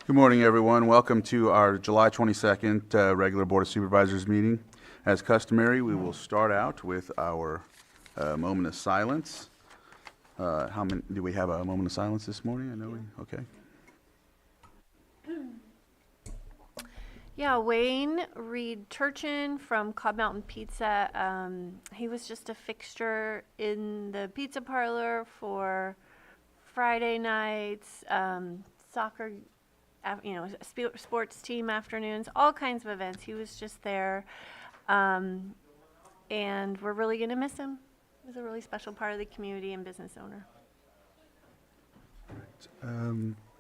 Good morning, everyone. Welcome to our July 22nd regular Board of Supervisors meeting. As customary, we will start out with our moment of silence. How many, do we have a moment of silence this morning? I know we, okay. Yeah, Wayne Reed Turchin from Cobb Mountain Pizza. He was just a fixture in the pizza parlor for Friday nights, soccer, sports team afternoons, all kinds of events. He was just there. And we're really going to miss him. He was a really special part of the community and business owner.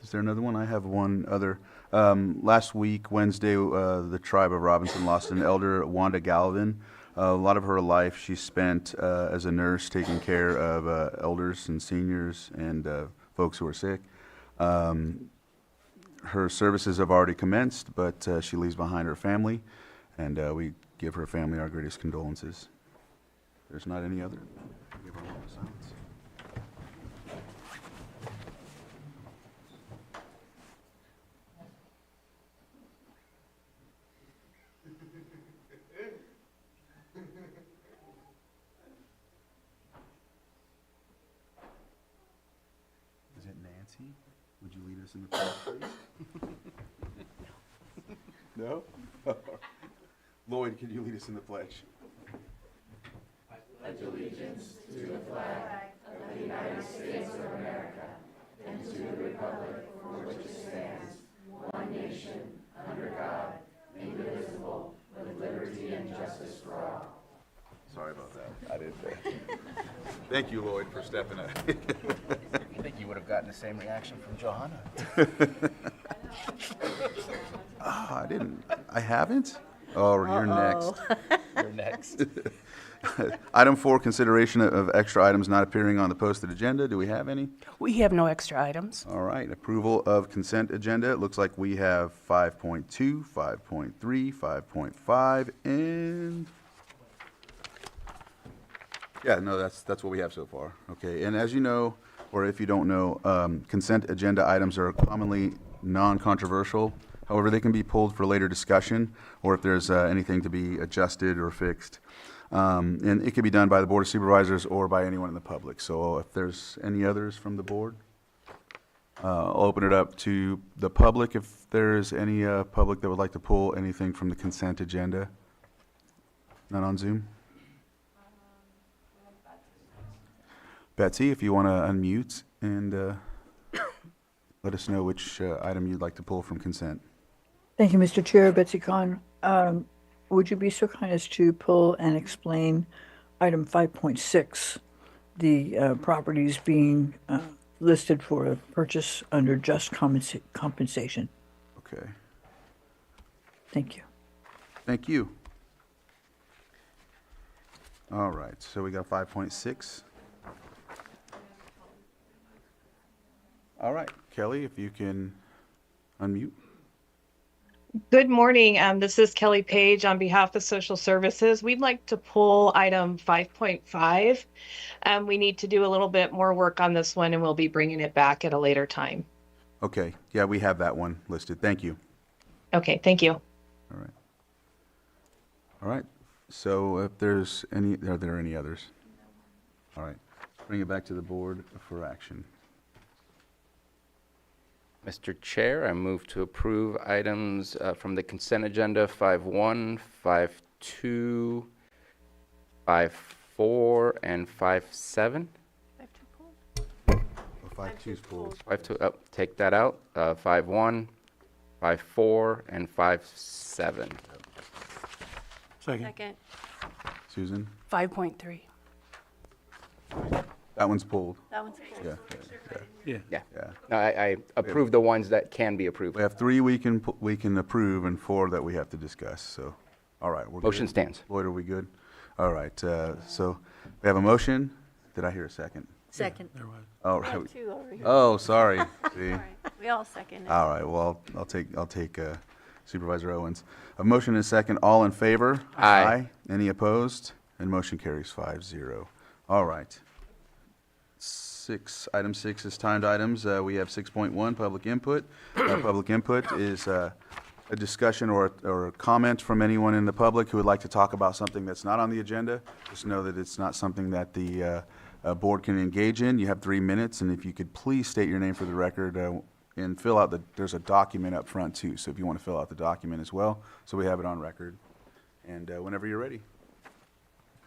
Is there another one? I have one other. Last week, Wednesday, the tribe of Robinson lost an elder, Wanda Galvin. A lot of her life she spent as a nurse taking care of elders and seniors and folks who are sick. Her services have already commenced, but she leaves behind her family, and we give her family our greatest condolences. There's not any other. Give her a moment of silence. Is it Nancy? Would you lead us in the pledge, please? No? Lloyd, can you lead us in the pledge? Sorry about that. I did that. Thank you, Lloyd, for stepping up. I think you would have gotten the same reaction from Johanna. Oh, I didn't. I haven't? Oh, you're next. You're next. Item 4, consideration of extra items not appearing on the posted agenda. Do we have any? We have no extra items. All right, approval of consent agenda. It looks like we have 5.2, 5.3, 5.5, and... Yeah, no, that's what we have so far. Okay, and as you know, or if you don't know, consent agenda items are commonly non-controversial. However, they can be pulled for later discussion, or if there's anything to be adjusted or fixed. And it can be done by the Board of Supervisors or by anyone in the public. So if there's any others from the board, I'll open it up to the public if there's any public that would like to pull anything from the consent agenda. Not on Zoom? Betsy, if you want to unmute and let us know which item you'd like to pull from consent. Thank you, Mr. Chair. Betsy Kahn. Would you be so kind as to pull and explain item 5.6, the properties being listed for a purchase under just compensation? Okay, Thank you. thank you. All right, so we got 5.6. All right, Kelly, if you can unmute. Good morning. This is Kelly Page on behalf of Social Services. We'd like to pull item 5.5. We need to do a little bit more work on this one, and we'll be bringing it back at a later time. Okay, yeah, we have that one listed. Thank you. Okay, thank you. All right. All right, so if there's any, are there any others? All right, bring it back to the board for action. Mr. Chair, I move to approve items from the consent agenda 5.1, 5.2, 5.4, and 5.7. 5.2's pulled. 5.2, oh, take that out. 5.1, 5.4, and 5.7. Second. Susan? 5.3. That one's pulled. That one's cool. Yeah. Yeah. Yeah. No, I approve the ones that can be approved. We have 3 we can approve and 4 that we have to discuss, so, all right. We're good. Motion stands. Lloyd, are we good? All right, so we have a motion. Did I hear a second? Second. All We have right. two over here. Oh, sorry. See? All right. We all second. All right, well, I'll take Supervisor Owens. A motion and a second. All in favor? Aye. Any opposed? And motion carries 5-0. All right. Item 6 is timed items. We have 6.1, public input. Public input is a discussion or a comment from anyone in the public who would like to talk about something that's not on the agenda. Just know that it's not something that the board can engage in. You have 3 minutes, and if you could please state your name for the record and fill out there's a document up front too, so if you want to fill out the document as well, so we have it on record. And whenever you're ready.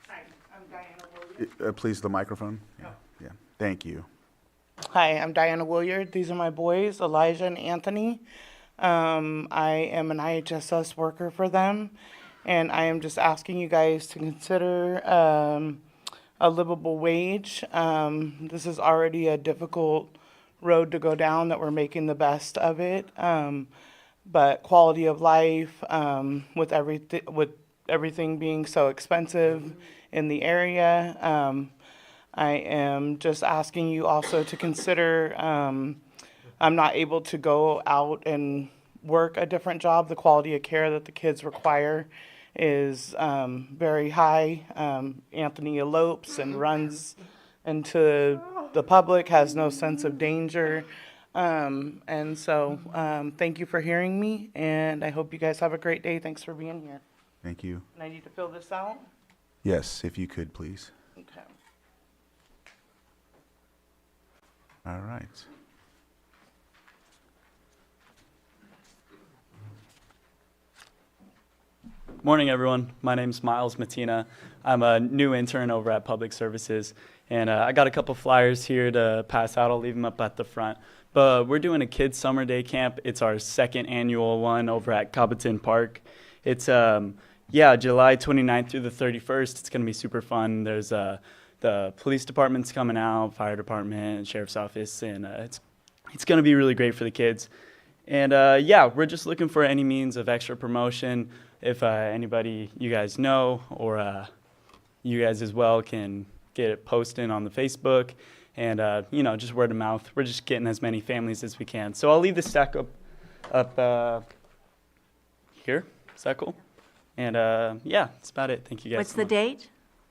Hi, I'm Diana Williard. Please, the microphone. Yeah, yeah. Thank you. Hi, I'm Diana Williard. These are my boys, Elijah and Anthony. I am an IHSS worker for them, and I am just asking you guys to consider a livable wage. This is already a difficult road to go down that we're making the best of it. But quality of life, with everything being so expensive in the area, I am just asking you also to consider, I'm not able to go out and work a different job. The quality of care that the kids require is very high. Anthony elopes and runs into the public, has no sense of danger. And so thank you for hearing me, and I hope you guys have a great day. Thanks for being here. Thank you. And I need to fill this out? Yes, if you could, please. Okay. All right. Morning, everyone. My name's Miles Matina. I'm a new intern over at Public Services, and I got a couple flyers here to pass out. I'll leave them up at the front. But we're doing a kids' summer day camp. It's our second annual one over at Cobbiton Park. It's July 29th through the 31st. It's going to be super fun. There's the police department's coming out, fire department, sheriff's office, and it's going to be really great for the kids. And we're just looking for any means of extra promotion. If anybody you guys know or you guys as well can get it posted on the Facebook and, just word of mouth. We're just getting as many families as we can. So I'll leave the stack up here. Is that cool? And that's about it. Thank you guys. What's so the much. date?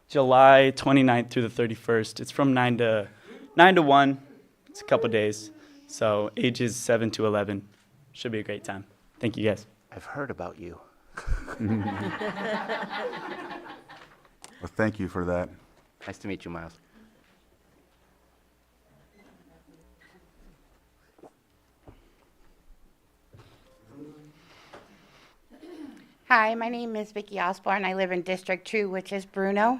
July 29th through the 31st. It's from 9 to 1. It's a couple days. So ages 7 to 11. Should be a great time. Thank you guys. I've heard about you. Well, thank you for that. Nice to meet you, Miles. Hi, my name is Vicki Osborne. I live in District 2, which is Bruno.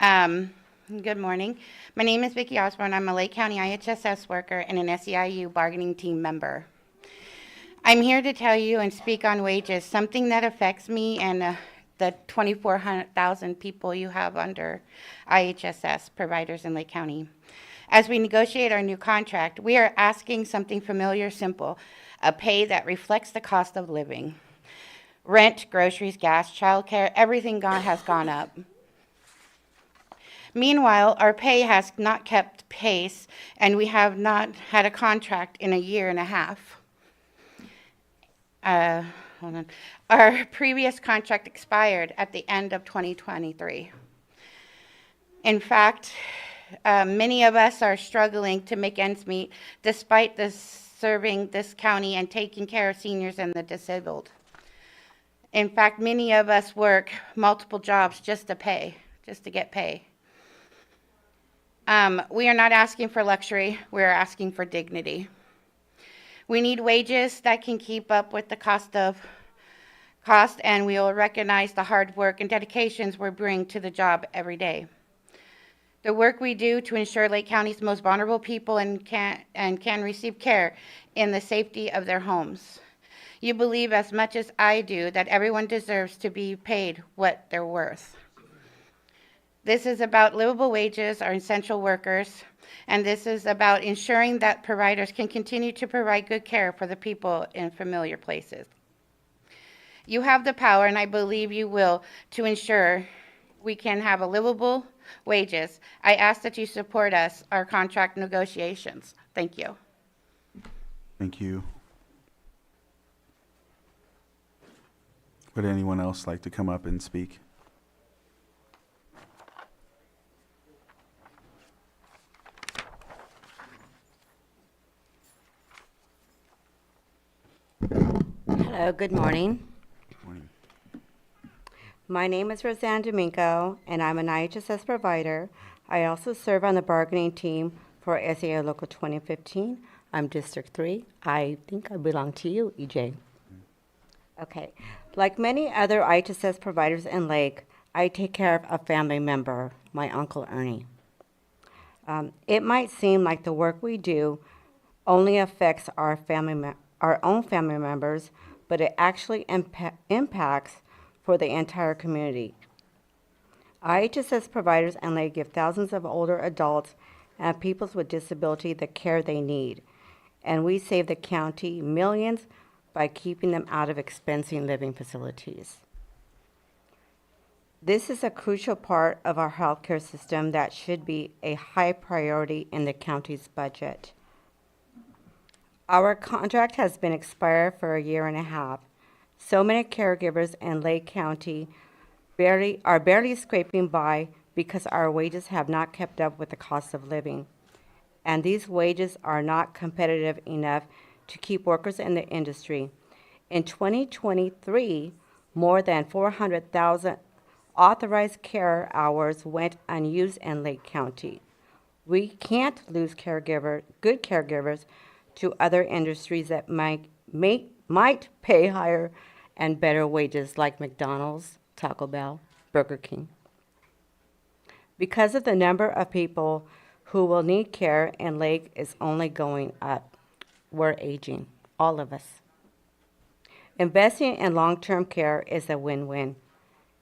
Good morning. My name is Vicki Osborne. I'm a Lake County IHSS worker and an SEIU bargaining team member. I'm here to tell you and speak on wages, something that affects me and the 24,000 people you have under IHSS providers in Lake County. As we negotiate our new contract, we are asking something familiar, simple, a pay that reflects the cost of living. Rent, groceries, gas, childcare, everything has gone up. Meanwhile, our pay has not kept pace, and we have not had a contract in a year and a half. Hold on. Our previous contract expired at the end of 2023. In fact, many of us are struggling to make ends meet despite serving this county and taking care of seniors and the disabled. In fact, many of us work multiple jobs just to get pay. We are not asking for luxury, we are asking for dignity. We need wages that can keep up with the cost, and we will recognize the hard work and dedications we bring to the job every day. The work we do to ensure Lake County's most vulnerable people can receive care in the safety of their homes. You believe as much as I do that everyone deserves to be paid what they're worth. This is about livable wages, our essential workers, and this is about ensuring that providers can continue to provide good care for the people in familiar places. You have the power, and I believe you will, to ensure we can have a livable wages. I ask that you support our contract negotiations. Thank you. Thank you. Would anyone else like to come up and speak? Hello, good morning. Morning. My name is Roseanne Domingo, and I'm an IHSS provider. I also serve on the bargaining team for SAO Local 2015. I'm District 3. I think I belong to you, EJ. Okay. Like many other IHSS providers in Lake, I take care of a family member, my Uncle Ernie. It might seem like the work we do only affects our own family members, but it actually impacts for the entire community. IHSS providers and Lake give thousands of older adults and people with disability the care they need, and we save the county millions by keeping them out of expensive living facilities. This is a crucial part of our healthcare system that should be a high priority in the county's budget. Our contract has been expired for a year and a half. So many caregivers in Lake County are barely scraping by because our wages have not kept up with the cost of living. And these wages are not competitive enough to keep workers in the industry. In 2023, more than 400,000 authorized care hours went unused in Lake County. We can't lose good caregivers to other industries that might pay higher and better wages like McDonald's, Taco Bell, Burger King. Because of the number of people who will need care in Lake is only going up. We're aging, all of us. Investing in long-term care is a win-win.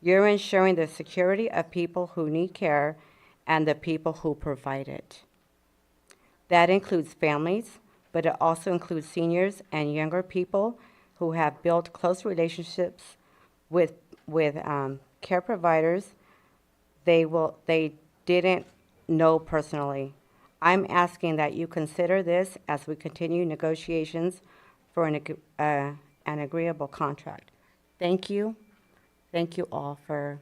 You're ensuring the security of people who need care and the people who provide it. That includes families, but it also includes seniors and younger people who have built close relationships with care providers they didn't know personally. I'm asking that you consider this as we continue negotiations for an agreeable contract. Thank you. Thank you all for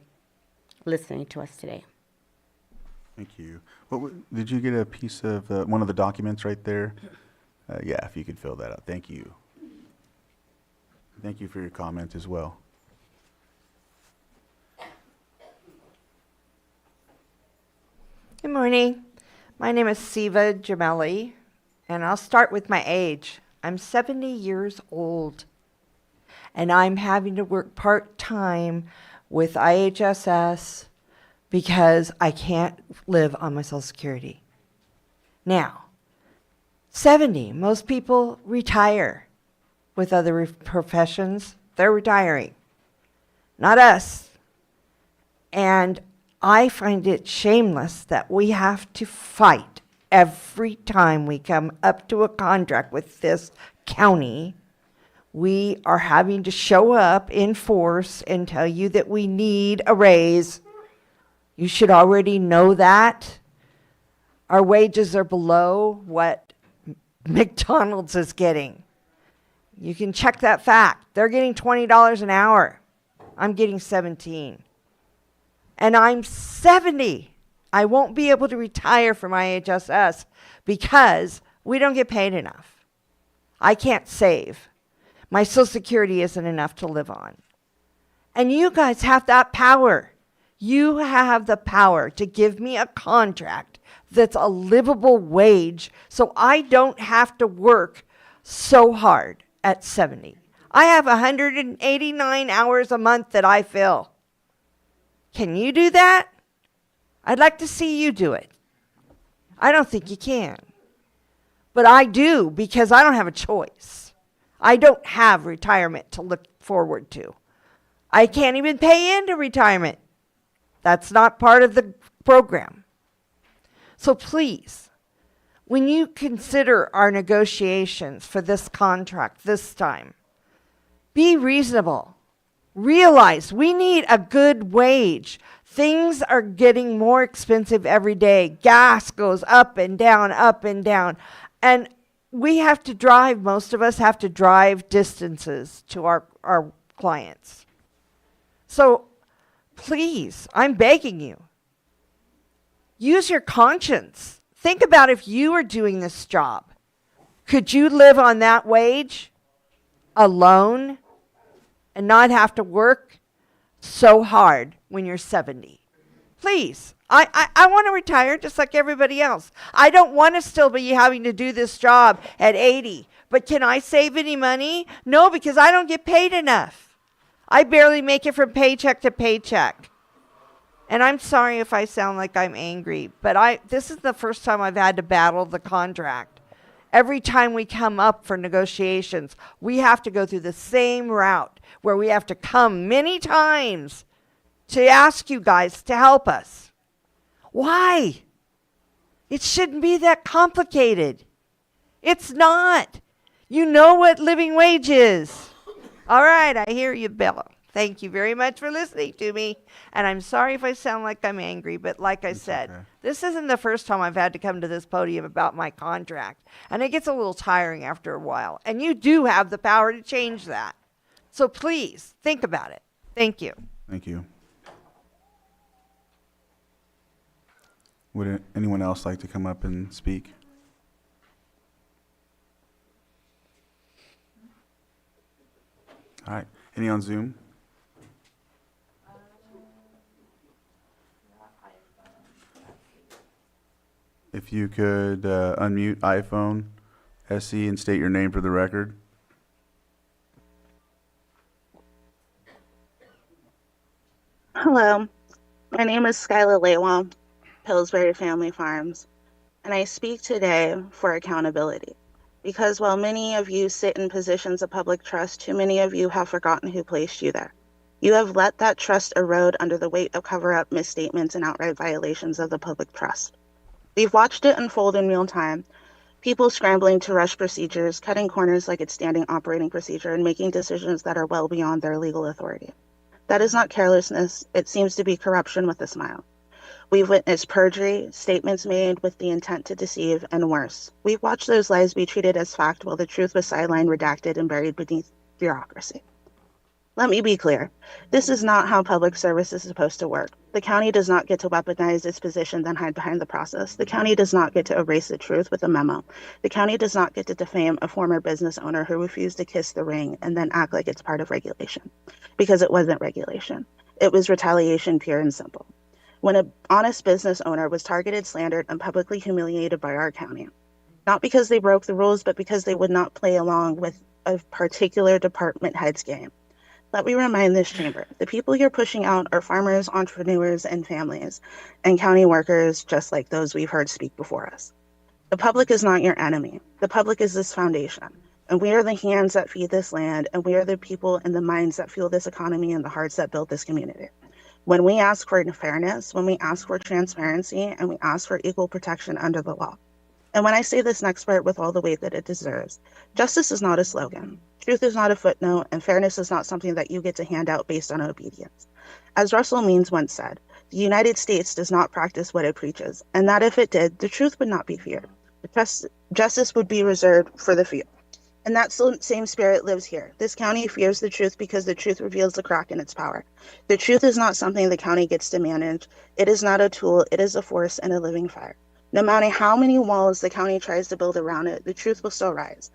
listening to us today. Thank you. Did you get a piece of one of the documents right there? Yeah, if you could fill that out. Thank you. Thank you for your comment as well. Good morning. My name is Siva Jameli, and I'll start with my age. I'm 70 years old, and I'm having to work part-time with IHSS because I can't live on my Social Security. Now, 70, most people retire with other professions. They're retiring, not us. And I find it shameless that we have to fight every time we come up to a contract with this county. We are having to show up in force and tell you that we need a raise. You should already know that. Our wages are below what McDonald's is getting. You can check that fact. They're getting $20 an hour. I'm getting 17. And I'm 70. I won't be able to retire from IHSS because we don't get paid enough. I can't save. My Social Security isn't enough to live on. And you guys have that power. You have the power to give me a contract that's a livable wage so I don't have to work so hard at 70. I have 189 hours a month that I fill. Can you do that? I'd like to see you do it. I don't think you can. But I do because I don't have a choice. I don't have retirement to look forward to. I can't even pay into retirement. That's not part of the program. So please, when you consider our negotiations for this contract this time, be reasonable. Realize we need a good wage. Things are getting more expensive every day. Gas goes up and down, up and down. And we have to drive, most of us have to drive distances to our clients. So please, I'm begging you, use your conscience. Think about if you were doing this job. Could you live on that wage alone and not have to work so hard when you're 70. Please. I want to retire just like everybody else. I don't want to still be having to do this job at 80. But can I save any money? No, because I don't get paid enough. I barely make it from paycheck to paycheck. And I'm sorry if I sound like I'm angry, but this is the first time I've had to battle the contract. Every time we come up for negotiations, we have to go through the same route where we have to come many times to ask you guys to help us. Why? It shouldn't be that complicated. It's not. You know what living wage is. All right, I hear you, Bella. Thank you very much for listening to me. And I'm sorry if I sound like I'm angry, but like I said, okay. this isn't the first time I've had to come to this podium about my contract. And it gets a little tiring after a while. And you do have the power to change that. So please, think about it. Thank you. Thank you. Would anyone else like to come up and speak? All right. Any on Zoom? If you could unmute iPhone SE and state your name for the record. Hello, my name is Skyla Lewa, Pillsbury Family Farms, and I speak today for accountability. Because while many of you sit in positions of public trust, too many of you have forgotten who placed you there. You have let that trust erode under the weight of cover-up misstatements and outright violations of the public trust. We've watched it unfold in real time, people scrambling to rush procedures, cutting corners like it's standing operating procedure, and making decisions that are well beyond their legal authority. That is not carelessness, it seems to be corruption with a smile. We've witnessed perjury, statements made with the intent to deceive, and worse. We've watched those lies be treated as fact while the truth was sidelined, redacted, and buried beneath bureaucracy. Let me be clear. This is not how public service is supposed to work. The county does not get to weaponize its position, then hide behind the process. The county does not get to erase the truth with a memo. The county does not get to defame a former business owner who refused to kiss the ring and then act like it's part of regulation. Because it wasn't regulation. It was retaliation, pure and simple. When an honest business owner was targeted, slandered, and publicly humiliated by our county. Not because they broke the rules, but because they would not play along with a particular department head's game. Let me remind this chamber, the people you're pushing out are farmers, entrepreneurs, and families, and county workers just like those we've heard speak before us. The public is not your enemy. The public is this foundation, and we are the hands that feed this land, and we are the people and the minds that fuel this economy and the hearts that build this community. When we ask for fairness, when we ask for transparency, and we ask for equal protection under the law. And when I say this next part with all the weight that it deserves, justice is not a slogan, truth is not a footnote, and fairness is not something that you get to hand out based on obedience. As Russell Means once said, the United States does not practice what it preaches, and that if it did, the truth would not be feared. Justice would be reserved for the few. And that same spirit lives here. This county fears the truth because the truth reveals the crack in its power. The truth is not something the county gets to manage. It is not a tool, it is a force and a living fire. No matter how many walls the county tries to build around it, the truth will still rise.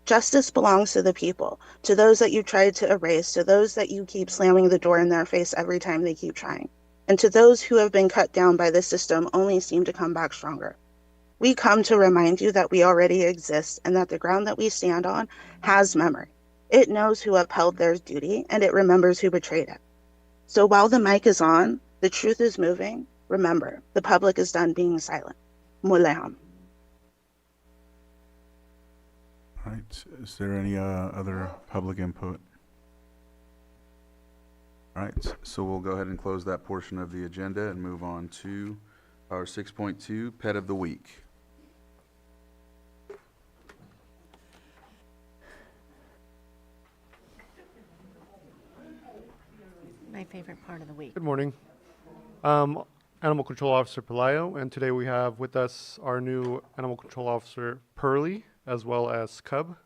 Justice belongs to the people, to those that you tried to erase, to those that you keep slamming the door in their face every time they keep trying. And to those who have been cut down by the system only seem to come back stronger. We come to remind you that we already exist and that the ground that we stand on has memory. It knows who upheld their duty and it remembers who betrayed it. So while the mic is on, the truth is moving, remember, the public is done being silent. Muleham. All right, is there any other public input? All right, so we'll go ahead and close that portion of the agenda and move on to our 6.2 Pet of the Week. My favorite part of the week. Good morning. Animal Control Officer Pelayo, and today we have with us our new Animal Control Officer Pearly, as well as Cub.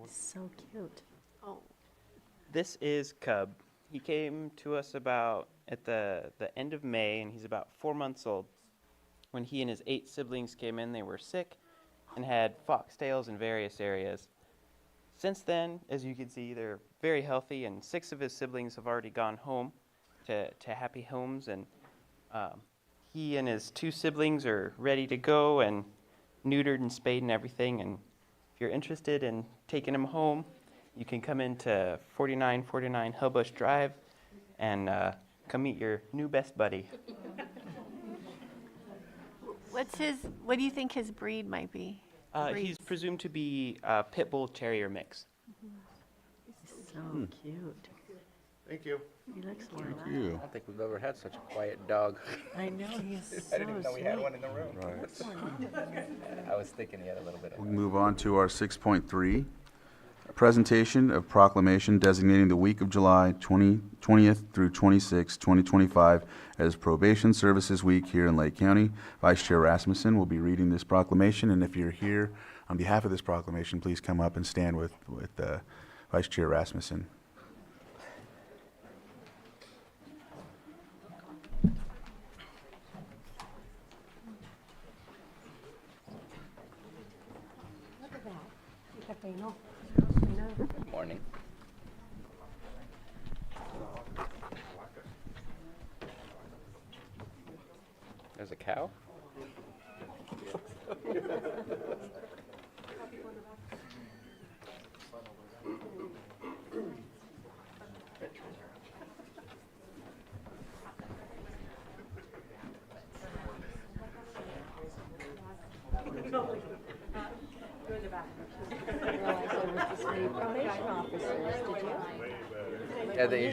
So cute. Oh. This is Cub. He came to us about at the end of May, and he's about 4 months old. When he and his 8 siblings came in, they were sick and had foxtails in various areas. Since then, as you can see, they're very healthy, and 6 of his siblings have already gone home to happy homes, and he and his 2 siblings are ready to go and neutered and spayed and everything. And if you're interested in taking them home, you can come into 4949 Hellbush Drive and come meet your new best buddy. What do you think his breed might be? He's presumed to be a pit bull terrier mix. So cute. Thank you. He looks like Thank you. I don't think we've ever had such a quiet dog. I know, he's so I didn't even know we had one in the room. Right. I was thinking he had a little bit of. We move on to our 6.3, a presentation of proclamation designating the week of July 20th through 26th, 2025 as Probation Services Week here in Lake County. Vice Chair Rasmussen will be reading this proclamation, and if you're here on behalf of this proclamation, please come up and stand with Vice Chair Rasmussen. Good morning. There's a cow?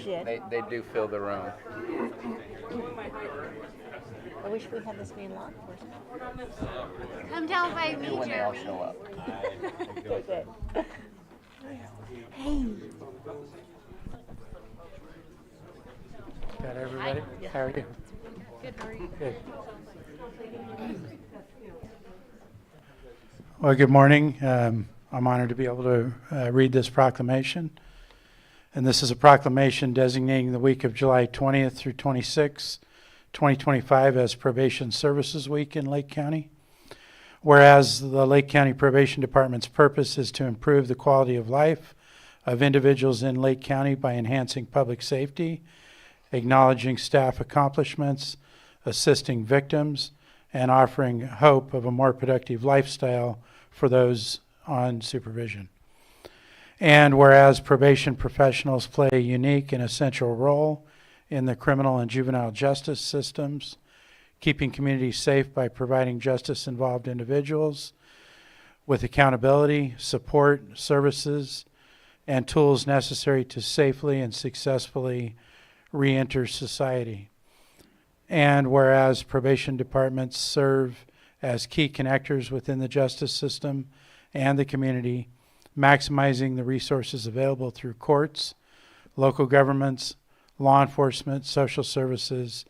Yeah, they do fill the room. I wish we had this man law enforcement. Come down by me, When they all Jeremy. show up. Okay, good. Hey. Got everybody? How are you? Good, how are you? Good. Well, good morning. I'm honored to be able to read this proclamation. And this is a proclamation designating the week of July 20th through 26th, 2025 as Probation Services Week in Lake County. Whereas the Lake County Probation Department's purpose is to improve the quality of life of individuals in Lake County by enhancing public safety, acknowledging staff accomplishments, assisting victims, and offering hope of a more productive lifestyle for those on supervision. And whereas probation professionals play a unique and essential role in the criminal and juvenile justice systems, keeping communities safe by providing justice-involved individuals with accountability, support, services, and tools necessary to safely and successfully re-enter society. And whereas probation departments serve as key connectors within the justice system and the community, maximizing the resources available through courts, local governments, law enforcement, social services,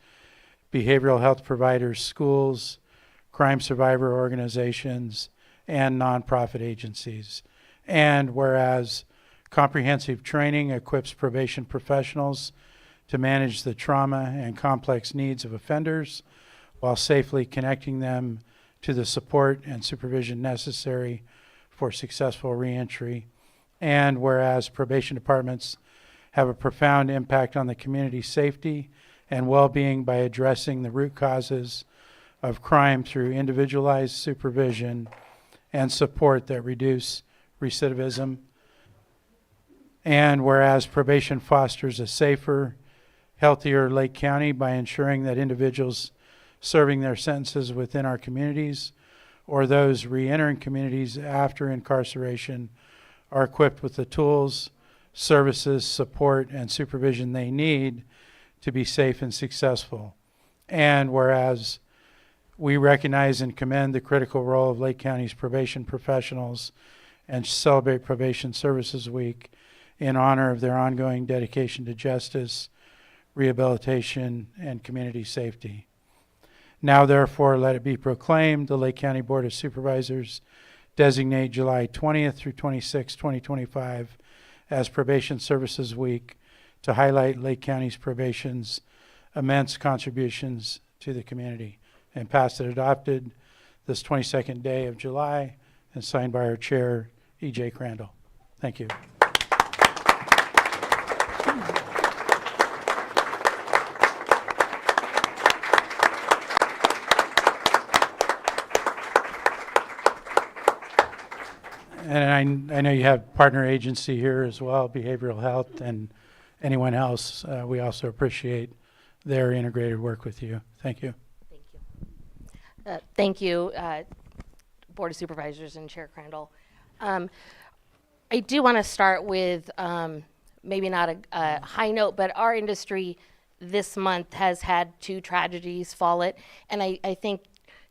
behavioral health providers, schools, crime survivor organizations, and nonprofit agencies. And whereas comprehensive training equips probation professionals to manage the trauma and complex needs of offenders while safely connecting them to the support and supervision necessary for successful reentry. And whereas probation departments have a profound impact on the community's safety and well-being by addressing the root causes of crime through individualized supervision and support that reduce recidivism. And whereas probation fosters a safer, healthier Lake County by ensuring that individuals serving their sentences within our communities or those re-entering communities after incarceration are equipped with the tools, services, support, and supervision they need to be safe and successful. And whereas we recognize and commend the critical role of Lake County's probation professionals and celebrate Probation Services Week in honor of their ongoing dedication to justice, rehabilitation, and community safety. Now, therefore, let it be proclaimed, the Lake County Board of Supervisors designate July 20th through 26th, 2025 as Probation Services Week to highlight Lake County's probation's immense contributions to the community, and passed and adopted this 22nd day of July and signed by our chair, E.J. Crandall. Thank you. And I know you have partner agency here as well, behavioral health, and anyone else. We also appreciate their integrated work with you. Thank you. Thank you, Board of Supervisors and Chair Crandall. I do want to start with maybe not a high note, but our industry this month has had 2 tragedies fall it. And I think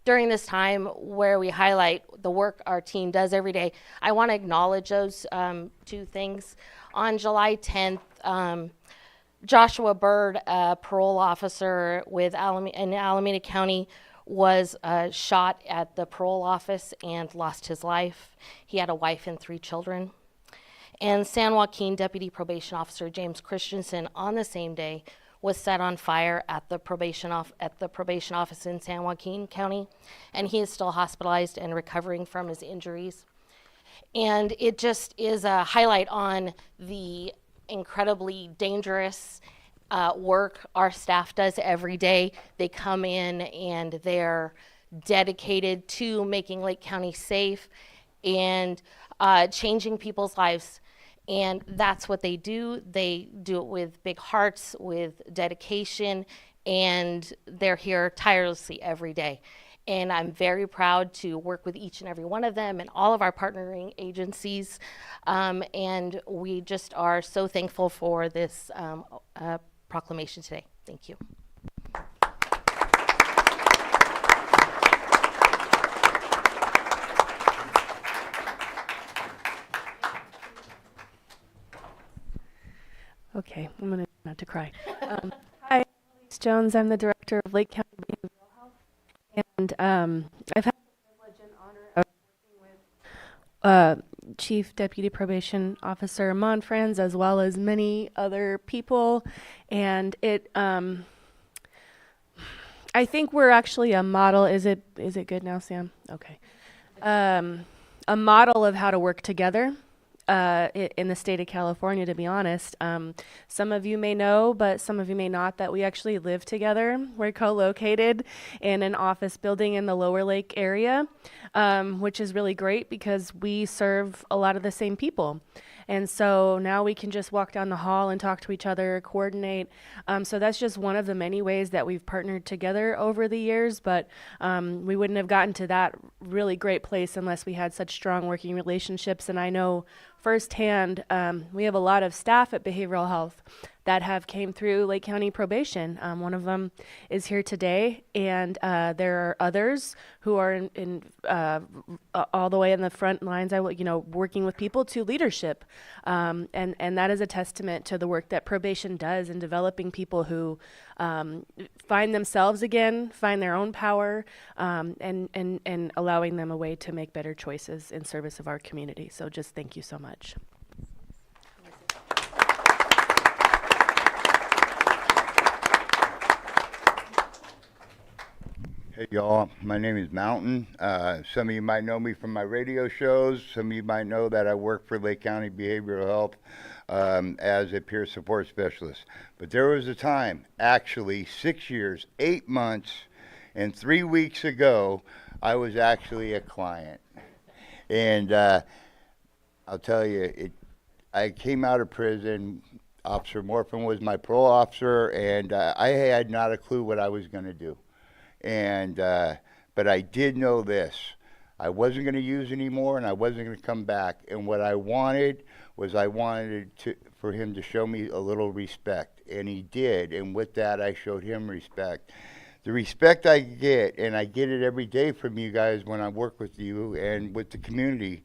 during this time where we highlight the work our team does every day, I want to acknowledge those 2 things. On July 10th, Joshua Bird, a parole officer in Alameda County, was shot at the parole office and lost his life. He had a wife and 3 children. And San Joaquin Deputy Probation Officer James Christensen, on the same day, was set on fire at the probation office in San Joaquin County, and he is still hospitalized and recovering from his injuries. And it just is a highlight on the incredibly dangerous work our staff does every day. They come in and they're dedicated to making Lake County safe and changing people's lives. And that's what they do. They do it with big hearts, with dedication, and they're here tirelessly every day. And I'm very proud to work with each and every one of them and all of our partnering agencies. And we just are so thankful for this proclamation today. Thank you. Okay, I'm going to not to cry. Hi, Elise Jones. I'm the director of Lake County Behavioral Health. And I've had the privilege and honor of working with Chief Deputy Probation Officer Monfranz, as well as many other people. And it, I think we're actually a model. Is it good now, Sam? Okay. A model of how to work together. In the state of California, to be honest. Some of you may know, but some of you may not, that we actually live together. We're co-located in an office building in the Lower Lake area, which is really great because we serve a lot of the same people. And so now we can just walk down the hall and talk to each other, coordinate. So that's just one of the many ways that we've partnered together over the years, but we wouldn't have gotten to that really great place unless we had such strong working relationships. And I know firsthand, we have a lot of staff at Behavioral Health that have came through Lake County Probation. One of them is here today, and there are others who are in all the way in the front lines, working with people to leadership. And that is a testament to the work that probation does in developing people who find themselves again, find their own power, and allowing them a way to make better choices in service of our community. So just thank you so much. Hey y'all, my name is Mountain. Some of you might know me from my radio shows. Some of you might know that I work for Lake County Behavioral Health as a peer support specialist. But there was a time, actually 6 years, 8 months, and 3 weeks ago, I was actually a client. And I'll tell you, I came out of prison. Officer Morphin was my parole officer, and I had not a clue what I was going to do. And but I did know this: I wasn't going to use anymore, and I wasn't going to come back. And what I wanted was for him to show me a little respect, and he did. And with that, I showed him respect. The respect I get, and I get it every day from you guys when I work with you and with the community,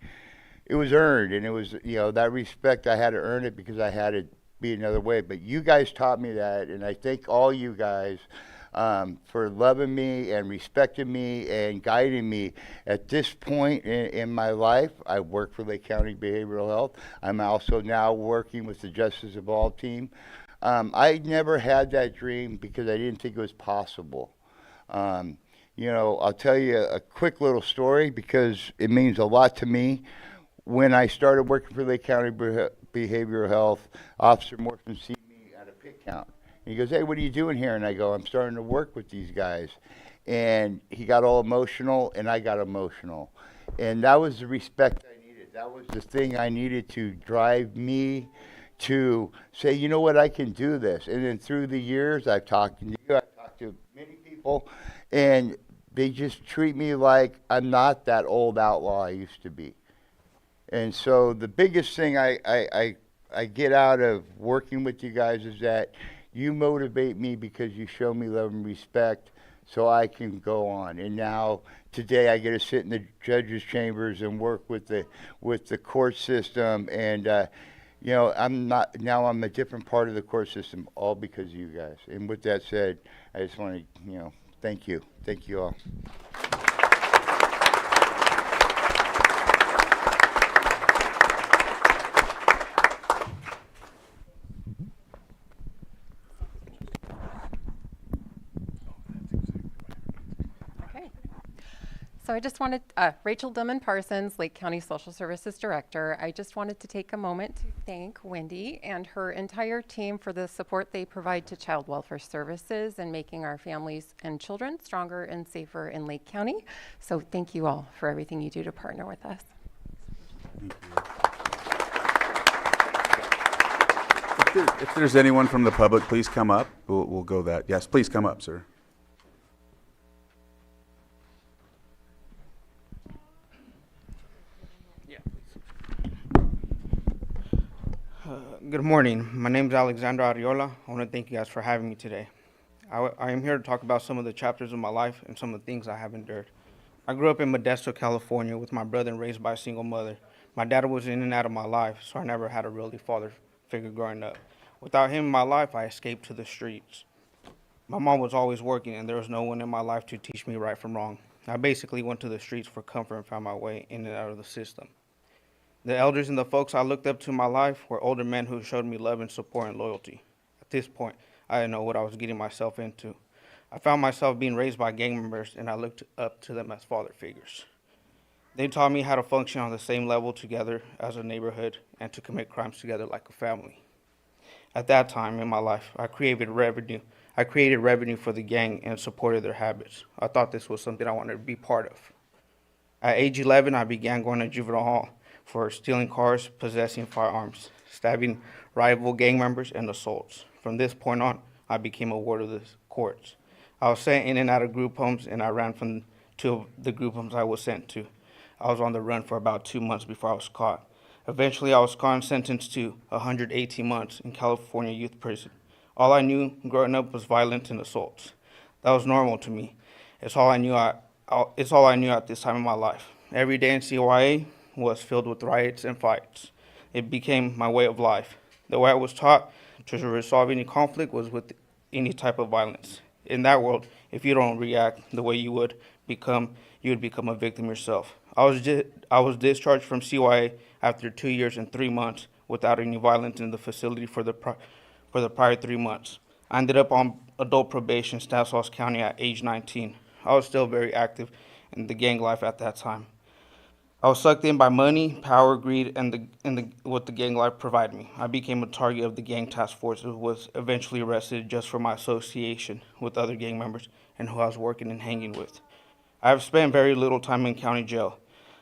it was earned, and it was that respect I had to earn it because I had to be another way. But you guys taught me that, and I thank all you guys. For loving me and respecting me and guiding me. At this point in my life, I work for Lake County Behavioral Health. I'm also now working with the Justice of All team. I never had that dream because I didn't think it was possible. I'll tell you a quick little story because it means a lot to me. when I started working for Lake County Behavioral Health, Officer Morrison see me at a pick count. And he goes, "Hey, what are you doing here?" And I go, "I'm starting to work with these guys." And he got all emotional, and I got emotional. And that was the respect I needed. That was the thing I needed to drive me to say, you know what, I can do this. And then through the years, I've talked to you, I've talked to many people, and they just treat me like I'm not that old outlaw I used to be. And so the biggest thing I get out of working with you guys is that you motivate me because you show me love and respect so I can go on. And now today I get to sit in the judges' chambers and work with the court system. And you know, I'm a different part of the court system, all because of you guys. And with that said, I just want to, you know, thank you all. Okay. So I just wanted, Rachel Dillman Parsons, Lake County Social Services Director. I just wanted to take a moment to thank Wendy and her entire team for the support they provide to child welfare services and making our families and children stronger and safer in Lake County. So thank you all for everything you do to partner with us. If there's anyone from the public, please come up. We'll go that. Yes, please come up, sir. Good morning. My name is Alexander Ariola. I want to thank you guys for having me today. I am here to talk about some of the chapters of my life and some of the things I have endured. I grew up in Modesto, California with my brother and raised by a single mother. My dad was in and out of my life, so I never had a really father figure growing up. Without him in my life, I escaped to the streets. My mom was always working, and there was no one in my life to teach me right from wrong. I basically went to the streets for comfort and found my way in and out of the system. The elders and the folks I looked up to in my life were older men who showed me love and support and loyalty. At this point, I didn't know what I was getting myself into. I found myself being raised by gang members, and I looked up to them as father figures. They taught me how to function on the same level together as a neighborhood and to commit crimes together like a family. At that time in my life, I created revenue for the gang and supported their habits. I thought this was something I wanted to be part of. At age 11, I began going to juvenile hall for stealing cars, possessing firearms, stabbing rival gang members, and assaults. From this point on, I became a ward of the courts. I was sent in and out of group homes, and I ran from two of the group homes I was sent to. I was on the run for about 2 months before I was caught. Eventually, I was caught and sentenced to 118 months in California youth prison. All I knew growing up was violence and assaults. That was normal to me. It's all I knew at this time in my life. Every day in CYA was filled with riots and fights. It became my way of life. The way I was taught to resolve any conflict was with any type of violence. In that world, if you don't react the way you would become a victim yourself. I was discharged from CYA after 2 years and 3 months without any violence in the facility for the prior 3 months. I ended up on adult probation in Stanislaus County at age 19. I was still very active in the gang life at that time. I was sucked in by money, power, greed, and what the gang life provided me. I became a target of the gang task force and was eventually arrested just for my association with other gang members and who I was working and hanging with. I have spent very little time in county jail.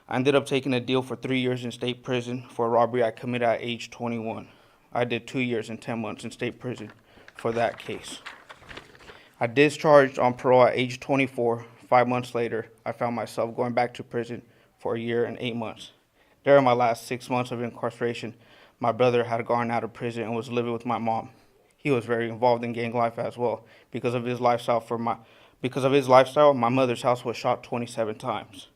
I ended up taking a deal for 3 years in state prison for a robbery I committed at age 21. I did 2 years and 10 months in state prison for that case. I discharged on parole at age 24. 5 months later, I found myself going back to prison for a year and 8 months. During my last 6 months of incarceration, my brother had gone out of prison and was living with my mom. He was very involved in gang life as well. Because of his lifestyle, my mother's house was shot 27 times.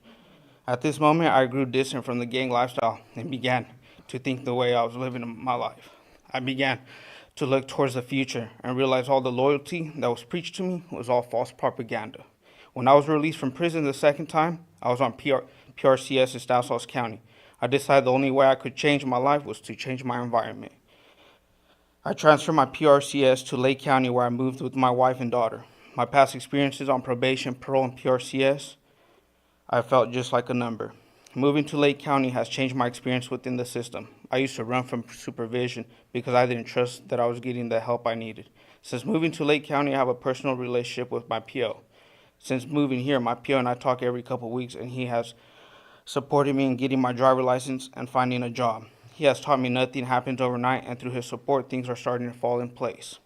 At this moment, I grew distant from the gang lifestyle and began to think the way I was living my life. I began to look towards the future and realize all the loyalty that was preached to me was all false propaganda. When I was released from prison the second time, I was on PRCS in Stanislaus County. I decided the only way I could change my life was to change my environment. I transferred my PRCS to Lake County, where I moved with my wife and daughter. My past experiences on probation, parole, and PRCS, I felt just like a number. moving to Lake County has changed my experience within the system. I used to run from supervision because I didn't trust that I was getting the help I needed. Since moving to Lake County, I have a personal relationship with my PO. Since moving here, my PO and I talk every couple weeks, and he has supported me in getting my driver license and finding a job. He has taught me nothing happens overnight, and through his support, things are starting to fall in place.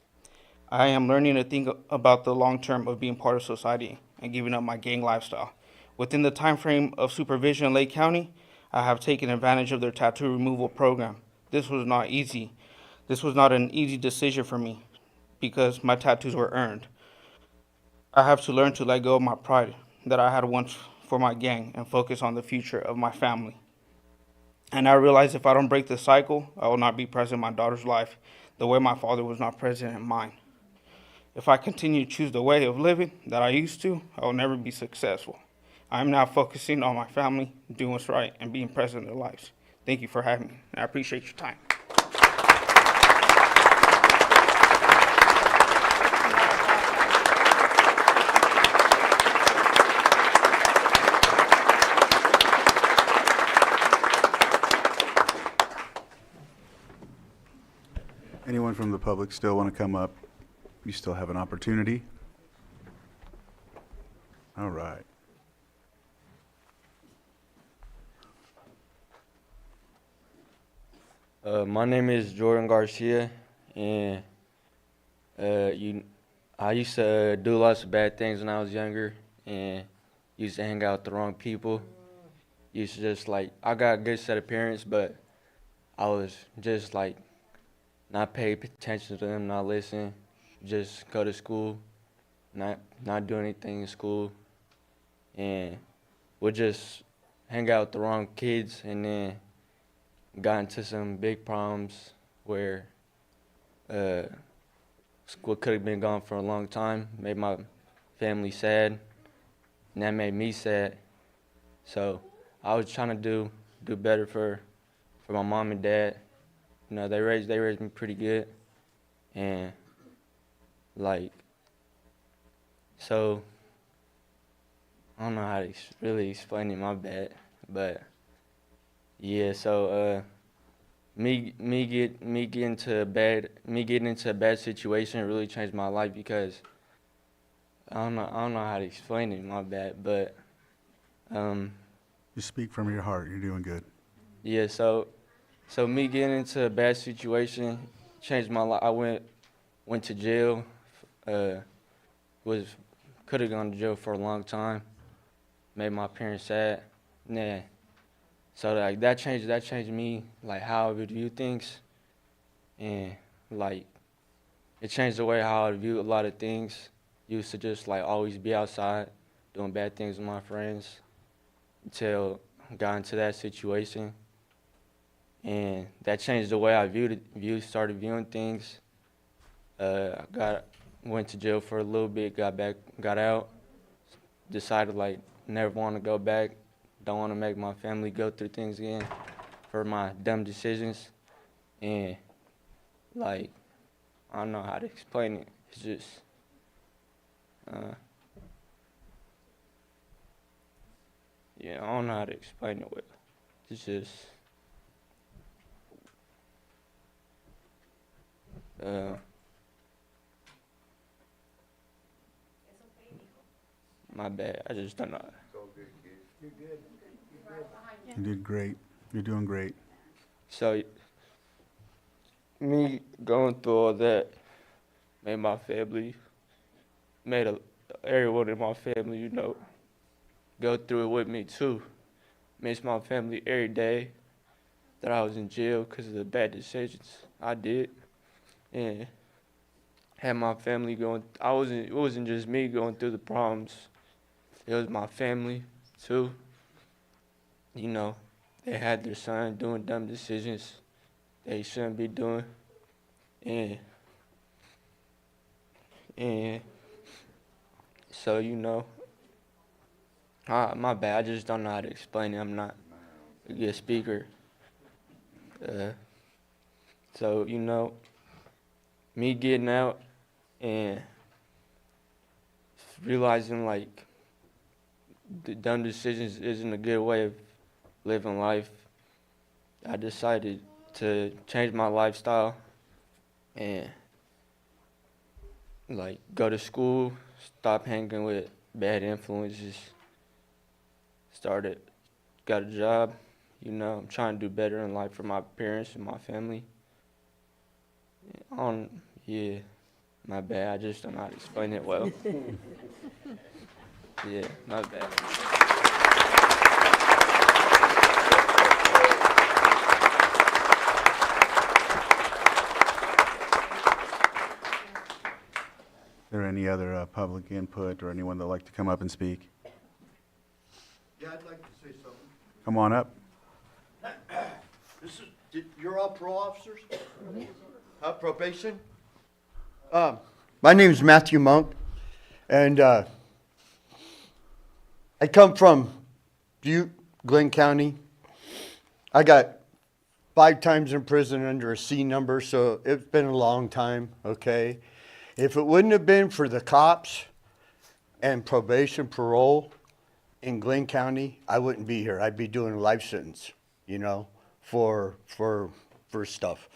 I am learning to think about the long term of being part of society and giving up my gang lifestyle. Within the time frame of supervision in Lake County, I have taken advantage of their tattoo removal program. This was not easy. This was not an easy decision for me because my tattoos were earned. I have to learn to let go of my pride that I had once for my gang and focus on the future of my family. And I realize if I don't break the cycle, I will not be present in my daughter's life the way my father was not present in mine. If I continue to choose the way of living that I used to, I will never be successful. I am now focusing on my family, doing what's right, and being present in their lives. Thank you for having me. I appreciate your time. Anyone from the public still want to come up? You still have an opportunity. All right. My name is Jordan Garcia, and I used to do lots of bad things when I was younger, and used to hang out with the wrong people. Used to just I got a good set of parents, but I was just not pay attention to them, not listen, just go to school, not do anything in school, and would just hang out with the wrong kids, and then got into some big problems where school could have been gone for a long time, made my family sad, and that made me sad. So I was trying to do better for my mom and dad. You know, they raised me pretty good, and so I don't know how to really explain it. My bad, but yeah. So me getting into a bad situation really changed my life because I don't know how to explain it. My bad, but You speak from your heart. You're doing good. yeah. So me getting into a bad situation changed my life. I went to jail. Could have gone to jail for a long time. Made my parents sad. Yeah. So that changed me, how I would view things, and it changed the way how I view a lot of things. Used to just always be outside doing bad things with my friends until I got into that situation, and that changed the way I started viewing things. Went to jail for a little bit, got out, decided never want to go back. Don't want to make my family go through things again for my dumb decisions. And, I don't know how to explain it. It's just, yeah, I don't know how to explain it. Well. It's just, my bad. I just don't know. You did great. You're doing great. So, me going through all that made my family, everyone in my family, go through it with me too. Miss my family every day that I was in jail because of the bad decisions I did. And had my family it wasn't just me going through the problems. It was my family too. They had their son doing dumb decisions they shouldn't be doing. And so, my bad, I just don't know how to explain it. I'm not a good speaker. So, me getting out and realizing the dumb decisions isn't a good way of living life, I decided to change my lifestyle and like go to school, stop hanging with bad influences, got a job. I'm trying to do better in life for my parents and my family. Yeah, my bad. I just don't know how to explain it well. Yeah, my bad. Is there any other public input or anyone that'd like to come up and speak? Yeah, I'd like to say something. Come on up. You're all pro officers? Probation? My name is Matthew Monk, and I come from Butte, Glenn County. I got 5 times in prison under a C number, so it's been a long time, okay? If it wouldn't have been for the cops and probation parole in Glenn County, I wouldn't be here. I'd be doing a life sentence, for stuff,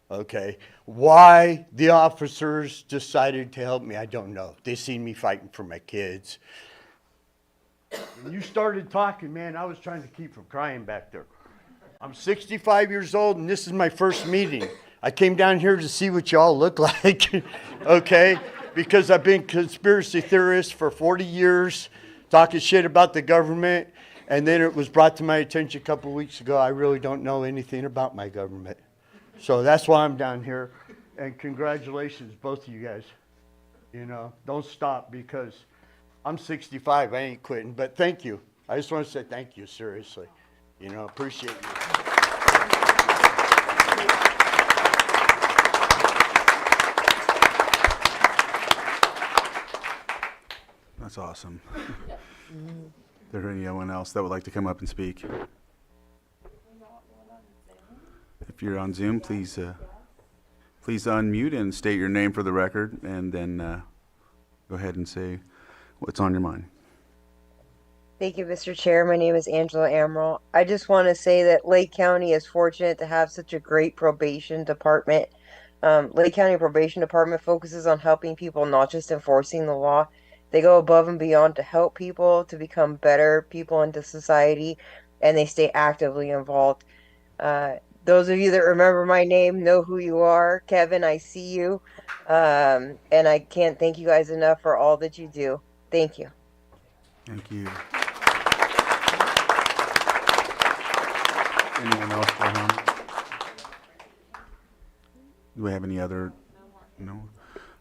okay? Why the officers decided to help me, I don't know. They seen me fighting for my kids. When you started talking, man, I was trying to keep from crying back there. I'm 65 years old, and this is my first meeting. I came down here to see what y'all look like, okay? Because I've been conspiracy theorist for 40 years, talking shit about the government, and then it was brought to my attention a couple weeks ago, I really don't know anything about my government. So that's why I'm down here, and congratulations, both of you guys. Don't stop, because I'm 65, I ain't quitting, but thank you. I just want to say thank you, seriously. Appreciate you. That's awesome. Is there anyone else that would like to come up and speak? If you're on Zoom, please unmute and state your name for the record, and then go ahead and say what's on your mind. Thank you, Mr. Chair. My name is Angela Amaral. I just want to say that Lake County is fortunate to have such a great probation department. Lake County Probation Department focuses on helping people, not just enforcing the law. They go above and beyond to help people to become better people into society, and they stay actively involved. Those of you that remember my name know who you are. Kevin, I see you. And I can't thank you guys enough for all that you do. Thank you. Thank you. Anyone else for him? Do we have any other? No?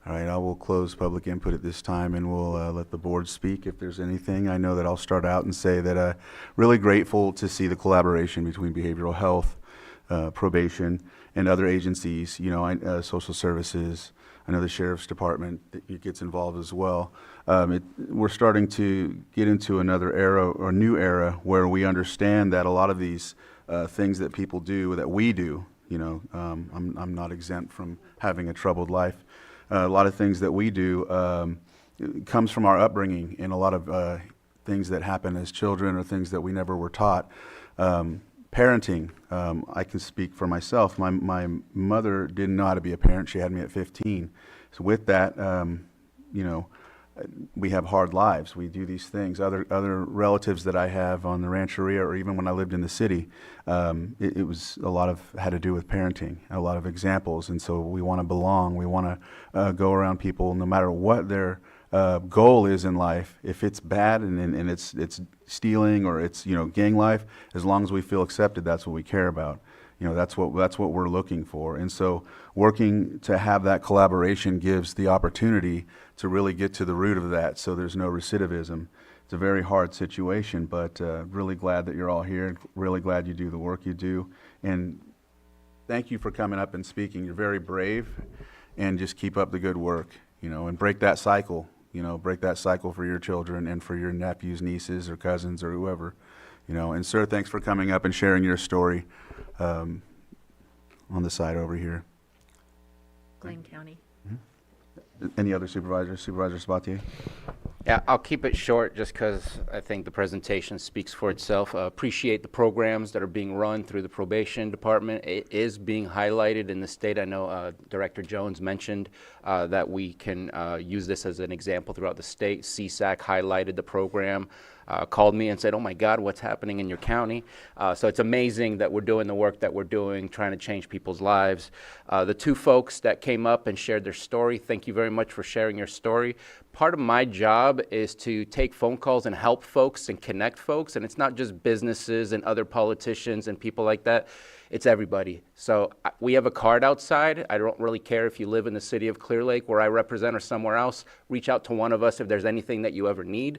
All right, I will close public input at this time, and we'll let the board speak if there's anything. I know that I'll start out and say that really grateful to see the collaboration between behavioral health, probation, and other agencies, social services. I know the sheriff's department gets involved as well. We're starting to get into another era, or new era, where we understand that a lot of these things that people do, that we do, I'm not exempt from having a troubled life. A lot of things that we do comes from our upbringing, and a lot of things that happen as children or things that we never were taught. Parenting, I can speak for myself. My mother didn't know how to be a parent. She had me at 15. So with that, we have hard lives. We do these things. Other relatives that I have on the Rancheria, or even when I lived in the city, it was a lot of had to do with parenting, a lot of examples. And so we want to belong. We want to go around people, no matter what their goal is in life. If it's bad and it's stealing, or it's gang life, as long as we feel accepted, that's what we care about. That's what we're looking for. And so working to have that collaboration gives the opportunity to really get to the root of that, so there's no recidivism. It's a very hard situation, but really glad that you're all here. Really glad you do the work you do. And thank you for coming up and speaking. You're very brave, and just keep up the good work, and break that cycle. Break that cycle for your children and for your nephews, nieces, or cousins, or whoever. And sir, thanks for coming up and sharing your story on the side over here. Glenn County. Any other supervisors? Supervisor Sabatier? Yeah, I'll keep it short just because I think the presentation speaks for itself. Appreciate the programs that are being run through the probation department. It is being highlighted in the state. I know Director Jones mentioned that we can use this as an example throughout the state. CSAC highlighted the program, called me and said, oh my God, what's happening in your county? So it's amazing that we're doing the work that we're doing, trying to change people's lives. The two folks that came up and shared their story, thank you very much for sharing your story. Part of my job is to take phone calls and help folks and connect folks, and it's not just businesses and other politicians and people like that. It's everybody. So we have a card outside. I don't really care if you live in the city of Clear Lake where I represent or somewhere else. Reach out to one of us if there's anything that you ever need.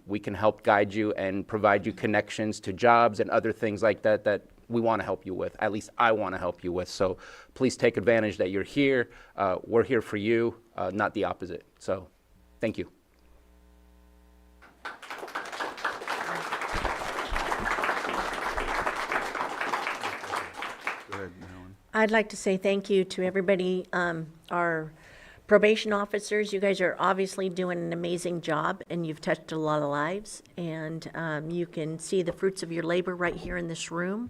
We can help guide you and provide you connections to jobs and other things like that that we want to help you with. At least I want to help you with. So please take advantage that you're here. We're here for you, not the opposite. So thank you. I'd like to say thank you to everybody, our probation officers. You guys are obviously doing an amazing job, and you've touched a lot of lives, and you can see the fruits of your labor right here in this room.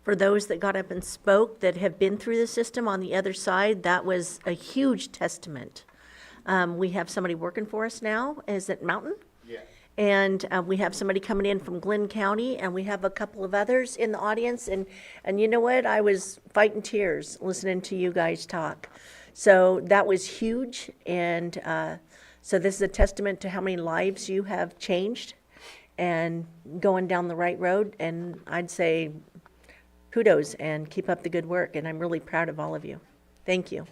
For those that got up and spoke that have been through the system on the other side, that was a huge testament. We have somebody working for us now. Is it Mountain? Yeah. And we have somebody coming in from Glenn County, and we have a couple of others in the audience. And you know what? I was fighting tears listening to you guys talk. So that was huge. And so this is a testament to how many lives you have changed and going down the right road. And I'd say kudos and keep up the good work. And I'm really proud of all of you. Thank you.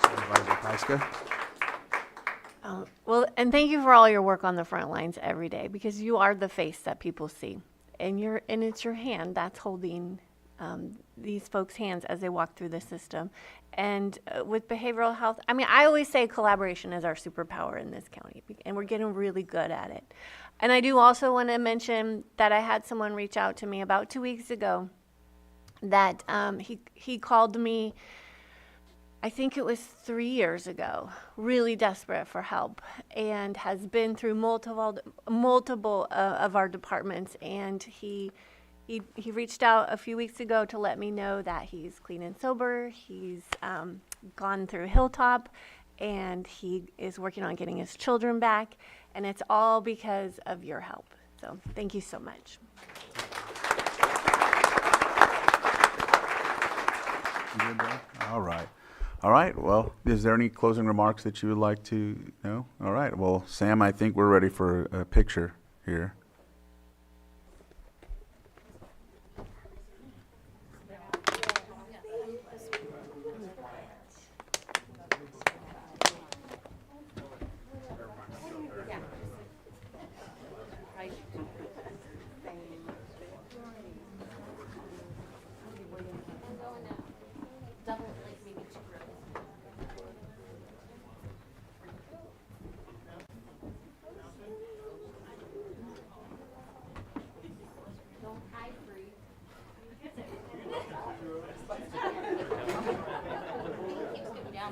Supervisor Pyska? Well, and thank you for all your work on the front lines every day, because you are the face that people see, and it's your hand that's holding these folks' hands as they walk through the system. And with behavioral health, I mean, I always say collaboration is our superpower in this county, and we're getting really good at it. And I do also want to mention that I had someone reach out to me about 2 weeks ago that he called me, I think it was 3 years ago, really desperate for help, and has been through multiple of our departments. And he reached out a few weeks ago to let me know that he's clean and sober. He's gone through Hilltop, and he is working on getting his children back. And it's all because of your help. So thank you so much. You good, Bill? All right. All right, well, is there any closing remarks that you would like to know? All right, well, Sam, I think we're ready for a picture here.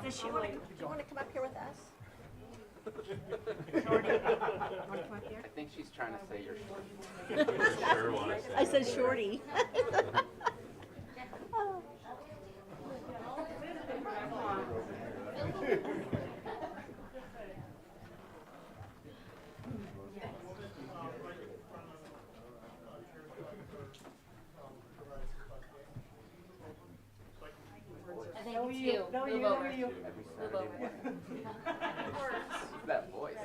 Does she want to come up here with us? I think she's trying to say you're short. I said shorty. No, you. No, you. No, you. Move over. That voice.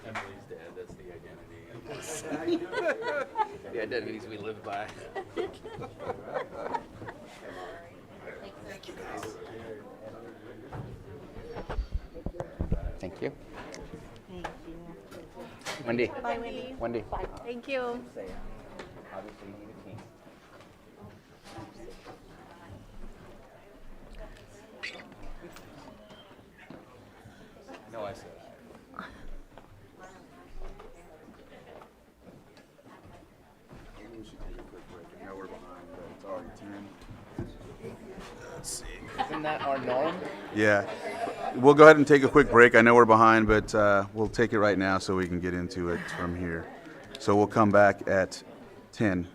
Emily's dad, that's the identity. The identities we live by. Thank you. Thank you. Wendy. Bye, Wendy. Wendy. Thank you. Obviously, you need a team. Yeah. We'll go ahead and take a quick break. I know we're behind, but we'll take it right now so we can get into it from here. So we'll come back at 10.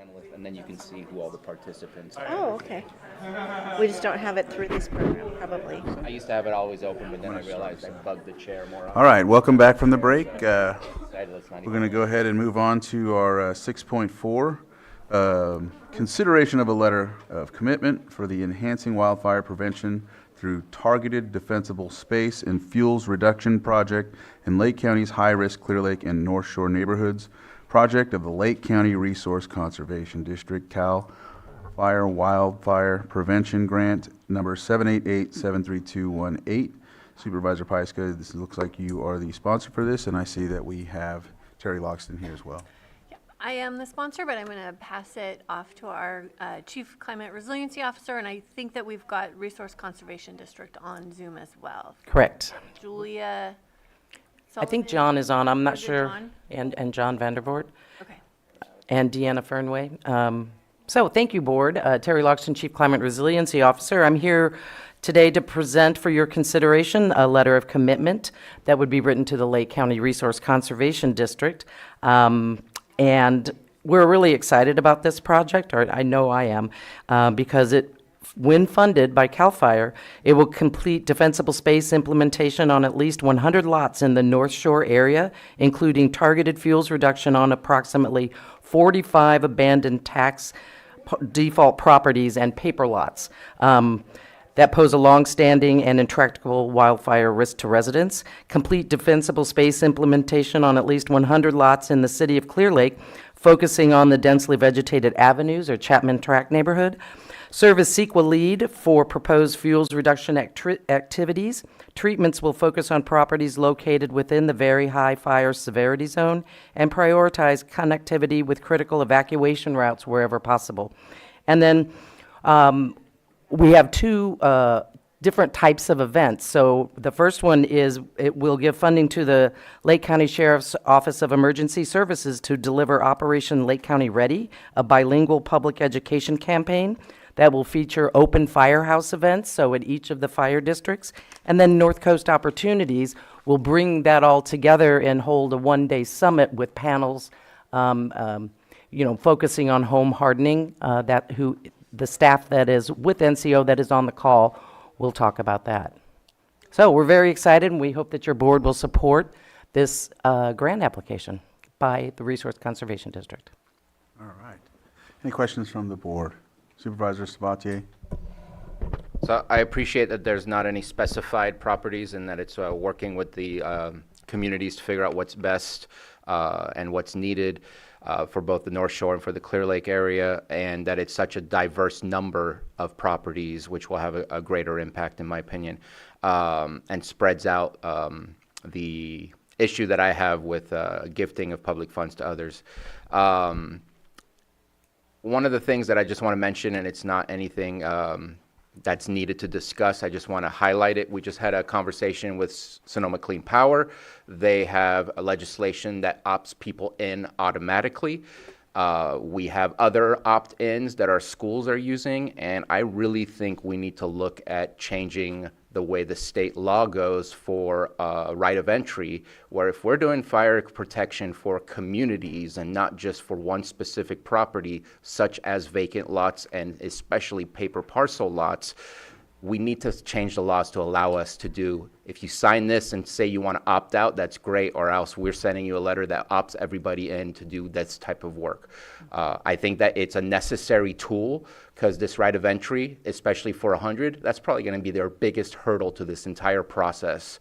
panelists, and then you can see who all the participants are. Oh, okay. We just don't have it through this program, probably. I used to have it always open, but then I realized I bugged the chair more often. All right, welcome back from the break. Decided let's not We're going to go ahead and move on to our 6.4, consideration of a letter of commitment for the Enhancing Wildfire Prevention through Targeted Defensible Space and Fuels Reduction Project in Lake County's high-risk Clear Lake and North Shore neighborhoods, project of the Lake County Resource Conservation District, CAL Fire Wildfire Prevention Grant, number 788-73218. Supervisor Pyska, this looks like you are the sponsor for this, and I see that we have Terry Loxton here as well. I am the sponsor, but I'm going to pass it off to our Chief Climate Resiliency Officer, and I think that we've got Resource Conservation District on Zoom as well. Correct. Julia I think Sullivan? John is on, I'm Or not is it sure. John? And John Vandervoort. Okay. And Deanna Fernway. So thank you, Board. Terry Loxton, Chief Climate Resiliency Officer. I'm here today to present for your consideration a letter of commitment that would be written to the Lake County Resource Conservation District. And we're really excited about this project, or I know I am, because when funded by CAL FIRE, it will complete defensible space implementation on at least 100 lots in the North Shore area, including targeted fuels reduction on approximately 45 abandoned tax default properties and paper lots that pose a long-standing and intractable wildfire risk to residents. Complete defensible space implementation on at least 100 lots in the city of Clear Lake, focusing on the densely vegetated avenues or Chapman Tract neighborhood. Serve as CEQA lead for proposed fuels reduction activities. Treatments will focus on properties located within the very high fire severity zone and prioritize connectivity with critical evacuation routes wherever possible. And then we have two different types of events. So the first one is it will give funding to the Lake County Sheriff's Office of Emergency Services to deliver Operation Lake County Ready, a bilingual public education campaign that will feature open firehouse events, so at each of the fire districts. And then North Coast Opportunities will bring that all together and hold a one-day summit with panels, focusing on home hardening, the staff that is with NCO that is on the call will talk about that. So we're very excited, and we hope that your board will support this grant application by the Resource Conservation District. All right. Any questions from the board? Supervisor Sabatier? So I appreciate that there's not any specified properties and that it's working with the communities to figure out what's best and what's needed for both the North Shore and for the Clear Lake area, and that it's such a diverse number of properties, which will have a greater impact, in my opinion, and spreads out the issue that I have with gifting of public funds to others. One of the things that I just want to mention, and it's not anything that's needed to discuss, I just want to highlight it. We just had a conversation with Sonoma Clean Power. They have a legislation that opts people in automatically. We have other opt-ins that our schools are using, and I really think we need to look at changing the way the state law goes for right of entry, where if we're doing fire protection for communities and not just for one specific property, such as vacant lots and especially paper parcel lots, we need to change the laws to allow us to do, if you sign this and say you want to opt out, that's great, or else we're sending you a letter that opts everybody in to do this type of work. I think that it's a necessary tool, because this right of entry, especially for 100, that's probably going to be their biggest hurdle to this entire process.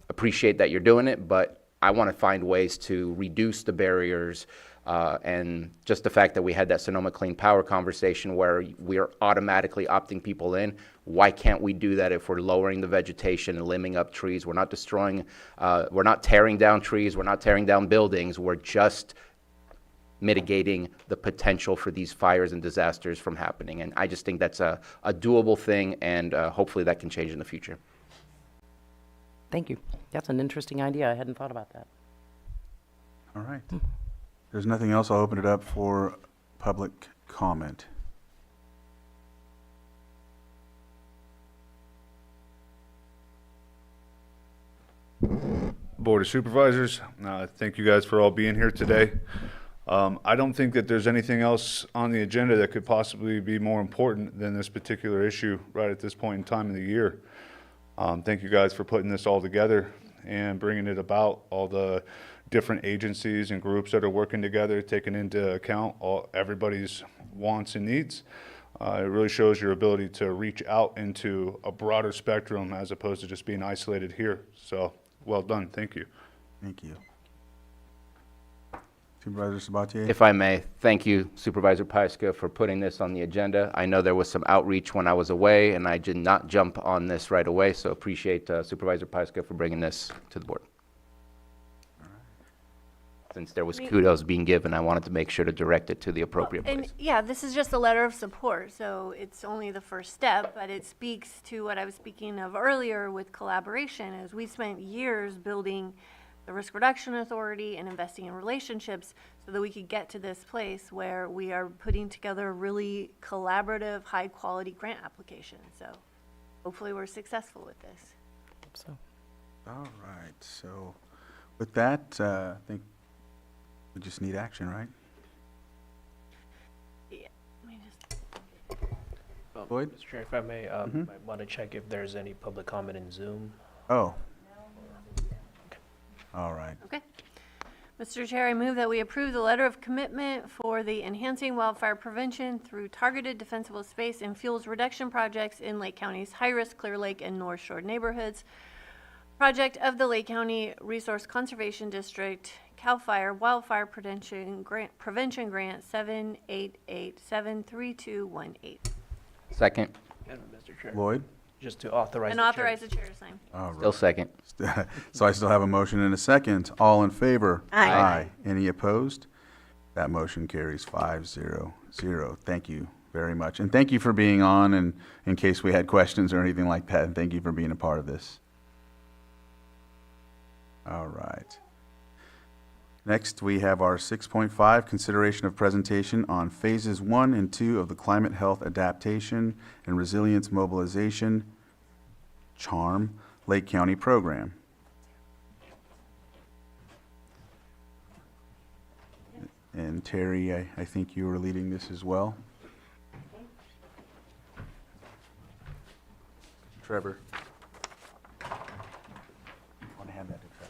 Appreciate that you're doing it, but I want to find ways to reduce the barriers. And just the fact that we had that Sonoma Clean Power conversation where we are automatically opting people in, why can't we do that if we're lowering the vegetation and limbing up trees? We're not destroying, we're not tearing down trees, we're not tearing down buildings, we're just mitigating the potential for these fires and disasters from happening. And I just think that's a doable thing, and hopefully that can change in the future. Thank you. That's an interesting idea. I hadn't thought about that. All right. There's nothing else. I'll open it up for public comment. Board of Supervisors, thank you guys for all being here today. I don't think that there's anything else on the agenda that could possibly be more important than this particular issue right at this point in time of the year. Thank you guys for putting this all together and bringing it about, all the different agencies and groups that are working together, taking into account everybody's wants and needs. It really shows your ability to reach out into a broader spectrum as opposed to just being isolated here. So, well done. Thank you. Thank you. Supervisor Sabatier? If I may, thank you, Supervisor Pyska, for putting this on the agenda. I know there was some outreach when I was away, and I did not jump on this right away, so appreciate Supervisor Pyska for bringing this to the board. Since there was kudos being given, I wanted to make sure to direct it to the appropriate place. And yeah, this is just a letter of support, so it's only the first step, but it speaks to what I was speaking of earlier with collaboration, is we spent years building the Risk Reduction Authority and investing in relationships so that we could get to this place where we are putting together a really collaborative, high-quality grant application. So hopefully we're successful with this. So, All right, so with that, I think we just need action, right? Yeah, let me just. Lloyd? Mr. Chair, if I may, I want to check if there's any public comment in Zoom. Oh. All right. Okay. Mr. Chair, I move that we approve the letter of commitment for the Enhancing Wildfire Prevention through Targeted Defensible Space and Fuels Reduction Projects in Lake County's high-risk Clear Lake and North Shore neighborhoods. Project of the Lake County Resource Conservation District, CAL FIRE Wildfire Prevention Grant 788-73218. Second. And Mr. Chair. Lloyd? Just to authorize And the chair. authorize the chair to sign. All right. Still second. So I still have a motion and a second. All in favor? Aye. Any opposed? That motion carries 5-0-0. Thank you very much. And thank you for being on, and in case we had questions or anything like that, and thank you for being a part of this. All right. Next, we have our 6.5, consideration of presentation on phases 1 and 2 of the Climate Health Adaptation and Resilience Mobilization, CHARM, Lake County Program. And Terry, I think you were leading this as well. Trevor. I want to hand that to Trevor.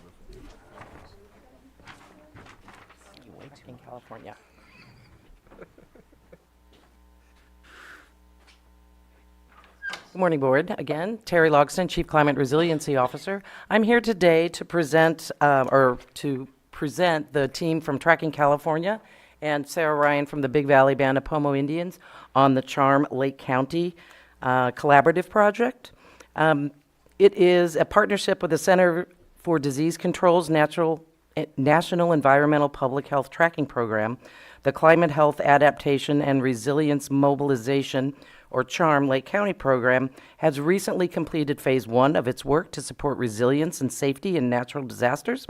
in California. Good morning, Board. Again, Terry Logston, Chief Climate Resiliency Officer. I'm here today to present, the team from Tracking California and Sarah Ryan from the Big Valley Band of Pomo Indians on the CHARM Lake County Collaborative Project. It is a partnership with the Center for Disease Control's National Environmental Public Health Tracking Program, the Climate Health Adaptation and Resilience Mobilization, or CHARM Lake County program, has recently completed phase 1 of its work to support resilience and safety in natural disasters.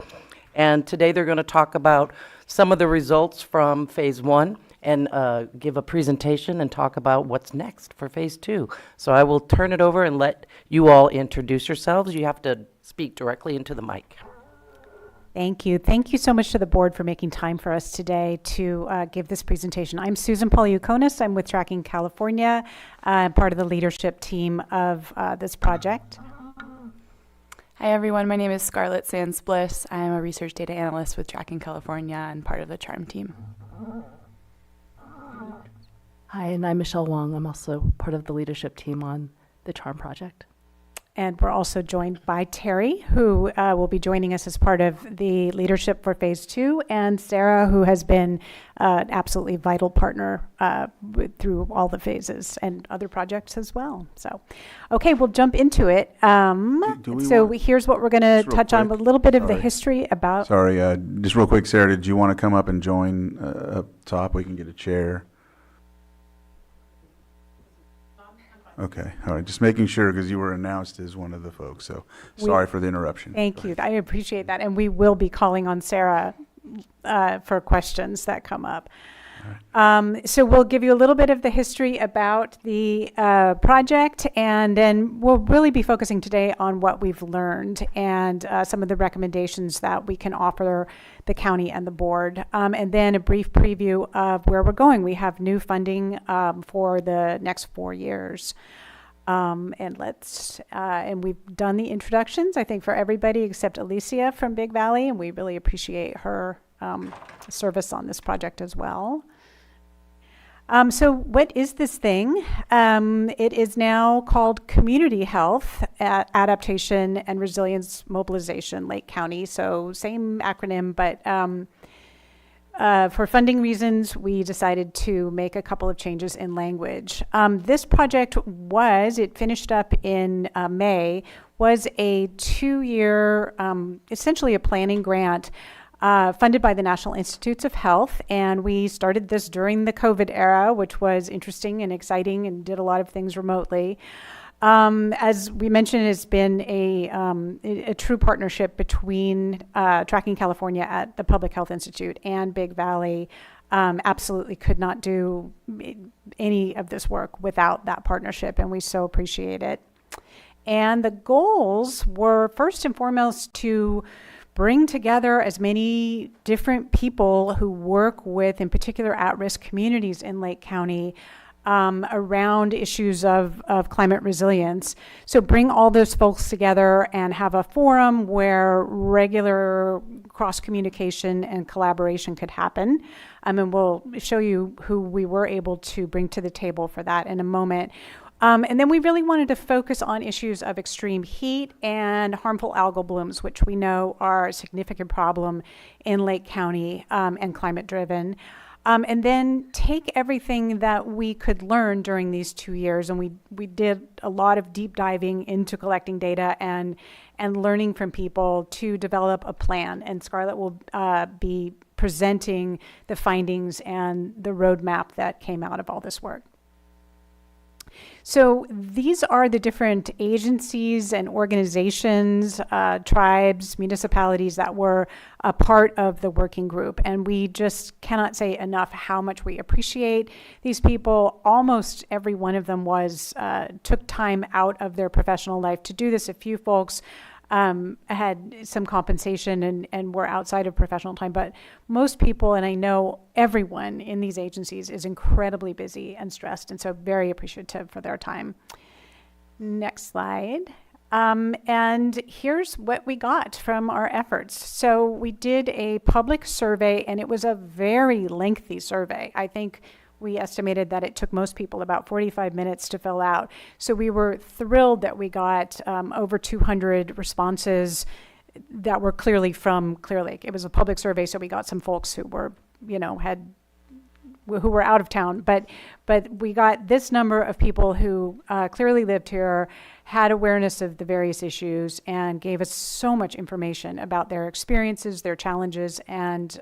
And today they're going to talk about some of the results from phase 1 and give a presentation and talk about what's next for phase 2. So I will turn it over and let you all introduce yourselves. You have to speak directly into the mic. Thank you. Thank you so much to the board for making time for us today to give this presentation. I'm Susan Poliukonis. I'm with Tracking California, part of the leadership team of this project. Hi everyone, my name is Scarlett Sands Bliss. I am a research data analyst with Tracking California and part of the CHARM team. Hi, and I'm Michelle Wong. I'm also part of the leadership team on the CHARM project. And we're also joined by Terry, who will be joining us as part of the leadership for phase 2, and Sarah, who has been an absolutely vital partner through all the phases and other projects as well. So, okay, we'll jump into it. Here's what we're going to touch on, a little bit of the history about... Sorry, just real quick, Sarah, did you want to come up and join up top? We can get a chair. Okay, all right, just making sure because you were announced as one of the folks, so sorry for the interruption. Thank you, I appreciate that, and we will be calling on Sarah for questions that come up. So we'll give you a little bit of the history about the project, and then we'll really be focusing today on what we've learned and some of the recommendations that we can offer the county and the board, and then a brief preview of where we're going. We have new funding for the next 4 years. And we've done the introductions, I think, for everybody except Alicia from Big Valley, and we really appreciate her service on this project as well. So what is this thing? It is now called Community Health Adaptation and Resilience Mobilization, Lake County. So same acronym, but for funding reasons, we decided to make a couple of changes in language. This project it finished up in May, was a 2-year, essentially a planning grant funded by the National Institutes of Health, and we started this during the COVID era, which was interesting and exciting and did a lot of things remotely. As we mentioned, it's been a true partnership between Tracking California at the Public Health Institute and Big Valley. Absolutely could not do any of this work without that partnership, and we so appreciate it. And the goals were first and foremost to bring together as many different people who work with, in particular, at-risk communities in Lake County around issues of climate resilience. So bring all those folks together and have a forum where regular cross-communication and collaboration could happen. And we'll show you who we were able to bring to the table for that in a moment. And then we really wanted to focus on issues of extreme heat and harmful algal blooms, which we know are a significant problem in Lake County and climate driven. And then take everything that we could learn during these 2 years, and we did a lot of deep diving into collecting data and learning from people to develop a plan. And Scarlett will be presenting the findings and the roadmap that came out of all this work. So these are the different agencies and organizations, tribes, municipalities that were a part of the working group. And we just cannot say enough how much we appreciate these people. Almost every one of them took time out of their professional life to do this. A few folks had some compensation and were outside of professional time, but most people, and I know everyone in these agencies, is incredibly busy and stressed, and so very appreciative for their time. Next slide. And here's what we got from our efforts. So we did a public survey, and it was a very lengthy survey. I think we estimated that it took most people about 45 minutes to fill out. So we were thrilled that we got over 200 responses that were clearly from Clear Lake. It was a public survey, so we got some folks who were, who were out of town. But we got this number of people who clearly lived here, had awareness of the various issues, and gave us so much information about their experiences, their challenges, and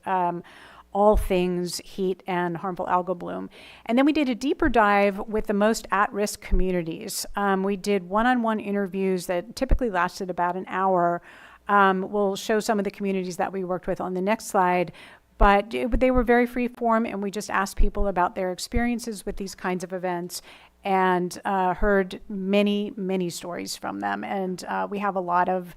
all things heat and harmful algal bloom. And then we did a deeper dive with the most at-risk communities. We did one-on-one interviews that typically lasted about an hour. We'll show some of the communities that we worked with on the next slide, but they were very free form, and we just asked people about their experiences with these kinds of events and heard many, many stories from them. And we have a lot of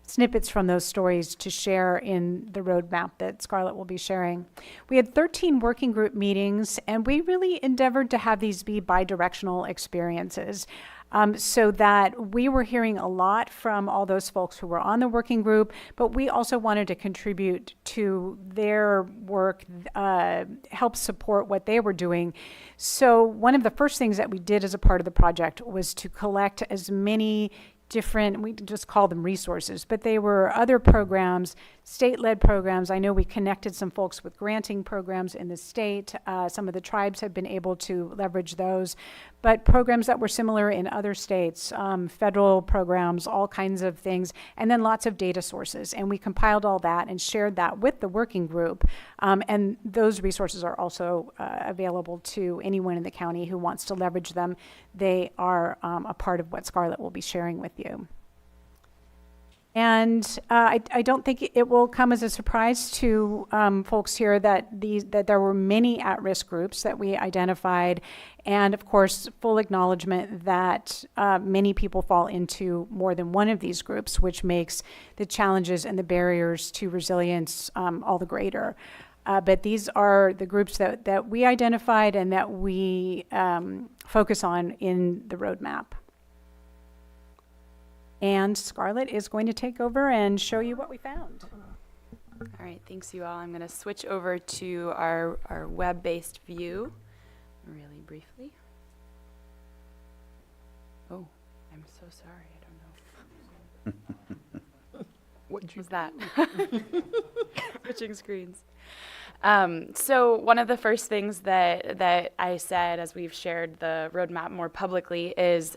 snippets from those stories to share in the roadmap that Scarlett will be sharing. We had 13 working group meetings, and we really endeavored to have these be bi-directional experiences. So that we were hearing a lot from all those folks who were on the working group, but we also wanted to contribute to their work, help support what they were doing. So one of the first things that we did as a part of the project was to collect as many different, we just call them resources, but they were other programs, state-led programs. I know we connected some folks with granting programs in the state. Some of the tribes have been able to leverage those, but programs that were similar in other states, federal programs, all kinds of things, and then lots of data sources. And we compiled all that and shared that with the working group. And those resources are also available to anyone in the county who wants to leverage them. They are a part of what Scarlett will be sharing with you. And I don't think it will come as a surprise to folks here that there were many at-risk groups that we identified, and of course, full acknowledgement that many people fall into more than one of these groups, which makes the challenges and the barriers to resilience all the greater. But these are the groups that we identified and that we focus on in the roadmap. And Scarlett is going to take over and show you what we found. All right, thanks you all. I'm going to switch over to our web-based view really briefly. Oh, I'm so sorry. I don't know. What was that? Switching screens. So one of the first things that I said as we've shared the roadmap more publicly is,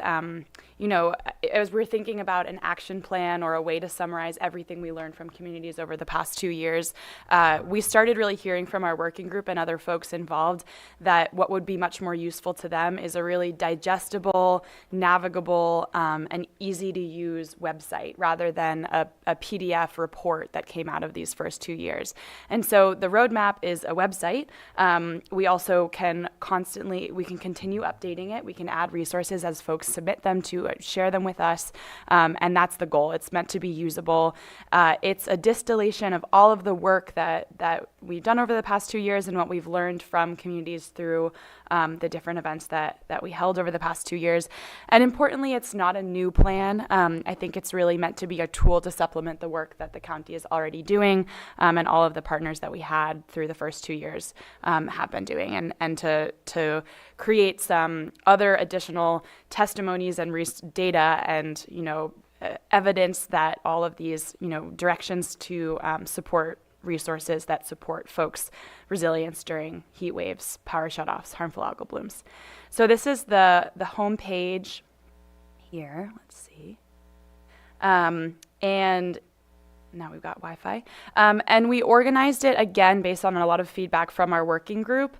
as we're thinking about an action plan or a way to summarize everything we learned from communities over the past 2 years, we started really hearing from our working group and other folks involved that what would be much more useful to them is a really digestible, navigable, and easy to use website rather than a PDF report that came out of these first 2 years. And so the roadmap is a website. We also can continue updating it. We can add resources as folks submit them to share them with us. And that's the goal. It's meant to be usable. It's a distillation of all of the work that we've done over the past 2 years and what we've learned from communities through the different events that we held over the past 2 years. And importantly, it's not a new plan. I think it's really meant to be a tool to supplement the work that the county is already doing, and all of the partners that we had through the first 2 years have been doing, and to create some other additional testimonies and data and evidence that all of these directions to support resources that support folks' resilience during heat waves, power shutoffs, harmful algal blooms. So this is the home page here. Let's see. And now we've got Wi-Fi. And we organized it again based on a lot of feedback from our working group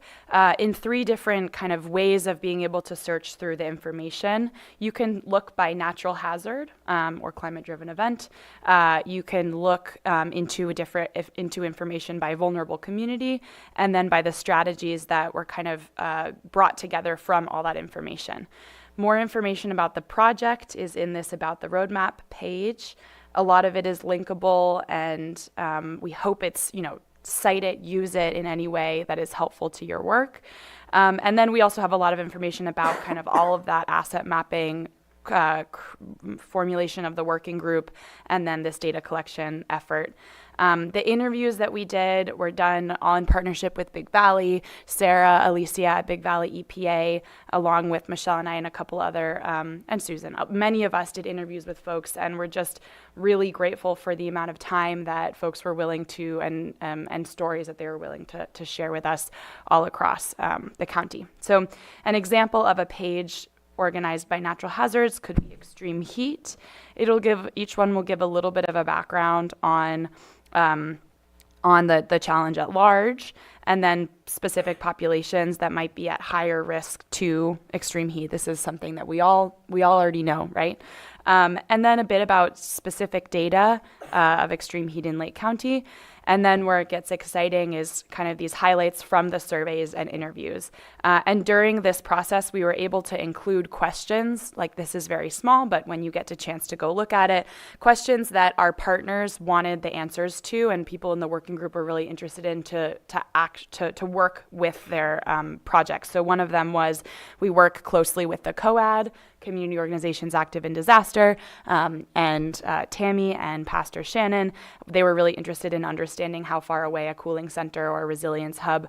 in 3 different kind of ways of being able to search through the information. You can look by natural hazard or climate-driven event. You can look into information by vulnerable community, and then by the strategies that were kind of brought together from all that information. More information about the project is in this About the Roadmap page. A lot of it is linkable, and we hope it's, cite it, use it in any way that is helpful to your work. And then we also have a lot of information about kind of all of that asset mapping, formulation of the working group, and then this data collection effort. The interviews that we did were done all in partnership with Big Valley, Sarah, Alicia at Big Valley EPA, along with Michelle and I and a couple other, and Susan. Many of us did interviews with folks, and we're just really grateful for the amount of time that folks were willing to, and stories that they were willing to share with us all across the county. So an example of a page organized by natural hazards could be extreme heat. Each one will give a little bit of a background on the challenge at large, and then specific populations that might be at higher risk to extreme heat. This is something that we all already know, right? And then a bit about specific data of extreme heat in Lake County. And then where it gets exciting is kind of these highlights from the surveys and interviews. And during this process, we were able to include questions, like this is very small, but when you get a chance to go look at it, questions that our partners wanted the answers to, and people in the working group were really interested in to work with their projects. So one of them was, we work closely with the COAD, Community Organizations Active in Disaster, and Tammy and Pastor Shannon. They were really interested in understanding how far away a cooling center or a resilience hub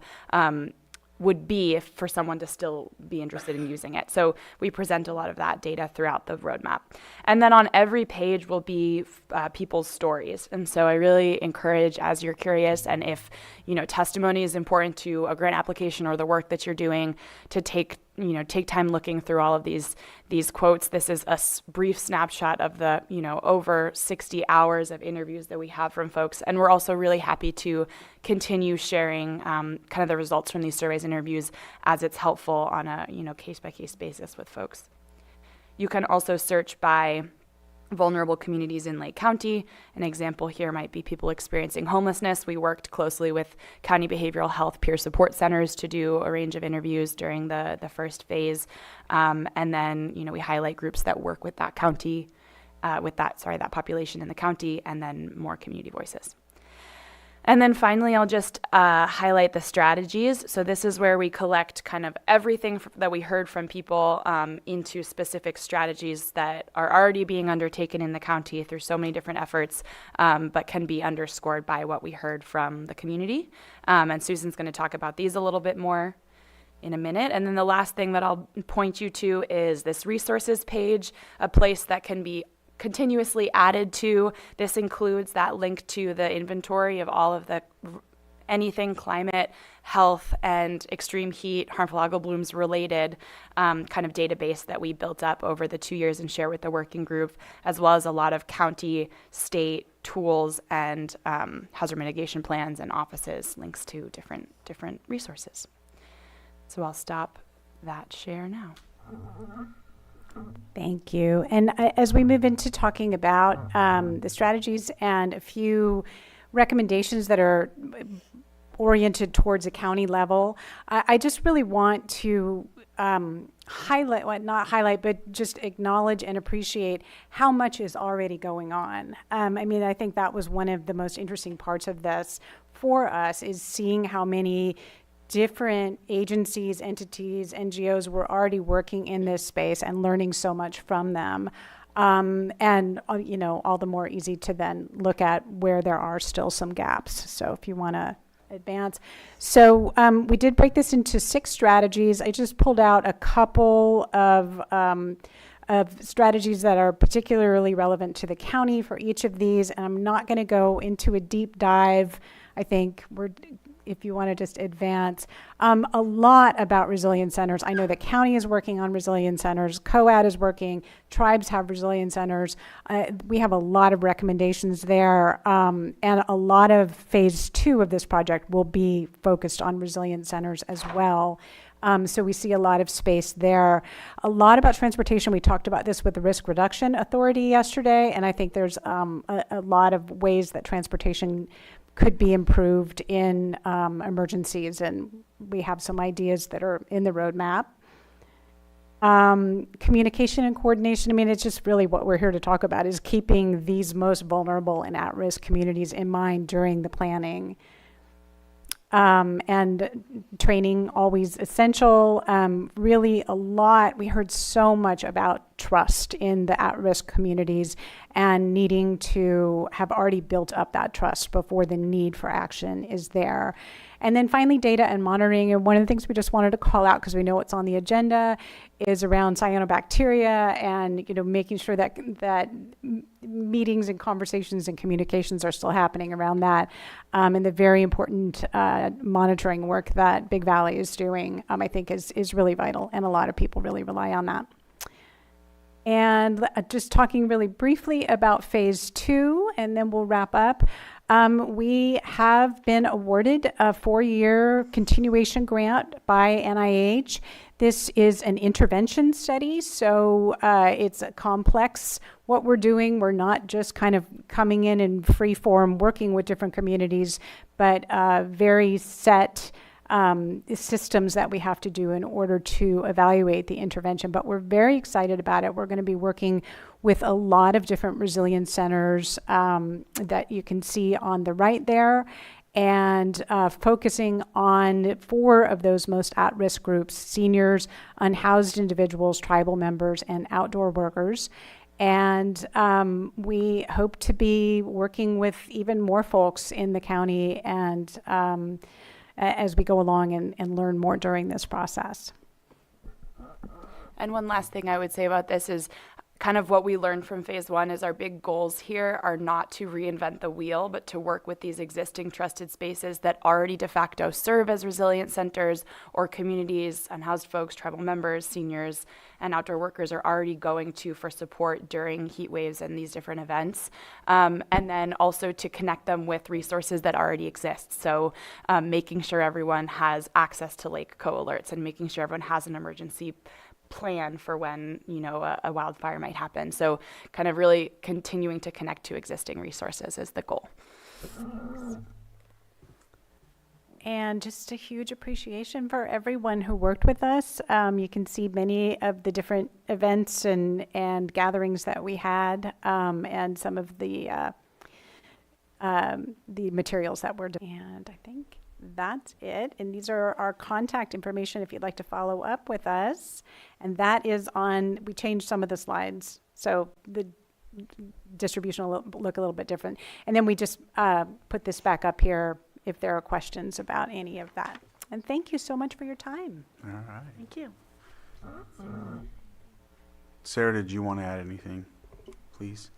would be for someone to still be interested in using it. So we present a lot of that data throughout the roadmap. And then on every page will be people's stories. And so I really encourage, as you're curious, and if testimony is important to a grant application or the work that you're doing, to take time looking through all of these quotes. This is a brief snapshot of the over 60 hours of interviews that we have from folks, and we're also really happy to continue sharing kind of the results from these surveys and interviews as it's helpful on a case by case basis with folks. You can also search by vulnerable communities in Lake County. An example here might be people experiencing homelessness. We worked closely with county behavioral health peer support centers to do a range of interviews during the first phase. And then, we highlight groups that work with that county, that population in the county, and then more community voices. And then finally, I'll just highlight the strategies. So this is where we collect kind of everything that we heard from people into specific strategies that are already being undertaken in the county through so many different efforts, but can be underscored by what we heard from the community. And Susan's going to talk about these a little bit more in a minute. And then the last thing that I'll point you to is this resources page, a place that can be continuously added to. This includes that link to the inventory of all of the anything climate, health, and extreme heat, harmful algal blooms related kind of database that we built up over the 2 years and share with the working group, as well as a lot of county, state tools and hazard mitigation plans and offices, links to different resources. So I'll stop that share now. Thank you. And as we move into talking about the strategies and a few recommendations that are oriented towards a county level, I just really want to but just acknowledge and appreciate how much is already going on. I think that was one of the most interesting parts of this for us, is seeing how many different agencies, entities, NGOs were already working in this space and learning so much from them. And all the more easy to then look at where there are still some gaps. So if you want to advance. So we did break this into 6 strategies. I just pulled out a couple of strategies that are particularly relevant to the county for each of these. And I'm not going to go into a deep dive. I think if you want to just advance, a lot about resilience centers. I know the county is working on resilience centers, COAD is working, tribes have resilience centers. We have a lot of recommendations there, and a lot of phase 2 of this project will be focused on resilience centers as well. So we see a lot of space there. A lot about transportation. We talked about this with the Risk Reduction Authority yesterday, and I think there's a lot of ways that transportation could be improved in emergencies, and we have some ideas that are in the roadmap. Communication and coordination, it's just really what we're here to talk about, is keeping these most vulnerable and at-risk communities in mind during the planning. And training, always essential. Really a lot, we heard so much about trust in the at-risk communities and needing to have already built up that trust before the need for action is there. And then finally, data and monitoring. And one of the things we just wanted to call out, because we know it's on the agenda, is around cyanobacteria and making sure that meetings and conversations and communications are still happening around that, and the very important monitoring work that Big Valley is doing, I think is really vital, and a lot of people really rely on that. And just talking really briefly about phase 2, and then we'll wrap up. We have been awarded a 4-year continuation grant by NIH. This is an intervention study, so it's a complex what we're doing. We're not just kind of coming in free form working with different communities, but very set systems that we have to do in order to evaluate the intervention. But we're very excited about it. We're going to be working with a lot of different resilience centers that you can see on the right there, and focusing on 4 of those most at-risk groups: seniors, unhoused individuals, tribal members, and outdoor workers. And we hope to be working with even more folks in the county and as we go along and learn more during this process. And one last thing I would say about this is kind of what we learned from phase 1 is our big goals here are not to reinvent the wheel, but to work with these existing trusted spaces that already de facto serve as resilience centers, or communities, unhoused folks, tribal members, seniors, and outdoor workers are already going to for support during heat waves and these different events. And then also to connect them with resources that already exist. So making sure everyone has access to lake co-alerts and making sure everyone has an emergency plan for when a wildfire might might happen. So kind of really continuing to connect to existing resources is the goal. And just a huge appreciation for everyone who worked with us. You can see many of the different events and gatherings that we had, and some of the materials that were. And I think that's it. And these are our contact information if you'd like to follow up with us. And that is on. We changed some of the slides, so the distribution will look a little bit different. And then we just put this back up here if there are questions about any of that. And thank you so much for your time. All right. Thank you. Sarah, did you want to add anything, please?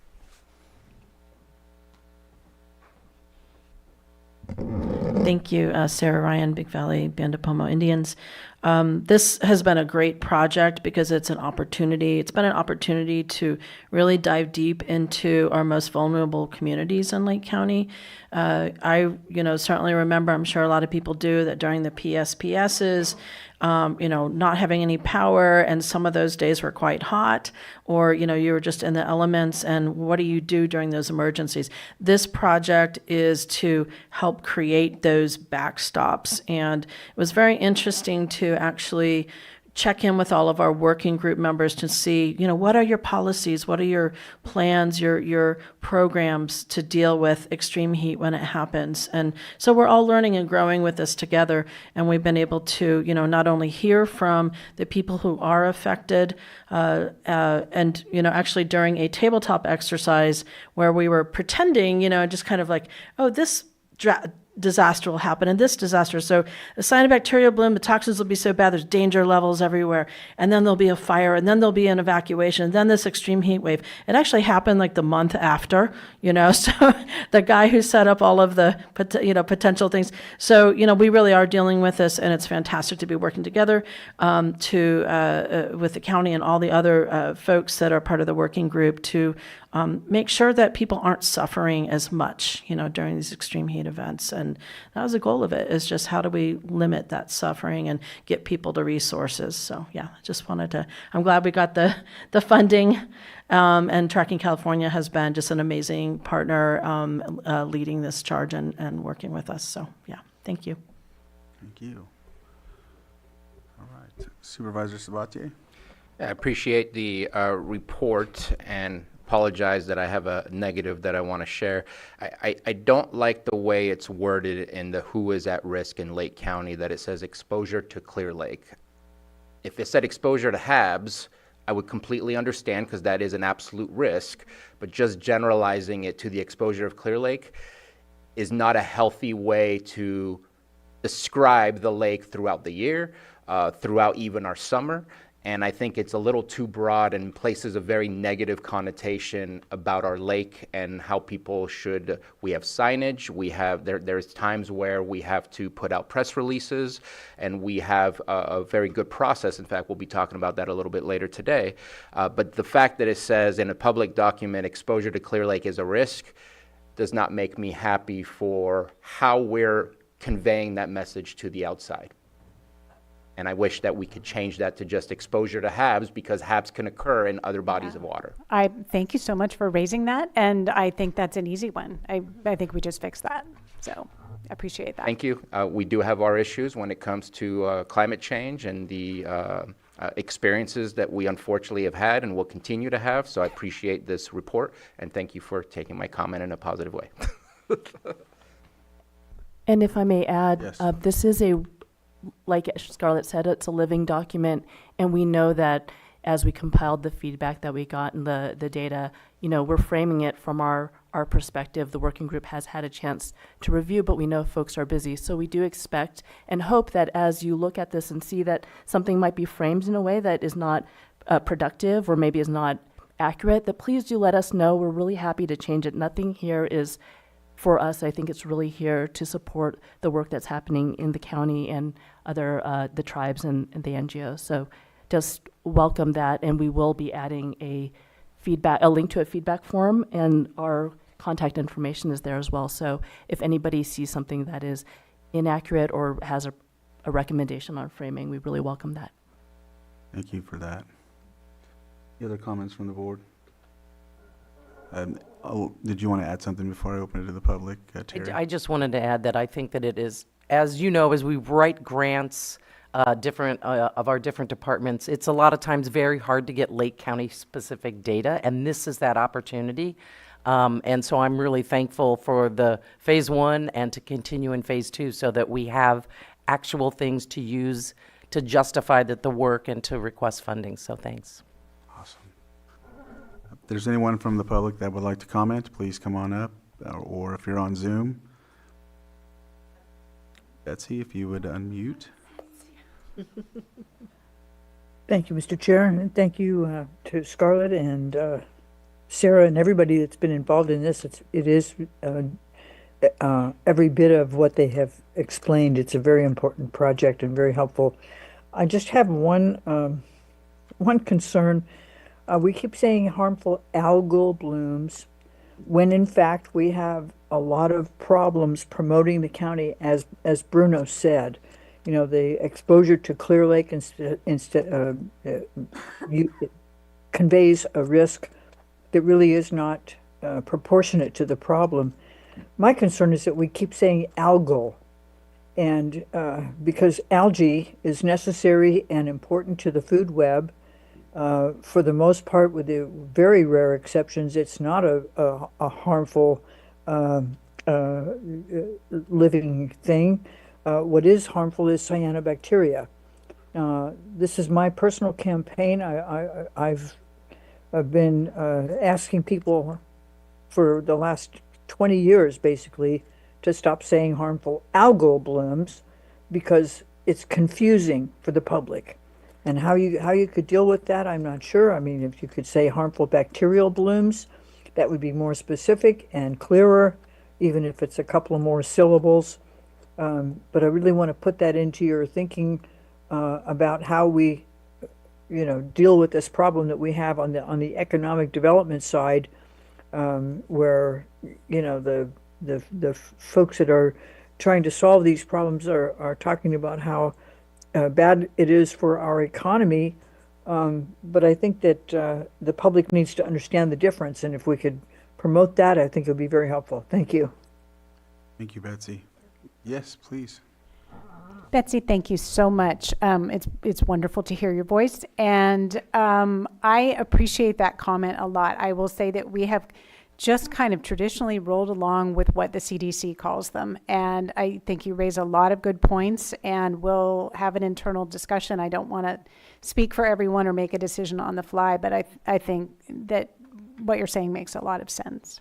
Thank you, Sarah Ryan, Big Valley Band of Pomo Indians. This has been a great project because it's an opportunity. It's been an opportunity to really dive deep into our most vulnerable communities in Lake County. I certainly remember, I'm sure a lot of people do, that during the PSPSs, not having any power, and some of those days were quite hot, or, you were just in the elements, and what do you do during those emergencies? This project is to help create those backstops, and it was very interesting to actually check in with all of our working group members to see, what are your policies, what are your plans, your programs to deal with extreme heat when it happens. And so we're all learning and growing with this together, and we've been able to, not only hear from the people who are affected, and, actually during a tabletop exercise where we were pretending, just kind of like, oh, this disaster will happen and this disaster. So the cyanobacterial bloom, the toxins will be so bad, there's danger levels everywhere. And then there'll be a fire, and then there'll be an evacuation, and then this extreme heat wave. It actually happened like the month after, so the guy who set up all of the, potential things. So, we really are dealing with this, and it's fantastic to be working together with the county and all the other folks that are part of the working group to make sure that people aren't suffering as much, during these extreme heat events. And that was the goal of it, is just how do we limit that suffering and get people to resources. So yeah, just wanted to, I'm glad we got the funding, and Tracking California has been just an amazing partner, leading this charge and working with us. So yeah, thank you. Thank you. All right, Supervisor Sabatier. I appreciate the report, and apologize that I have a negative that I want to share. I don't like the way it's worded in the who is at risk in Lake County, that it says exposure to Clear Lake. If it said exposure to HABs, I would completely understand, because that is an absolute risk, but just generalizing it to the exposure of Clear Lake is not a healthy way to describe the lake throughout the year, throughout even our summer. And I think it's a little too broad and places a very negative connotation about our lake and how people should. We have signage. We have there's times where we have to put out press releases, and we have a very good process. In fact, we'll be talking about that a little bit later today. But the fact that it says in a public document exposure to Clear Lake is a risk does not make me happy for how we're conveying that message to the outside. And I wish that we could change that to just exposure to HABs, because HABs can occur in other bodies of water. I thank you so much for raising that, and I think that's an easy one. I think we just fixed that, so I appreciate that. Thank you. We do have our issues when it comes to climate change and the experiences that we unfortunately have had and will continue to have. So I appreciate this report, and thank you for taking my comment in a positive way. And if I may add, Yes. This is like Scarlett said, it's a living document, and we know that as we compiled the feedback that we got and the data, we're framing it from our perspective. The working group has had a chance to review, but we know folks are busy. So we do expect and hope that as you look at this and see that something might be framed in a way that is not productive or maybe is not accurate, that please do let us know. We're really happy to change it. Nothing here is for us. I think it's really here to support the work that's happening in the county and other the tribes and the NGOs. So just welcome that, and we will be adding a link to a feedback form, and our contact information is there as well. So if anybody sees something that is inaccurate or has a recommendation on framing, we really welcome that. Thank you for that. Any other comments from the board? Did you want to add something before I open it to the public, Terry? I just wanted to add that I think that it is, as you know, as we write grants, different of our different departments, it's a lot of times very hard to get Lake County specific data, and this is that opportunity. And so I'm really thankful for the phase 1 and to continue in phase 2 so that we have actual things to use to justify that the work and to request funding. So thanks. Awesome. If there's anyone from the public that would like to comment, please come on up, or if you're on Zoom. Betsy, if you would unmute. Thank you, Mr. Chair, and thank you to Scarlett and Sarah and everybody that's been involved in this. It is every bit of what they have explained. It's a very important project and very helpful. I just have one concern. We keep saying harmful algal blooms, when in fact we have a lot of problems promoting the county, as Bruno said. You know, the exposure to Clear Lake conveys a risk that really is not proportionate to the problem. My concern is that we keep saying algal, and because algae is necessary and important to the food web, for the most part, with the very rare exceptions, it's not a harmful living thing. What is harmful is cyanobacteria. This is my personal campaign. I've been asking people for the last 20 years, basically, to stop saying harmful algal blooms because it's confusing for the public. And how you could deal with that, I'm not sure. I mean, if you could say harmful bacterial blooms, that would be more specific and clearer, even if it's a couple of more syllables. But I really want to put that into your thinking about how we, deal with this problem that we have on the economic development side, where the folks that are trying to solve these problems are talking about how bad it is for our economy. But I think that the public needs to understand the difference, and if we could promote that, I think it would be very helpful. Thank you. Thank you, Betsy. Yes, please. Betsy, thank you so much. It's wonderful to hear your voice, and I appreciate that comment a lot. I will say that we have just kind of traditionally rolled along with what the CDC calls them, and I think you raise a lot of good points, and we'll have an internal discussion. I don't want to speak for everyone or make a decision on the fly, but I think that what you're saying makes a lot of sense.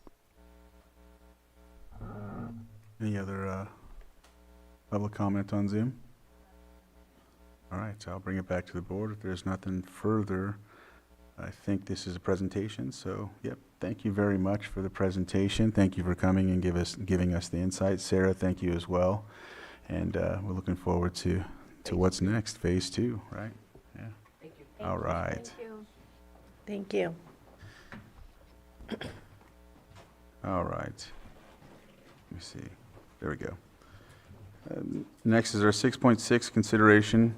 Any other public comment on Zoom? All right, so I'll bring it back to the board. If there's nothing further, I think this is a presentation. So, yep, thank you very much for the presentation. Thank you for coming and giving us the insight. Sarah, thank you as well. And we're looking forward to what's next, phase 2, right? Yeah. Thank you. All right. Thank you. All right. Let me see. There we go. Next is our 6.6 consideration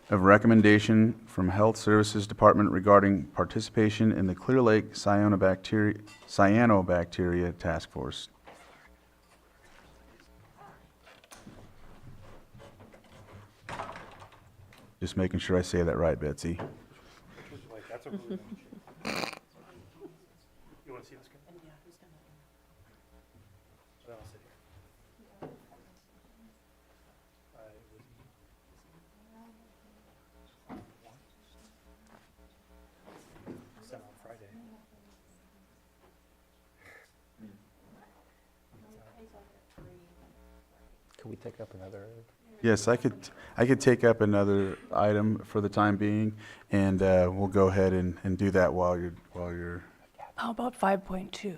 of recommendation from Health Services Department regarding participation in the Clear Lake Cyanobacteria Task Force. Just making sure I say that right, Betsy. You want to see the screen? Then I'll sit here. Sent on Friday. Can we take up another? Yes, I could take up another item for the time being, and we'll go ahead and do that while you're. How about 5.2?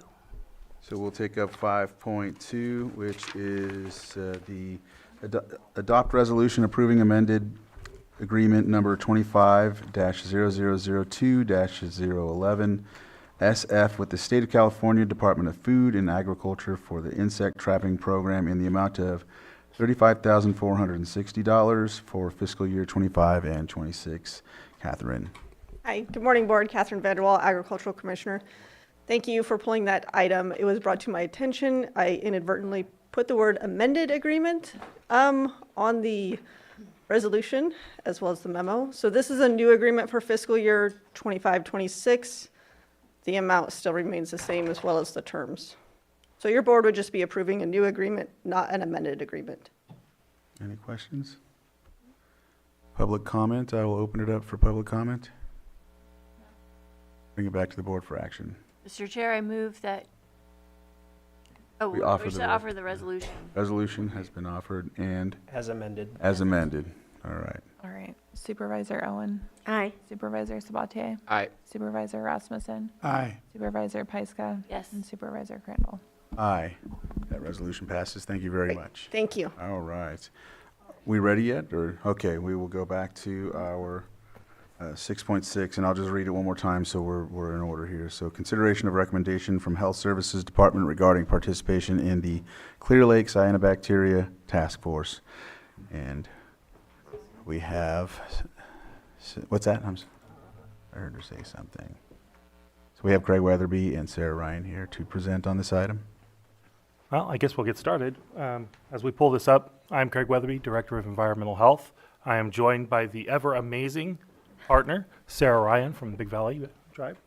So we'll take up 5.2, which is the adopt resolution approving amended agreement number 25-0002-011 SF with the State of California Department of Food and Agriculture for the insect trapping program in the amount of $35,460 for fiscal year 25 and 26. Catherine. Hi, good morning, Board. Catherine Vanderwall, Agricultural Commissioner. Thank you for pulling that item. It was brought to my attention. I inadvertently put the word amended agreement on the resolution as well as the memo. So this is a new agreement for fiscal year 25-26. The amount still remains the same as well as the terms. So your board would just be approving a new agreement, not an amended agreement. Any questions? Public comment, I will open it up for public comment. Bring it back to the board for action. Mr. Chair, I move that, We we offer should the offer the resolution. Resolution has been offered and As amended. as amended. All right. All right. Supervisor Owen. Aye. Supervisor Sabatier. Aye. Supervisor Rasmussen. Aye. Supervisor Pyska. Yes. And Supervisor Crandall. Aye. That resolution passes. Thank you very much. Thank you. All right. We ready yet? Or, okay, we will go back to our 6.6, and I'll just read it one more time so we're in order here. So consideration of recommendation from Health Services Department regarding participation in the Clear Lake Cyanobacteria Task Force. And we have, what's that? I heard her say something. So we have Craig Weatherby and Sarah Ryan here to present on this item. Well, I guess we'll get started. As we pull this up, I'm Craig Weatherby, Director of Environmental Health. I am joined by the ever amazing partner, Sarah Ryan from the Big Valley Tribe.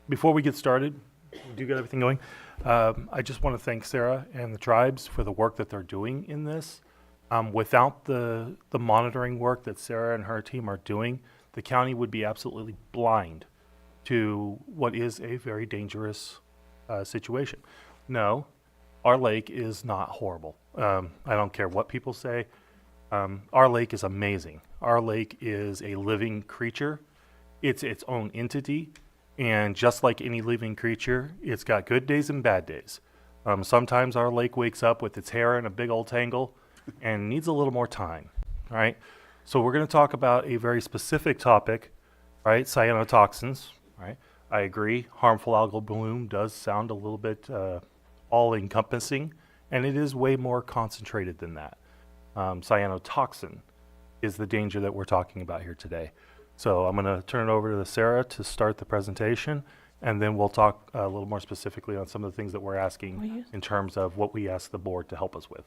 Before we get started, we do get everything going. I just want to thank Sarah and the tribes for the work that they're doing in this. Without the monitoring work that Sarah and her team are doing, the county would be absolutely blind to what is a very dangerous situation. No, our lake is not horrible. I don't care what people say. Our lake is amazing. Our lake is a living creature. It's its own entity. And just like any living creature, it's got good days and bad days. Sometimes our lake wakes up with its hair in a big old tangle and needs a little more time, right? So we're going to talk about a very specific topic, right? Cyanotoxins, right? I agree. Harmful algal bloom does sound a little bit all-encompassing, and it is way more concentrated than that. Cyanotoxin is the danger that we're talking about here today. So I'm going to turn it over to Sarah to start the presentation, and then we'll talk a little more specifically on some of the things that we're asking in terms of what we ask the board to help us with.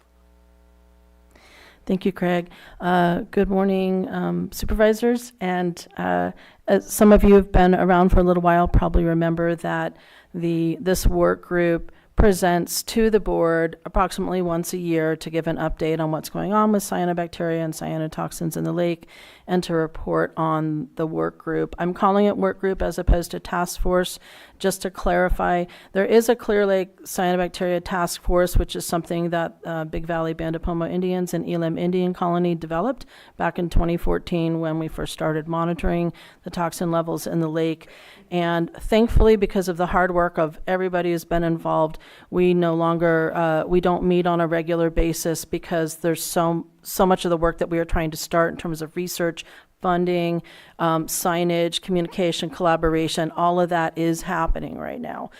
Thank you, Craig. Good morning, supervisors. And as some of you have been around for a little while, probably remember that this work group presents to the board approximately once a year to give an update on what's going on with cyanobacteria and cyanotoxins in the lake and to report on the work group. I'm calling it work group as opposed to task force. Just to clarify, there is a Clear Lake Cyanobacteria Task Force, which is something that Big Valley Band of Pomo Indians and Elam Indian Colony developed back in 2014 when we first started monitoring the toxin levels in the lake. And thankfully, because of the hard work of everybody who's been involved, we no longer, we don't meet on a regular basis because there's so much of the work that we are trying to start in terms of research, funding, signage, communication, collaboration, all of that is happening right now.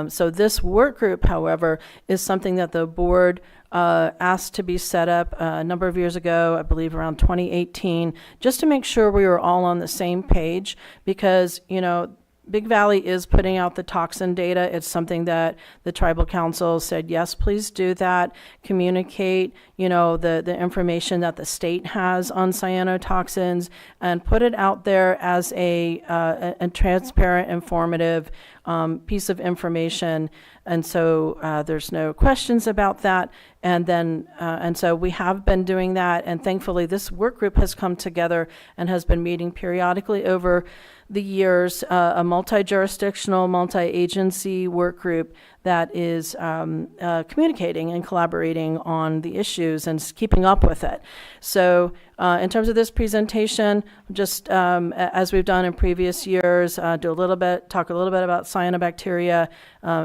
So this work group, however, is something that the board asked to be set up a number of years ago, I believe around 2018, just to make sure we were all on the same page because, you know, Big Valley is putting out the toxin data. It's something that the tribal council said, yes, please do that. Communicate, you know, the information that the state has on cyanotoxins and put it out there as a transparent, informative piece of information. And so there's no questions about that. And then, and so we have been doing that. And thankfully, this work group has come together and has been meeting periodically over the years, a multi-jurisdictional, multi-agency work group that is communicating and collaborating on the issues and keeping up with it. So in terms of this presentation, just as we've done in previous years, talk a little bit about cyanobacteria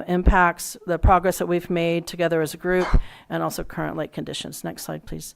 impacts, the progress that we've made together as a group, and also current lake conditions. Next slide, please.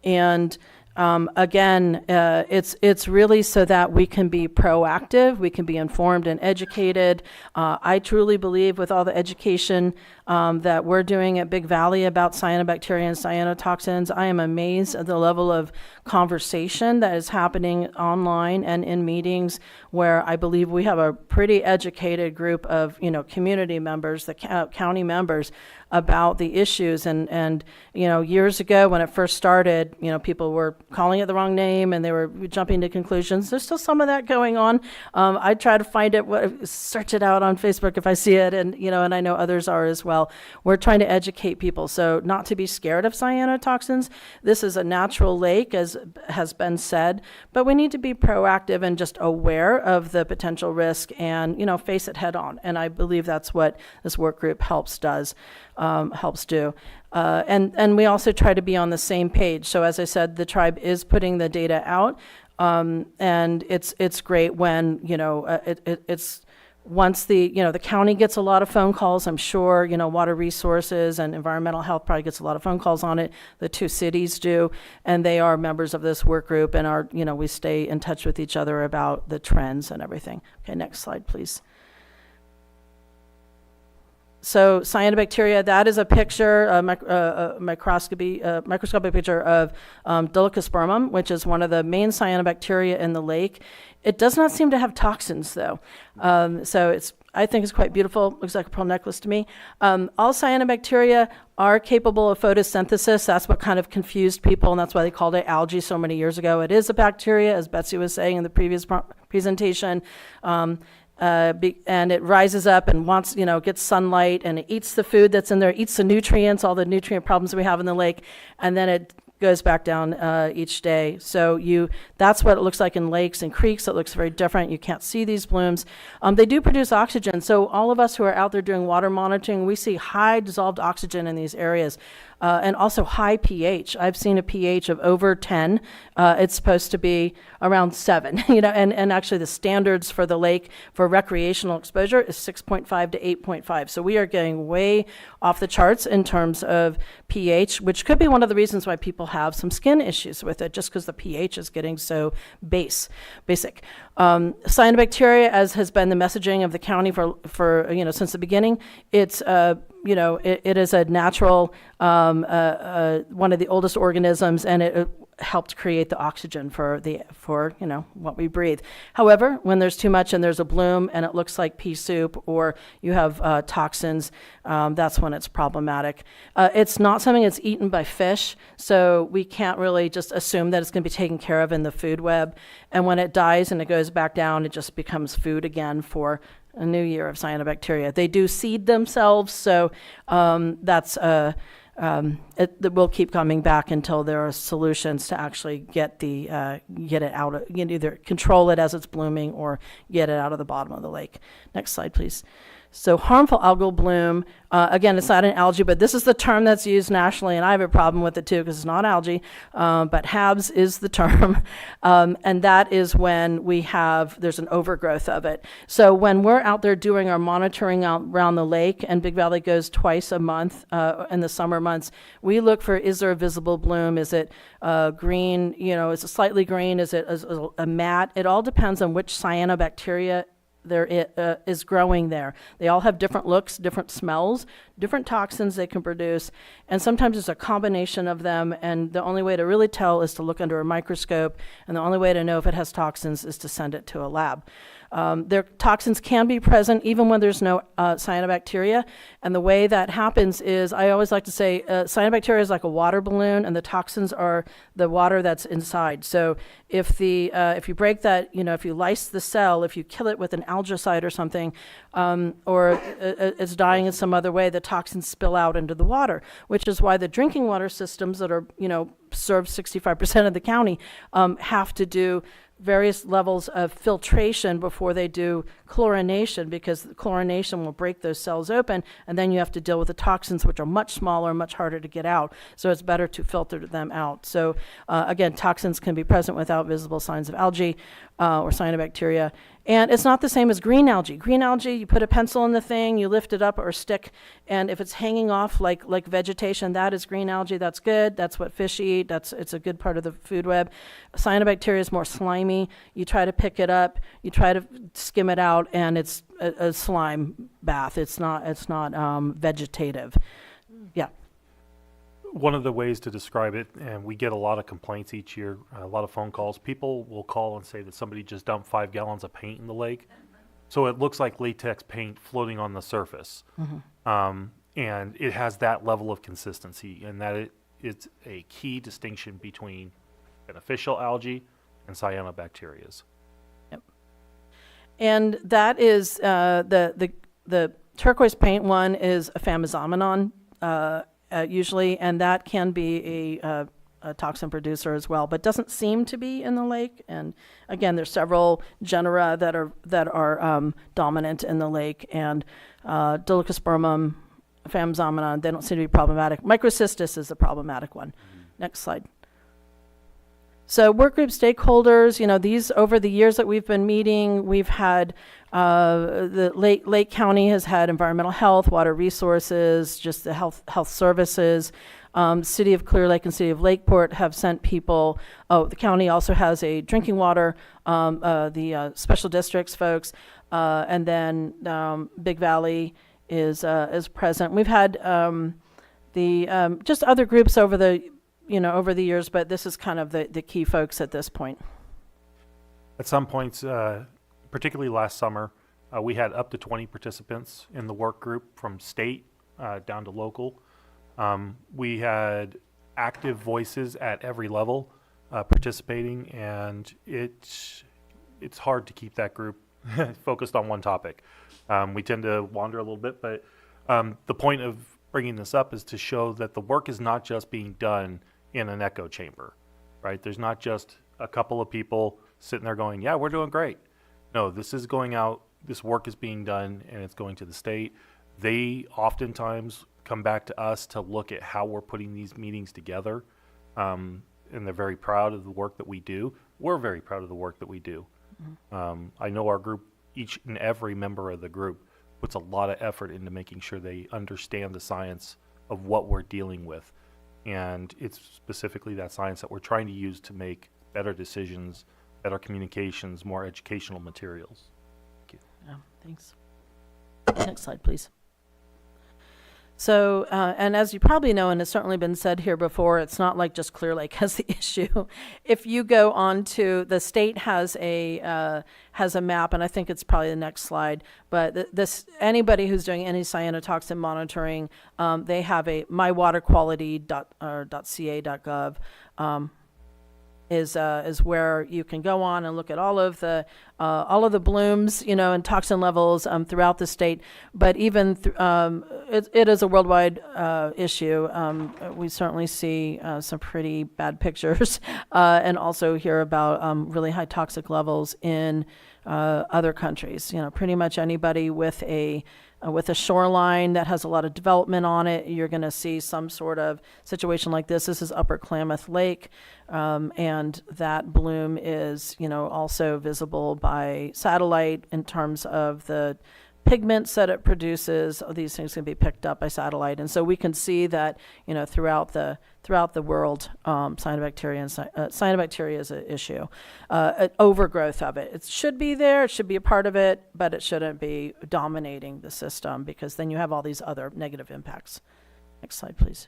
And again, it's really so that we can be proactive, we can be informed and educated. I truly believe with all the education that we're doing at Big Valley about cyanobacteria and cyanotoxins. I am amazed at the level of conversation that is happening online and in meetings where I believe we have a pretty educated group of, community members, the county members, about the issues. And years ago when it first started, people were calling it the wrong name and they were jumping to conclusions. There's still some of that going on. I try to find it, search it out on Facebook if I see it, and I know others are as well. We're trying to educate people, so not to be scared of cyanotoxins. This is a natural lake, as has been said, but we need to be proactive and just aware of the potential risk and, face it head on. And I believe that's what this work group helps do. And we also try to be on the same page. So as I said, the tribe is putting the data out, and it's great when it's once the county gets a lot of phone calls. I'm sure Water Resources and Environmental Health probably gets a lot of phone calls on it. The two cities do, and they are members of this work group, and are we stay in touch with each other about the trends and everything. Okay, next slide, please. So cyanobacteria, that is a picture, a microscopic picture of Dolichospermum, which is one of the main cyanobacteria in the lake. It does not seem to have toxins, though. So I think it's quite beautiful. Looks like a pearl necklace to me. All cyanobacteria are capable of photosynthesis. That's what kind of confused people, and that's why they called it algae so many years ago. It is a bacteria, as Betsy was saying in the previous presentation. And it rises up and wants, gets sunlight, and it eats the food that's in there, eats the nutrients, all the nutrient problems we have in the lake, and then it goes back down each day. So that's what it looks like in lakes and creeks. It looks very different. You can't see these blooms. They do produce oxygen. So all of us who are out there doing water monitoring, we see high dissolved oxygen in these areas. And also high pH. I've seen a pH of over 10. It's supposed to be around 7, and actually the standards for the lake for recreational exposure is 6.5 to 8.5. So we are getting way off the charts in terms of pH, which could be one of the reasons why people have some skin issues with it, just because the pH is getting so basic. Cyanobacteria, as has been the messaging of the county for since the beginning, it's it is a natural, one of the oldest organisms, and it helped create the oxygen for what we breathe. However, when there's too much and there's a bloom and it looks like pea soup, or you have toxins, that's when it's problematic. It's not something that's eaten by fish, so we can't really just assume that it's going to be taken care of in the food web. And when it dies and it goes back down, it just becomes food again for a new year of cyanobacteria. They do seed themselves, so it will keep coming back until there are solutions to actually get it out. Either control it as it's blooming or get it out of the bottom of the lake. Next slide, please. So harmful algal bloom, again, it's not an algae, but this is the term that's used nationally, and I have a problem with it too because it's not algae, but HABs is the term, and that is when there's an overgrowth of it. So when we're out there doing our monitoring out around the lake, and Big Valley goes twice a month in the summer months, we look for, is there a visible bloom? Is it green? Is it slightly green? Is it a matte? It all depends on which cyanobacteria there is growing there. They all have different looks, different smells, different toxins they can produce, and sometimes it's a combination of them, and the only way to really tell is to look under a microscope, and the only way to know if it has toxins is to send it to a lab. Their toxins can be present even when there's no cyanobacteria, and the way that happens is, I always like to say, cyanobacteria is like a water balloon, and the toxins are the water that's inside. So if you break that, if you lyse the cell, if you kill it with an algicide or something, or it's dying in some other way, the toxins spill out into the water, which is why the drinking water systems that are, serve 65% of the county, have to do various levels of filtration before they do chlorination, because chlorination will break those cells open, and then you have to deal with the toxins, which are much smaller, much harder to get out. So it's better to filter them out. So again, toxins can be present without visible signs of algae or cyanobacteria. And it's not the same as green algae. Green algae, you put a pencil in the thing, you lift it up, or a stick, and if it's hanging off like vegetation, that is green algae. That's good. That's what fish eat. It's a good part of the food web. Cyanobacteria is more slimy. slimy. You try to pick it up, you try to skim it out, and it's a slime bath. It's not vegetative. Yeah. One of the ways to describe it, and we get a lot of complaints each year, a lot of phone calls. People will call and say that somebody just dumped 5 gallons of paint in the lake. So it looks like latex paint floating on the surface. And it has that level of consistency, and that it's a key distinction between beneficial algae and cyanobacterias. Yep. And that is the turquoise paint one is a famizomenon usually, and that can be a toxin producer as well, but doesn't seem to be in the lake. And again, there's several genera that are dominant in the lake, and Dolichospermum, famizomenon, they don't seem to be problematic. Microcystis is a problematic one. Next slide. So work group stakeholders, these over the years that we've been meeting, we've had the Lake County has had environmental health, water resources, just the health services. City of Clear Lake and City of Lakeport have sent people. Oh, the county also has a drinking water, the special districts folks, and then Big Valley is present. We've had just other groups over the years, but this is kind of the key folks at this point. At some points, particularly last summer, we had up to 20 participants in the work group from state down to local. We had active voices at every level participating, and it's hard to keep that group focused on one topic. We tend to wander a little bit, but the point of bringing this up is to show that the work is not just being done in an echo chamber, right? There's not just a couple of people sitting there going, yeah, we're doing great. No, this is going out, this work is being done, and it's going to the state. They oftentimes come back to us to look at how we're putting these meetings together, and they're very proud of the work that we do. We're very proud of the work that we do. I know our group, each and every member of the group puts a lot of effort into making sure they understand the science of what we're dealing with. And it's specifically that science that we're trying to use to make better decisions, better communications, more educational materials. Thank you. Yeah, thanks. Next slide, please. So, and as you probably know, and it's certainly been said here before, it's not like just Clear Lake has the issue. If you go on to, the state has a map, and I think it's probably the next slide, but anybody who's doing any cyanotoxin monitoring, they have a mywaterquality.ca.gov is where you can go on and look at all of the blooms, and toxin levels throughout the state. But even it is a worldwide issue. We certainly see some pretty bad pictures, and also hear about really high toxic levels in other countries. Pretty much anybody with a shoreline that has a lot of development on it, you're going to see some sort of situation like this. This is Upper Klamath Lake, and that bloom is, also visible by satellite in terms of the pigments that it produces. These things can be picked up by satellite, and so we can see that, throughout the world, cyanobacteria is an issue. Overgrowth of it. It should be there. It should be a part of it, but it shouldn't be dominating the system, because then you have all these other negative impacts. Next slide, please.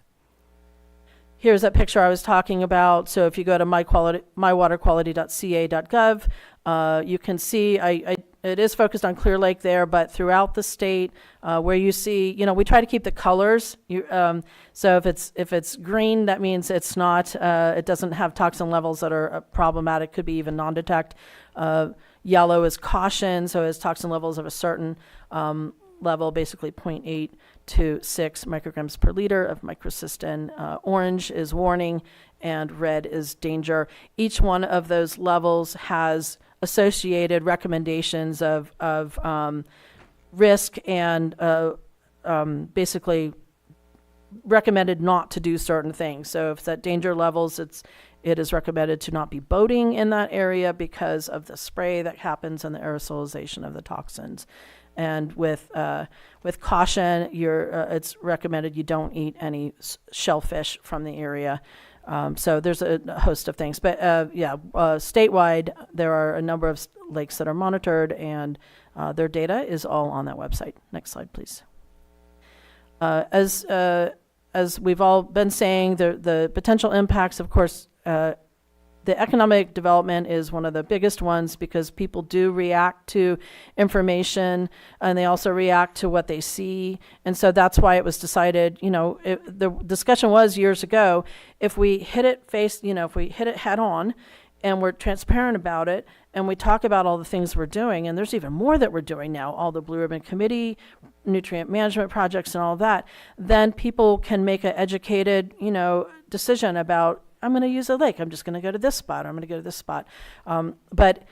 Here's that picture I was talking about. So if you go to mywaterquality.ca.gov, you can see it is focused on Clear Lake there, but throughout the state, where you see, we try to keep the colors. So if it's green, that means it's not, it doesn't have toxin levels that are problematic, could be even non-detect. Yellow is caution, so it has toxin levels of a certain level, basically 0.8 to 6 micrograms per liter of microcystin. Orange is warning, and red is danger. Each one of those levels has associated recommendations of risk and basically recommended not to do certain things. So if it's at danger levels, it is recommended to not be boating in that area because of the spray that happens and the aerosolization of the toxins. And with caution, it's recommended you don't eat any shellfish from the area. So there's a host of things, but statewide, there are a number of lakes that are monitored, and their data is all on that website. Next slide, please. As we've all been saying, the potential impacts, of course, the economic development is one of the biggest ones because people do react to information and they also react to what they see. And so that's why it was decided, the discussion was years ago, if we hit it if we hit it head on and we're transparent about it and we talk about all the things we're doing, and there's even more that we're doing now, all the Blue Ribbon Committee, nutrient management projects and all that, then people can make an educated, decision about, I'm going to use a lake. I'm just going to go to this spot. Or I'm going to go to this spot. But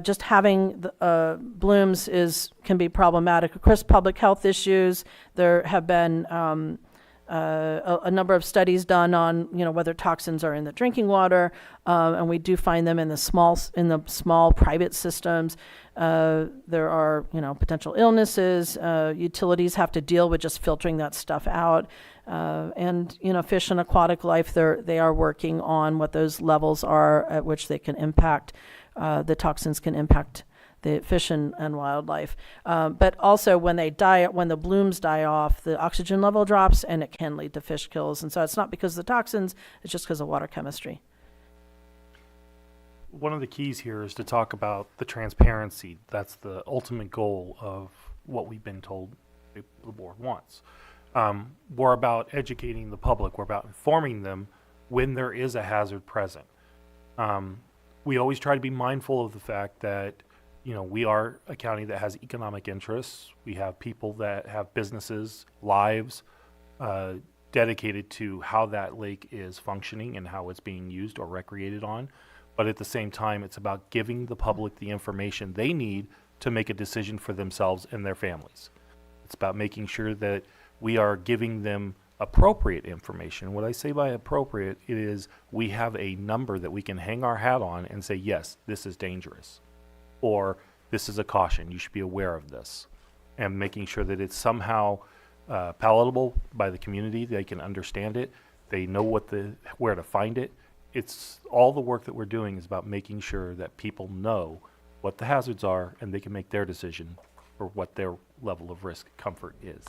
just having the, blooms can be problematic. Of course, public health issues. There have been a number of studies done on whether toxins are in the drinking water, and we do find them in the small private systems. There are potential illnesses. Utilities have to deal with just filtering that stuff out. And fish and aquatic life, they are working on what those levels are at which they can impact, the toxins can impact the fish and wildlife. But also when the blooms die off, the oxygen level drops and it can lead to fish kills. And so it's not because of the toxins, it's just because of water chemistry. One of the keys here is to talk about the transparency. That's the ultimate goal of what we've been told the board wants. We're about educating the public. We're about informing them when there is a hazard present. We always try to be mindful of the fact that, we are a county that has economic interests. We have people that have businesses, lives, dedicated to how that lake is functioning and how it's being used or recreated on. But at the same time, it's about giving the public the information they need to make a decision for themselves and their families. It's about making sure that we are giving them appropriate information. What I say by appropriate, it is we have a number that we can hang our hat on and say, yes, this is dangerous, or this is a caution, you should be aware of this, and making sure that it's somehow palatable by the community. They can understand it, they know where to find it. It's all the work that we're doing is about making sure that people know what the hazards are and they can make their decision for what their level of risk comfort is.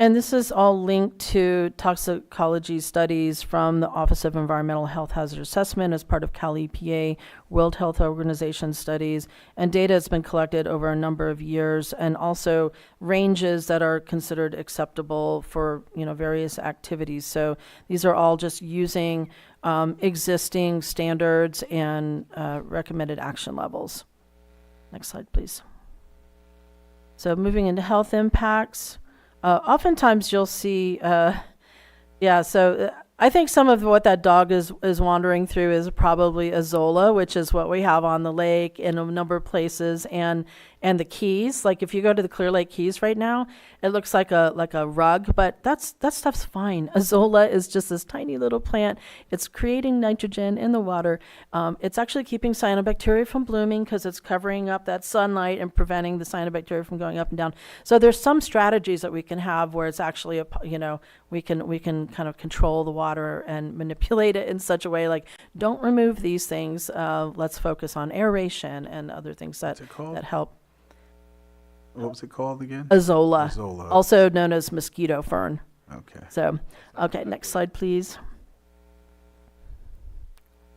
And this is all linked to toxicology studies from the Office of Environmental Health Hazard Assessment as part of Cal EPA, World Health Organization studies, and data has been collected over a number of years, and also ranges that are considered acceptable for various activities. So these are all just using existing standards and recommended action levels. Next slide, please. So moving into health impacts. Oftentimes you'll see, I think some of what that dog is wandering through is probably Azolla, which is what we have on the lake in a number of places, and the Keys. Like if you go to the Clear Lake Keys right now, it looks like a rug, but that stuff's fine. Azolla is just this tiny little plant. It's creating nitrogen in the water. It's actually keeping cyanobacteria from blooming because it's covering up that sunlight and preventing the cyanobacteria from going up and down. So there's some strategies that we can have where it's actually we can kind of control the water and manipulate it in such a way like, don't remove these things. Let's focus on aeration and other things that help. What was it called again? Azolla. Azolla. Also known as mosquito fern. Okay. So, okay, next slide, please.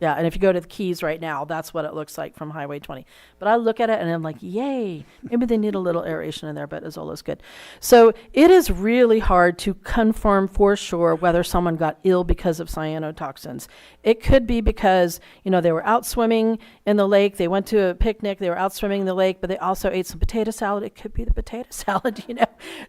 Yeah, and if you go to the Keys right now, that's what it looks like from Highway 20. But I look at it and I'm like, yay, maybe they need a little aeration in there, but Azolla's good. So it is really hard to confirm for sure whether someone got ill because of cyanotoxins. It could be because, they were out swimming in the lake, they went to a picnic, they were out swimming in the lake, but they also ate some potato salad. It could be the potato salad,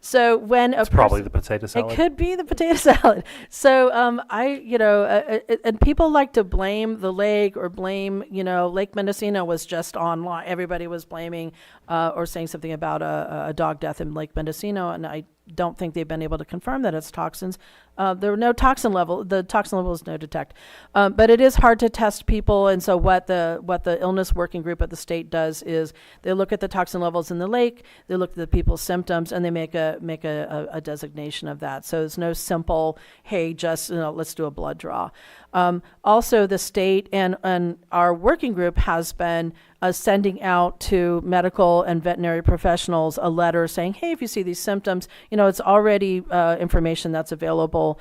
So when it's probably the potato salad. It could be the potato salad. So and people like to blame the lake or blame, Lake Mendocino was just online. Everybody was blaming or saying something about a dog death in Lake Mendocino, and I don't think they've been able to confirm that it's toxins. There were no toxin level. The toxin level is no detect, but it is hard to test people. And so what the illness working group at the state does is they look at the toxin levels in the lake, they look at the people's symptoms, and they make a designation of that. So it's no simple, hey, just let's do a blood draw. Also, the state and our working group has been sending out to medical and veterinary professionals a letter saying, hey, if you see these symptoms, it's already information that's available,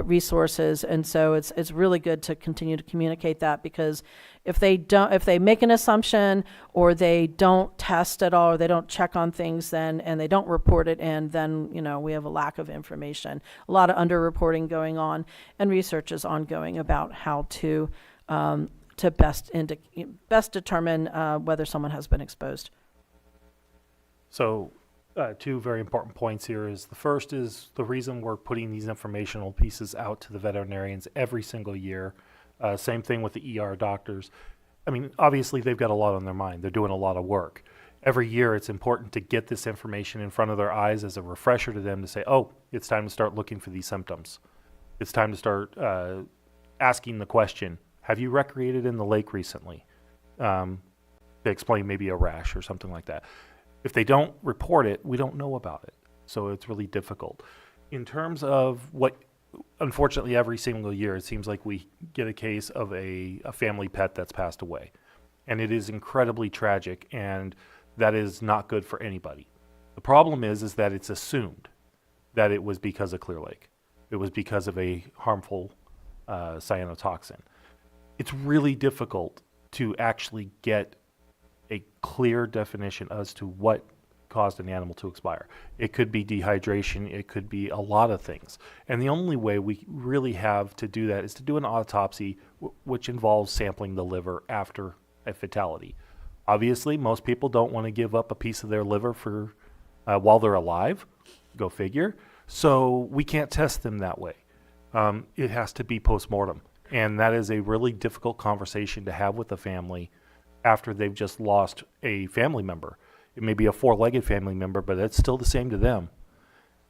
resources. And so it's really good to continue to communicate that, because if they make an assumption or they don't test at all, or they don't check on things and they don't report it, and then, we have a lack of information, a lot of underreporting going on, and research is ongoing about how to best determine whether someone has been exposed. So, two very important points here is the first is the reason we're putting these informational pieces out to the veterinarians every single year. Same thing with the ER doctors. I mean, obviously they've got a lot on their mind. They're doing a lot of work. Every year it's important to get this information in front of their eyes as a refresher to them to say, oh, it's time to start looking for these symptoms. It's time to start asking the question, have you recreated in the lake recently? To explain maybe a rash or something like that. If they don't report it, we don't know about it. So it's really difficult. In terms of what, unfortunately, every single year, it seems like we get a case of a family pet that's passed away. And it is incredibly tragic, and that is not good for anybody. The problem is that it's assumed that it was because of Clear Lake. It was because of a harmful cyanotoxin. It's really difficult to actually get a clear definition as to what caused an animal to expire. It could be dehydration, it could be a lot of things. And the only way we really have to do that is to do an autopsy, which involves sampling the liver after a fatality. Obviously, most people don't want to give up a piece of their liver for while they're alive, go figure. So we can't test them that way. It has to be post-mortem. And that is a really difficult conversation to have with the family after they've just lost a family member. It may be a four-legged family member, but it's still the same to them.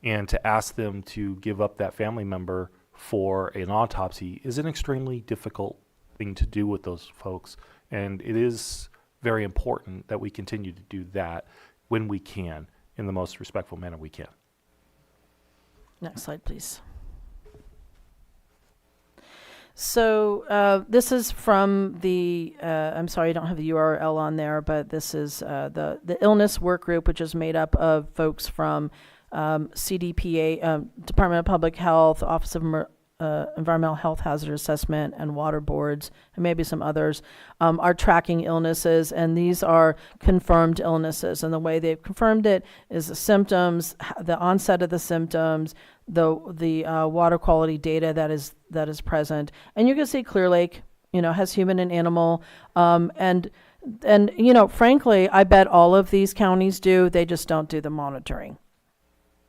And to ask them to give up that family member for an autopsy is an extremely difficult thing to do with those folks. And it is very important that we continue to do that when we can, in the most respectful manner we can. Next slide, please. So this is from the, I'm sorry I don't have the URL on there, but this is the illness work group, which is made up of folks from CDPA, Department of Public Health, Office of Environmental Health Hazard Assessment, and water boards, and maybe some others, are tracking illnesses, and these are confirmed illnesses. And the way they've confirmed it is the symptoms, the onset of the symptoms, the water quality data that is present. And you can see Clear Lake, has human and animal, and frankly, I bet all of these counties do. They just don't do the monitoring.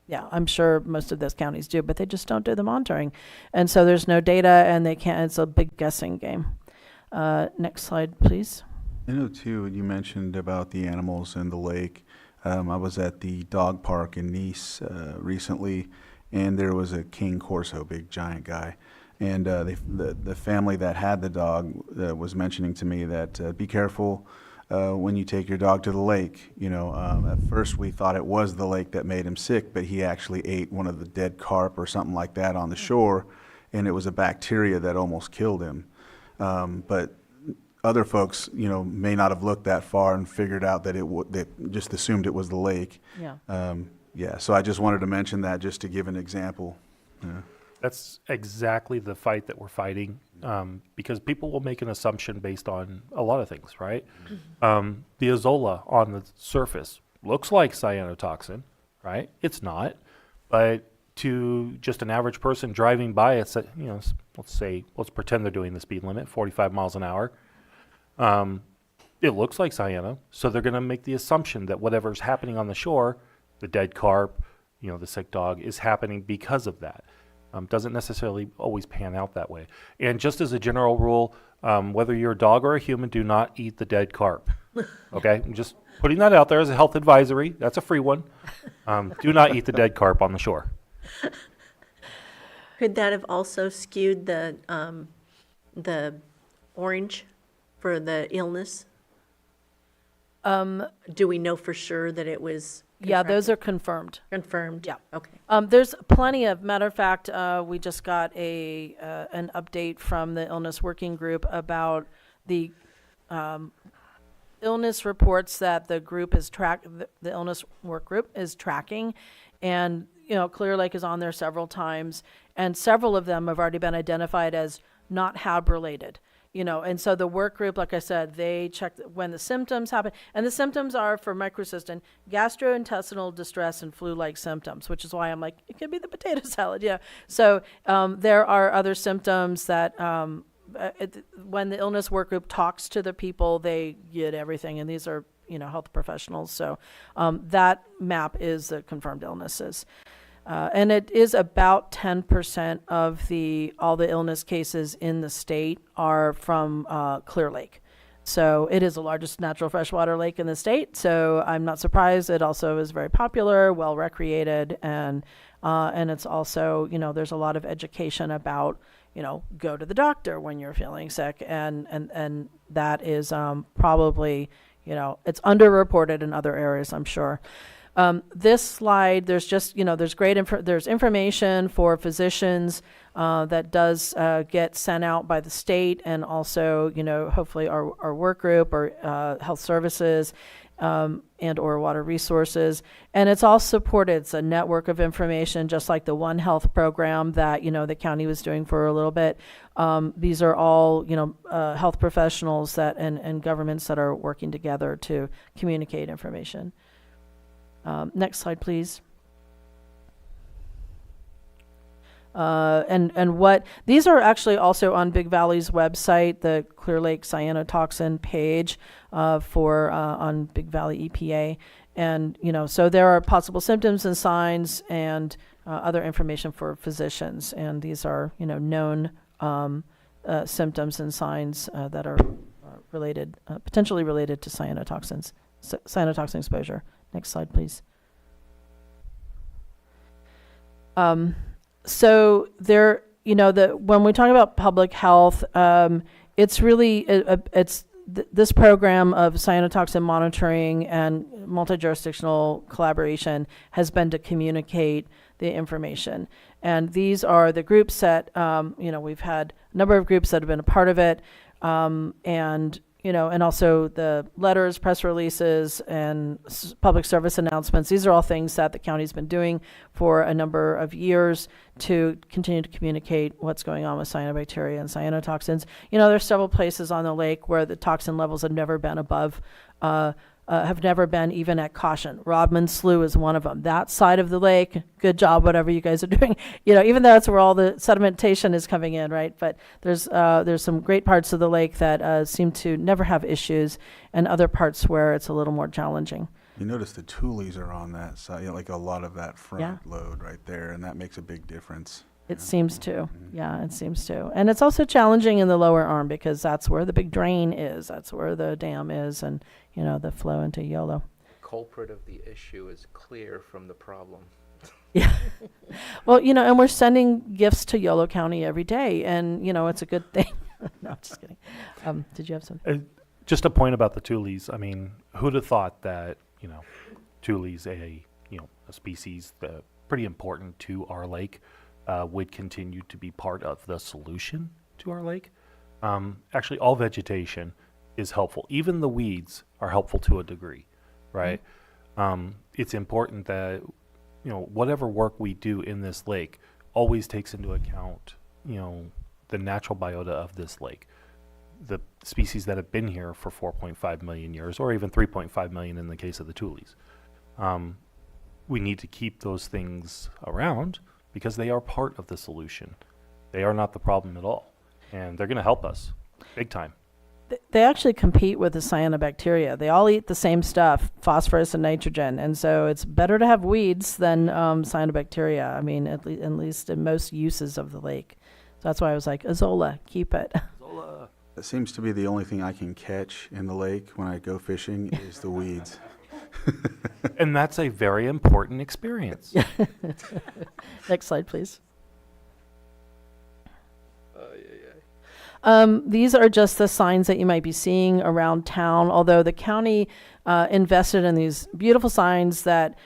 Yeah, I'm sure most of those counties do, but they just don't do the monitoring. And so there's no data, and they can't, it's a big guessing game. Next slide, please. Too, you mentioned about the animals in the lake. I was at the dog park in Nice recently, and there was a King Corso, big giant guy. And the family that had the dog was mentioning to me that be careful when you take your dog to the lake. At first we thought it was the lake that made him sick, but he actually ate one of the dead carp or something like that on the shore, and it was a bacteria that almost killed him. But other folks, may not have looked that far and figured out that they just assumed it was the lake. Yeah. So I just wanted to mention that just to give an example. That's exactly the fight that we're fighting, because people will make an assumption based on a lot of things, right? The Azola on the surface looks like cyanotoxin, right? It's not, but to just an average person driving by, it's let's pretend they're doing the speed limit, 45 miles an hour. It looks like cyano, so they're going to make the assumption that whatever's happening on the shore, the dead carp, the sick dog, is happening because of that. Doesn't necessarily always pan out that way. And just as a general rule, whether you're a dog or a human, do not eat the dead carp. Okay? I'm just putting that out there as a health advisory. That's a free one. Do not eat the dead carp on the shore. Could that have also skewed the orange for the illness? Do we know for sure that it was? Yeah, those are confirmed. Confirmed? Yeah. Okay. There's plenty of, matter of fact, we just got an update from the illness working group about the illness reports that the group is the illness work group is tracking. And, Clear Lake is on there several times, and several of them have already been identified as not HAB related. And so the work group, like I said, they check when the symptoms happen. And the symptoms are, for microcystin, gastrointestinal distress and flu-like symptoms, which is why I'm like, it could be the potato salad, yeah. So there are other symptoms that when the illness work group talks to the people, they get everything. And these are, health professionals. So that map is the confirmed illnesses. And it is about 10% of all the illness cases in the state are from Clear Lake. So it is the largest natural freshwater lake in the state. So I'm not surprised. It also is very popular, well recreated, and it's also, there's a lot of education about, go to the doctor when you're feeling sick, and that is probably, it's underreported in other areas, I'm sure. This slide, there's just, there's there's information for physicians that does get sent out by the state, and also, hopefully our work group or health services and or water resources. And it's all supported. It's a network of information, just like the One Health program that, the county was doing for a little bit. These are all, health professionals that and governments that are working together to communicate information. Next slide, please. And what these are actually also on Big Valley's website, the Clear Lake cyanotoxin page for on Big Valley EPA, and so there are possible symptoms and signs and other information for physicians, and these are known symptoms and signs that are related, potentially related to cyanotoxins, cyanotoxin exposure. Next slide, please. So there, when we talk about public health, it's really, this program of cyanotoxin monitoring and multi-jurisdictional collaboration has been to communicate the information. And these are the groups that, we've had a number of groups that have been a part of it, and also the letters, press releases, and public service announcements. These are all things that the county's been doing for a number of years to continue to communicate what's going on with cyanobacteria and cyanotoxins. There's several places on the lake where the toxin levels have never been above, have never been even at caution. Rodman Slough is one of them. That side of the lake, good job, whatever you guys are doing. Even though that's where all the sedimentation is coming in, right? But there's some great parts of the lake that seem to never have issues, and other parts where it's a little more challenging. You notice the tules are on that side, like a lot of that front load right there, and that makes a big difference. It seems to. Yeah, it seems to. And it's also challenging in the lower arm because that's where the big drain is. That's where the dam is, and, the flow into YOLO. Culprit of the issue is clear from the problem. Yeah. Well, and we're sending gifts to YOLO County every day, and, it's a good thing. No, I'm just kidding. Did you have something? Just a point about the tules. I mean, who'd have thought that, tules, a species pretty important to our lake, would continue to be part of the solution to our lake. Actually, all vegetation is helpful. Even the weeds are helpful to a degree, right? It's important that, whatever work we do in this lake always takes into account, the natural biota of this lake. The species that have been here for 4.5 million years, or even 3.5 million in the case of the tules. We need to keep those things around because they are part of the solution. They are not the problem at all. And they're going to help us big time. They actually compete with the cyanobacteria. They all eat the same stuff, phosphorus and nitrogen. And so it's better to have weeds than cyanobacteria. I mean, at least in most uses of the lake. So that's why I was like, Azola, keep it. Azola. That seems to be the only thing I can catch in the lake when I go fishing is the weeds. And that's a very important experience. Next slide, please. These are just the signs that you might be seeing around town, although the county invested in these beautiful signs that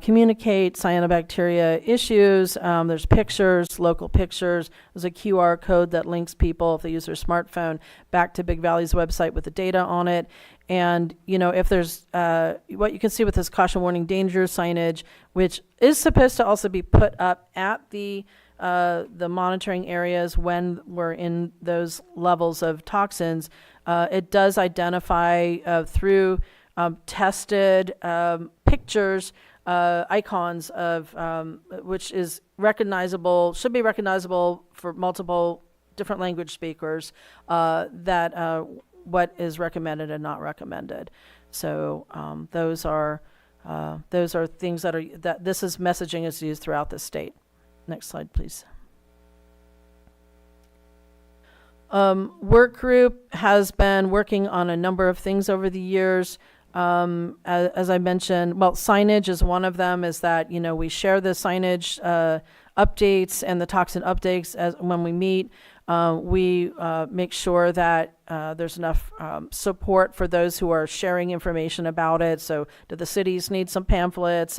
communicate cyanobacteria issues. There's pictures, local pictures. There's a QR code that links people, if they use their smartphone, back to Big Valley's website with the data on it. And, you know, if there's what you can see with this caution warning danger signage, which is supposed to also be put up at the monitoring areas when we're in those levels of toxins, it does identify through tested pictures, icons of which is recognizable, should be recognizable for multiple different language speakers, that what is recommended and not recommended. So those are things that this is messaging is used throughout the state. Next slide, please. Work group has been working on a number of things over the years. As I mentioned, well, signage is one of them, is that, you know, we share the signage updates and the toxin updates as when we meet. We make sure that there's enough support for those who are sharing information about it. So do the cities need some pamphlets?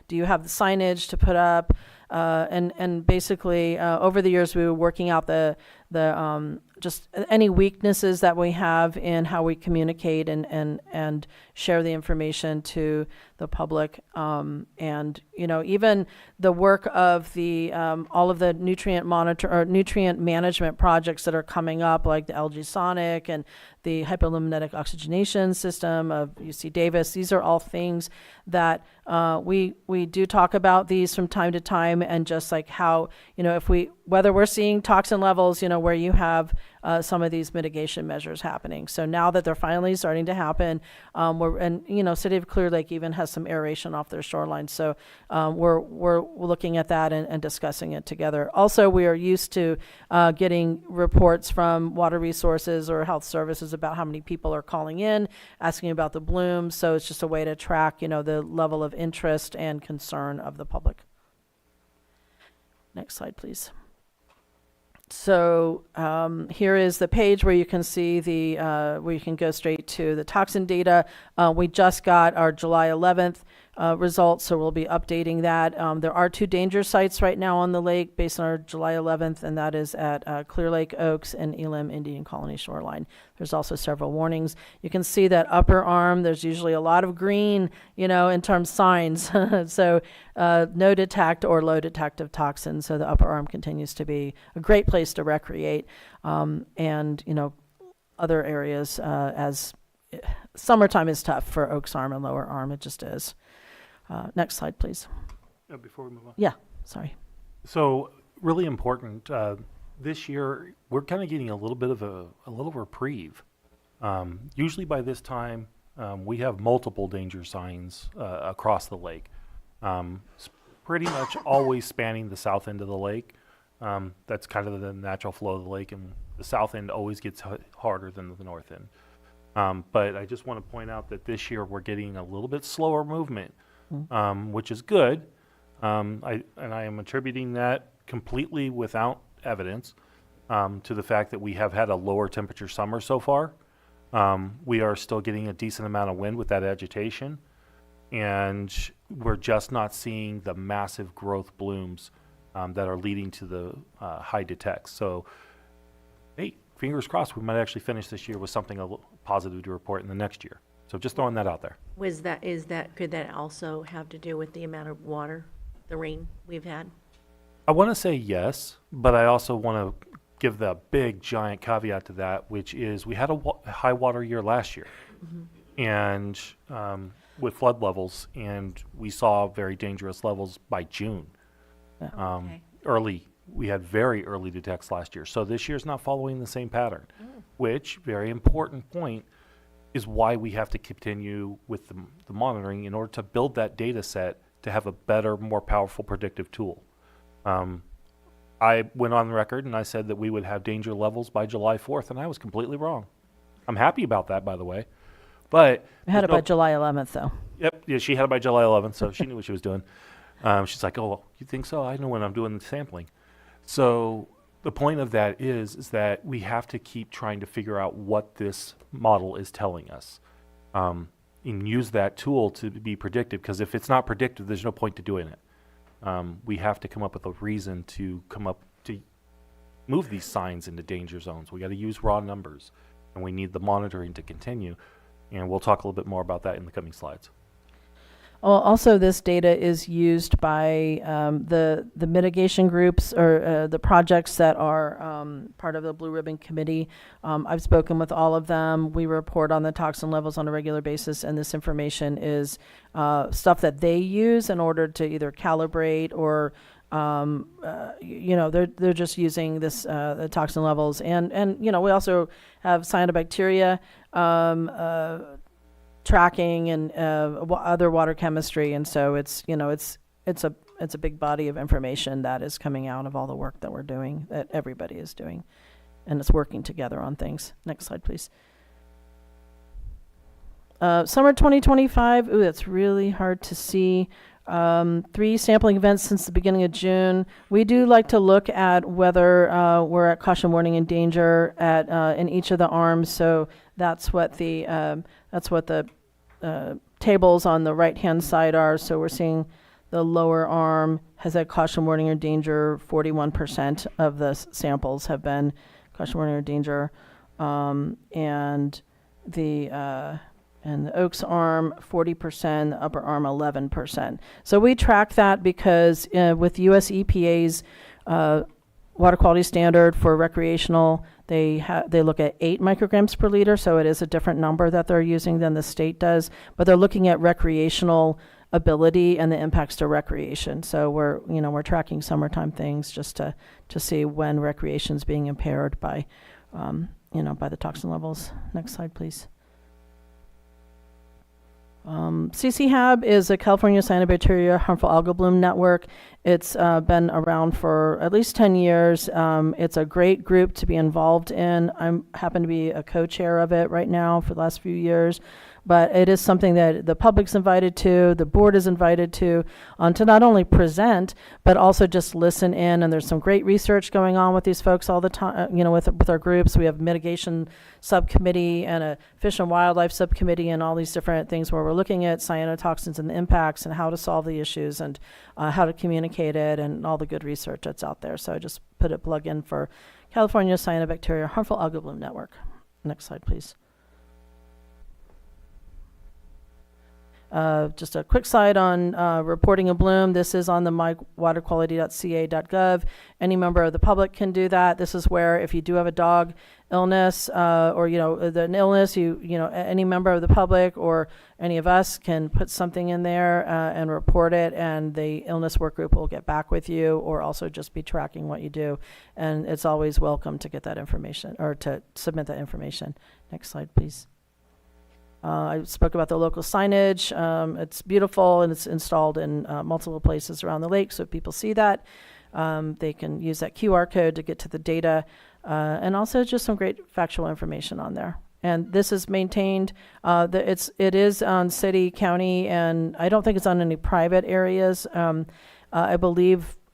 Do you have the signage to put up? And basically, over the years, we were working out the just any weaknesses that we have in how we communicate and share the information to the public. And, you know, even the work of the all of the nutrient management projects that are coming up, like the LG Sonic and the hypoluminetic oxygenation system of UC Davis. These are all things that we do talk about these from time to time, and just like how, you know, whether we're seeing toxin levels, you know, where you have some of these mitigation measures happening. So now that they're finally starting to happen, and you know, City of Clear Lake even has some aeration off their shoreline. So we're looking at that and discussing it together. Also, we are used to getting reports from Water Resources or Health Services about how many people are calling in, asking about the blooms. So it's just a way to track, you know, the level of interest and concern of the public. Next slide, please. So here is the page where you can see where you can go straight to the toxin data. We just got our July 11th results, so we'll be updating that. There are 2 danger sites right now on the lake based on our July 11th, and that is at Clear Lake Oaks and Elam Indian Colony shoreline. There's also several warnings. You can see that upper arm, there's usually a lot of green, you know, in terms of signs. So no detect or low detective toxins. So the upper arm continues to be a great place to recreate. And, you know, other areas as summertime is tough for Oaks Arm and lower arm. It just is. Next slide, please. Before we move on. Yeah, sorry. So really important, this year, we're kind of getting a little bit of a little reprieve. Usually by this time, we have multiple danger signs across the lake. Pretty much always spanning the south end of the lake. That's kind of the natural flow of the lake, and the south end always gets harder than the north end. But I just want to point out that this year we're getting a little bit slower movement, which is good. I am attributing that completely without evidence to the fact that we have had a lower temperature summer so far. We are still getting a decent amount of wind with that agitation, and we're just not seeing the massive growth blooms that are leading to the high detects. So, hey, fingers crossed, we might actually finish this year with something positive to report in the next year. So just throwing that out there. Could that also have to do with the amount of water, the rain we've had? I want to say yes, but I also want to give the big giant caveat to that, which is we had a high water year last year, and with flood levels, and we saw very dangerous levels by June. We had very early detects last year. So this year's not following the same pattern, which, very important point, is why we have to continue with the monitoring in order to build that data set to have a better, more powerful predictive tool. I went on record and I said that we would have danger levels by July 4th, and I was completely wrong. I'm happy about that, by the way. But We had it by July 11th, though. Yep, yeah, she had it by July 11th, so she knew what she was doing. She's like, oh, you think so? I know when I'm doing the sampling. So the point of that is that we have to keep trying to figure out what this model is telling us, and use that tool to be predictive, because if it's not predictive, there's no point to doing it. We have to come up with a reason to move these signs into danger zones. We got to use raw numbers, and we need the monitoring to continue, and we'll talk a little bit more about that in the coming slides. Well, also, this data is used by the mitigation groups or the projects that are part of the Blue Ribbon Committee. I've spoken with all of them. We report on the toxin levels on a regular basis, and this information is stuff that they use in order to either calibrate or they're just using this the toxin levels, and we also have cyanobacteria tracking and other water chemistry, and so it's a big body of information that is coming out of all the work that we're doing, that everybody is doing, and it's working together on things. Next slide, please. Summer 2025. Ooh, that's really hard to see. 3 sampling events since the beginning of June. We do like to look at whether we're at caution, warning, and danger in each of the arms. So that's what the tables on the right-hand side are. So we're seeing the lower arm has had caution, warning, or danger. 41% of the samples have been caution, warning, or danger, and the Oaks arm, 40%, the upper arm, 11%. So we track that because with US EPA's water quality standard for recreational, they look at 8 micrograms per liter, so it is a different number that they're using than the state does, but they're looking at recreational ability and the impacts to recreation. So we're tracking summertime things just to see when recreation is being impaired by by the toxin levels. Next slide, please. CCHAB is a California Cyanobacteria Harmful Algal Bloom Network. It's been around for at least 10 years. It's a great group to be involved in. I happen to be a co-chair of it right now for the last few years. But it is something that the public's invited to, the board is invited to not only present, but also just listen in. And there's some great research going on with these folks all the time, with our groups. We have mitigation subcommittee and a fish and wildlife subcommittee and all these different things where we're looking at cyanotoxins and the impacts and how to solve the issues and how to communicate it and all the good research that's out there. So I just put a plug in for California Cyanobacteria Harmful Algal Bloom Network. Next slide, please. Just a quick slide on reporting a bloom. This is on the mywaterquality.ca.gov. Any member of the public can do that. This is where if you do have a dog illness or an illness, any member of the public or any of us can put something in there and report it, and the illness work group will get back with you, or also just be tracking what you do. And it's always welcome to get that information or to submit that information. Next slide, please. I spoke about the local signage. It's beautiful, and it's installed in multiple places around the lake, so if people see that, they can use that QR code to get to the data, and also just some great factual information on there. And this is maintained. It is on city, county, and I don't think it's on any private areas.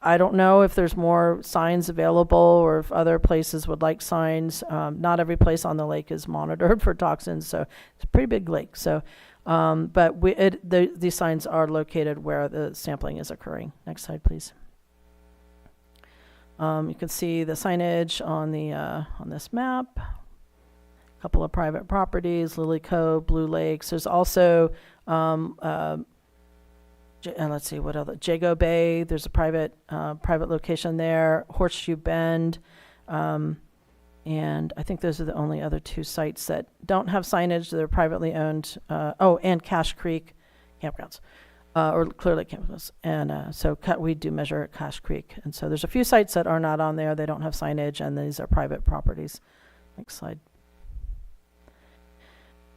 I don't know if there's more signs available or if other places would like signs. Not every place on the lake is monitored for toxins, so it's a pretty big lake. So, but these signs are located where the sampling is occurring. Next slide, please. You can see the signage on this map. A couple of private properties: Lily Cove, Blue Lakes. There's also let's see what other, Jago Bay. There's a private location there. Horseshoe Bend, and I think those are the only other 2 sites that don't have signage. They're privately owned. And Cache Creek campgrounds, or Clear Lake campgrounds. And so we do measure at Cache Creek. And so there's a few sites that are not on there. They don't have signage, and these are private properties. Next slide.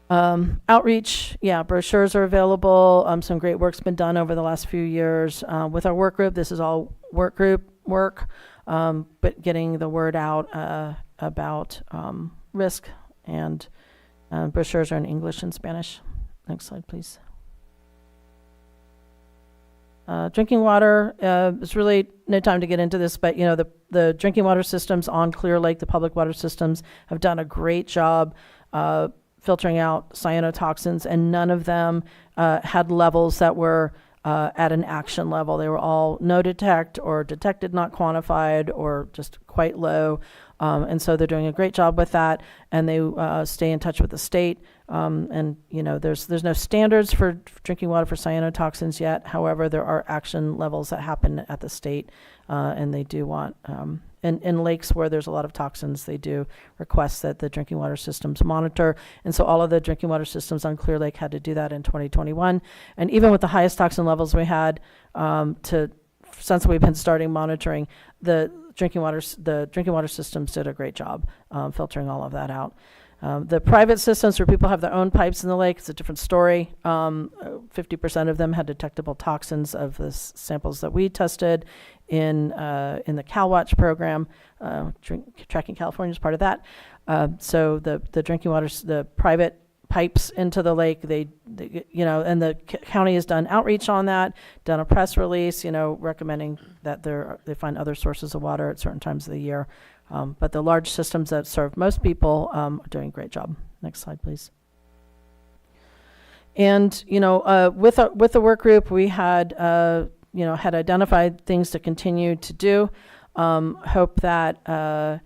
Outreach, brochures are available. Some great work's been done over the last few years with our work group. This is all work group work, but getting the word out about risk, and brochures are in English and Spanish. Next slide, please. Drinking water, it's really no time to get into this, but the drinking water systems on Clear Lake, the public water systems, have done a great job filtering out cyanotoxins, and none of them had levels that were at an action level. They were all no detect or detected not quantified or just quite low. And so they're doing a great job with that, and they stay in touch with the state. And there's no standards for drinking water for cyanotoxins yet. However, there are action levels that happen at the state, and they do want in lakes where there's a lot of toxins, they do request that the drinking water systems monitor. And so all of the drinking water systems on Clear Lake had to do that in 2021. And even with the highest toxin levels we had since we've been starting monitoring, the drinking water systems did a great job filtering all of that out. The private systems where people have their own pipes in the lake, it's a different story. 50% of them had detectable toxins of the samples that we tested in the CalWatch program. Tracking California is part of that. So the drinking water, the private pipes into the lake, they and the county has done outreach on that, done a press release, recommending that they find other sources of water at certain times of the year. But the large systems that serve most people are doing a great job. Next slide, please. And with the work group, we had had identified things to continue to do. Hope that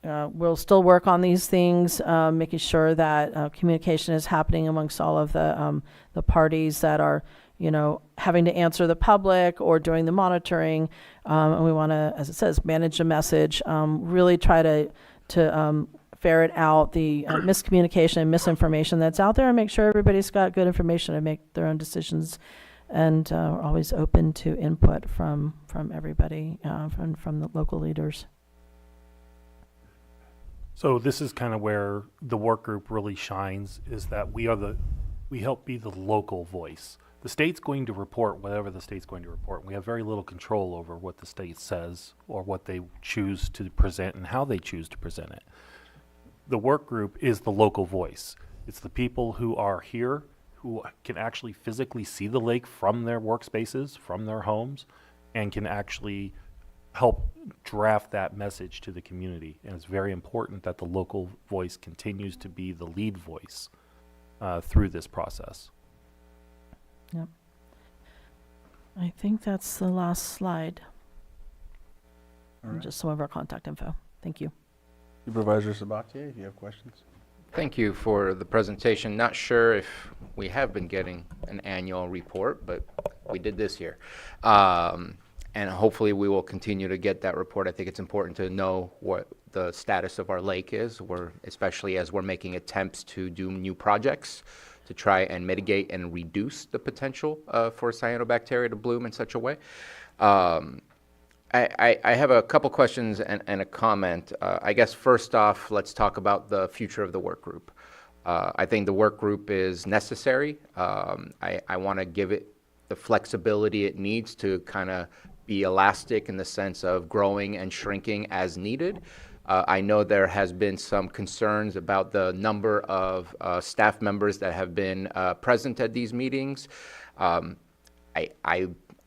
we'll still work on these things, making sure that communication is happening amongst all of the parties that are having to answer the public or doing the monitoring. And we want to, as it says, manage the message, really try to ferret out the miscommunication and misinformation that's out there, and make sure everybody's got good information to make their own decisions. And we're always open to input from everybody, from the local leaders. So this is kind of where the work group really shines, is that we help be the local voice. The state's going to report whatever the state's going to report. We have very little control over what the state says or what they choose to present and how they choose to present it. The work group is the local voice. It's the people who are here, who can actually physically see the lake from their workspaces, from their homes, and can actually help draft that message to the community. And it's very important that the local voice continues to be the lead voice through this process. Yep. I think that's the last slide. All right. Just some of our contact info. Thank you. Supervisor Sabatier, if you have questions. Thank you for the presentation. Not sure if we have been getting an annual report, but we did this year. And hopefully we will continue to get that report. I think it's important to know what the status of our lake is, especially as we're making attempts to do new projects to try and mitigate and reduce the potential for cyanobacteria to bloom in such a way. I have a couple questions and a comment. I guess first off, let's talk about the future of the work group. I think the work group is necessary. I want to give it the flexibility it needs to kind of be elastic in the sense of growing and shrinking as needed. I know there has been some concerns about the number of staff members that have been present at these meetings.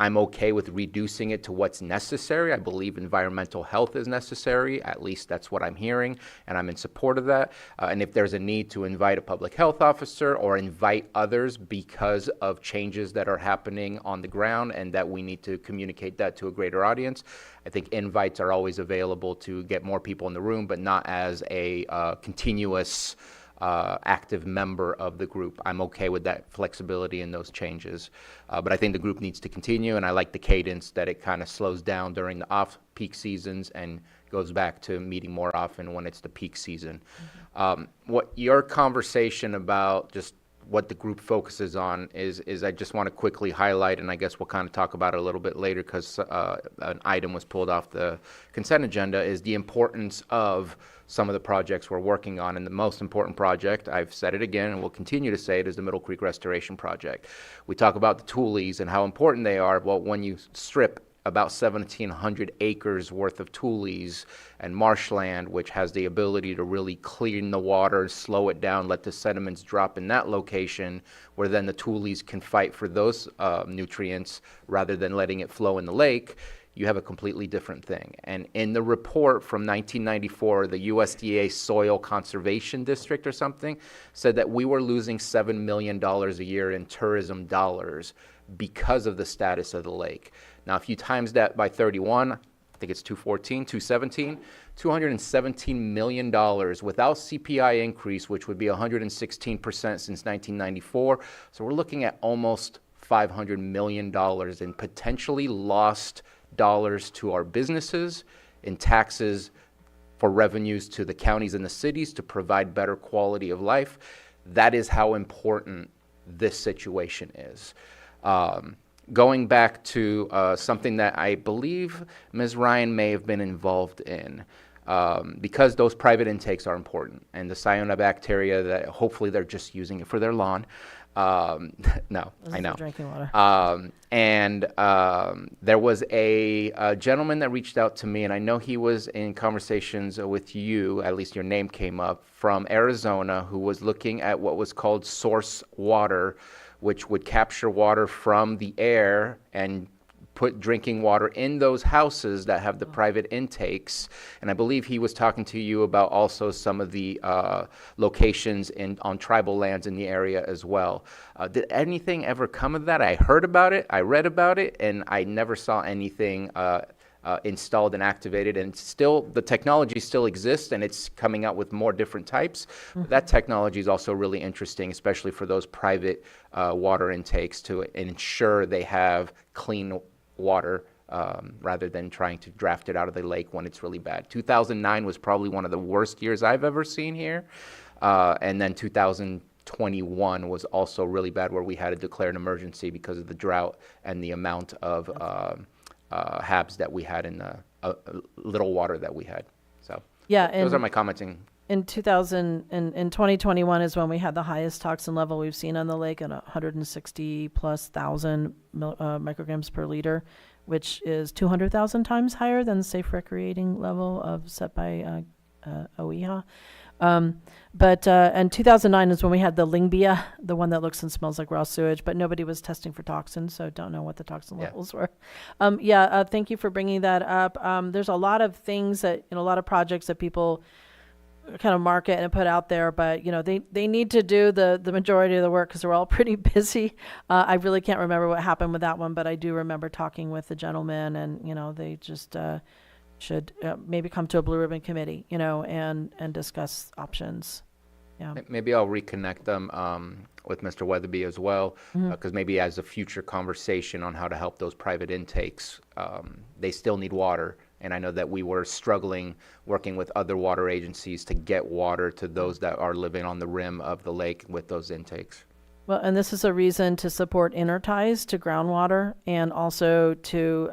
I'm okay with reducing it to what's necessary. I believe environmental health is necessary. At least that's what I'm hearing, and I'm in support of that. And if there's a need to invite a public health officer or invite others because of changes that are happening on the ground and that we need to communicate that to a greater audience, I think invites are always available to get more people in the room, but not as a continuous active member of the group. I'm okay with that flexibility and those changes. But I think the group needs to continue, and I like the cadence that it kind of slows down during the off-peak seasons and goes back to meeting more often when it's the peak season. What your conversation about just what the group focuses on is I just want to quickly highlight, and I guess we'll kind of talk about it a little bit later because an item was pulled off the consent agenda, is the importance of some of the projects we're working on. And the most important project, I've said it again and will continue to say it, is the Middle Creek Restoration Project. We talk about the toolies and how important they are. Well, when you strip about 1,700 acres worth of tules and marshland, which has the ability to really clean the water, slow it down, let the sediments drop in that location, where then the tules can fight for those nutrients rather than letting it flow in the lake. You have a completely different thing. And in the report from 1994, the USDA Soil Conservation District or something said that we were losing $7 million a year in tourism dollars because of the status of the lake. Now, if you times that by 31, I think it's 217 million without CPI increase, which would be 116% since 1994. So we're looking at almost $500 million in potentially lost dollars to our businesses, in taxes for revenues to the counties and the cities to provide better quality of life. That is how important this situation is. Going back to something that I believe Ms. Ryan may have been involved in, because those private intakes are important, and the cyanobacteria that hopefully they're just using it for their lawn. No, This I is know. for drinking water. There was a gentleman that reached out to me, and I know he was in conversations with you, at least your name came up, from Arizona, who was looking at what was called source water, which would capture water from the air and put drinking water in those houses that have the private intakes. And I believe he was talking to you about also some of the locations on tribal lands in the area as well. Did anything ever come of that? I heard about it, I read about it, and I never saw anything installed and activated. And still, the technology still exists, and it's coming out with more different types. But that technology is also really interesting, especially for those private water intakes, to ensure they have clean water rather than trying to draft it out of the lake when it's really bad. 2009 was probably one of the worst years I've ever seen here. And then 2021 was also really bad, where we had to declare an emergency because of the drought and the amount of HABs that we had in the little water that we had. So Yeah, those and are my commenting. in 2021 is when we had the highest toxin level we've seen on the lake at 160,000+ micrograms per liter, which is 200,000 times higher than the safe recreating level set by OEHA. And 2009 is when we had the Lingbia, the one that looks and smells like raw sewage, but nobody was testing for toxins, so don't know what the toxin levels were. Thank you for bringing that up. There's a lot of things that, a lot of projects that people kind of market and put out there, but they need to do the majority of the work because we're all pretty busy. I really can't remember what happened with that one, but I do remember talking with the gentleman, and they just should maybe come to a Blue Ribbon Committee, and discuss options. Yeah. Maybe I'll reconnect them with Mr. Weatherby as well, because maybe as a future conversation on how to help those private intakes, they still need water. And I know that we were struggling working with other water agencies to get water to those that are living on the rim of the lake with those intakes. Well, and this is a reason to support interties to groundwater, and also to,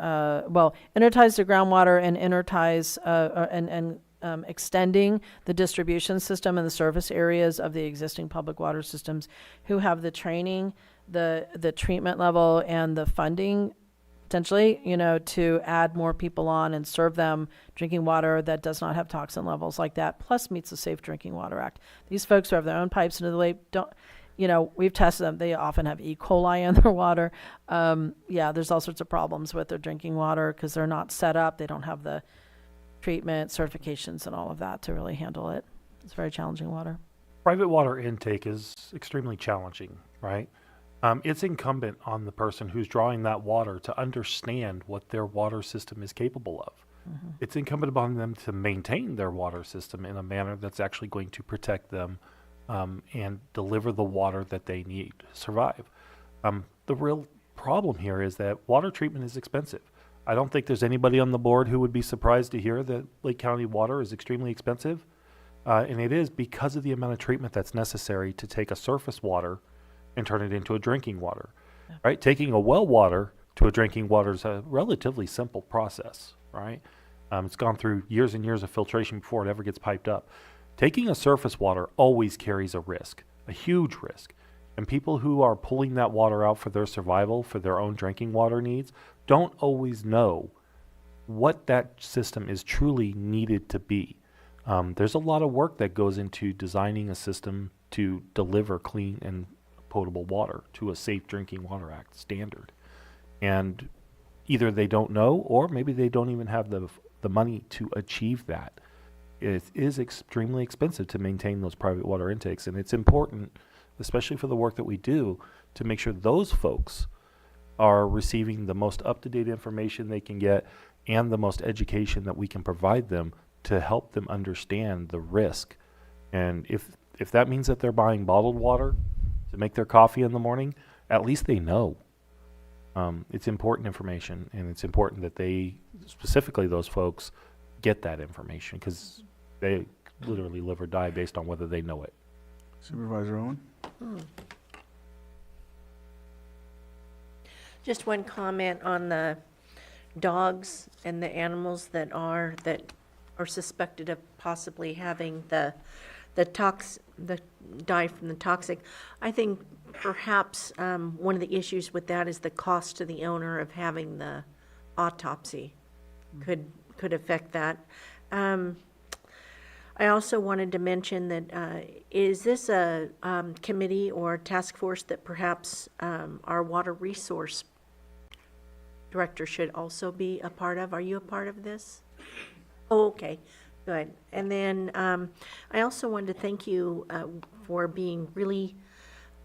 interties to groundwater and interties and extending the distribution system and the service areas of the existing public water systems, who have the training, the treatment level, and the funding potentially, to add more people on and serve them drinking water that does not have toxin levels like that, plus meets the Safe Drinking Water Act. These folks who have their own pipes into the lake we've tested them. They often have E. coli in their water. There's all sorts of problems with their drinking water because they're not set up. They don't have the treatment certifications and all of that to really handle it. It's very challenging water. Private water intake is extremely challenging, right? It's incumbent on the person who's drawing that water to understand what their water system is capable of. It's incumbent upon them to maintain their water system in a manner that's actually going to protect them and deliver the water that they need to survive. The real problem here is that water treatment is expensive. I don't think there's anybody on the board who would be surprised to hear that Lake County water is extremely expensive. And it is because of the amount of treatment that's necessary to take a surface water and turn it into a drinking water, right? Taking a well water to a drinking water is a relatively simple process, right? It's gone through years and years of filtration before it ever gets piped up. Taking a surface water always carries a risk, a huge risk. And people who are pulling that water out for their survival, for their own drinking water needs, don't always know what that system is truly needed to be. There's a lot of work that goes into designing a system to deliver clean and potable water to a Safe Drinking Water Act standard. And either they don't know, or maybe they don't even have the money to achieve that. It is extremely expensive to maintain those private water intakes, and it's important, especially for the work that we do, to make sure those folks are receiving the most up-to-date information they can get and the most education that we can provide them to help them understand the risk. And if that means that they're buying bottled water to make their coffee in the morning, at least they know. It's important information, and it's important that they, specifically those folks, get that information, because they literally live or die based on whether they know it. Supervisor Owen? Just one comment on the dogs and the animals that are suspected of possibly having the die from the toxic. I think perhaps one of the issues with that is the cost to the owner of having the autopsy could affect that. I also wanted to mention that is this a committee or task force that perhaps our water resource director should also be a part of? Are you a part of this? Oh, okay, good. And then I also wanted to thank you for being really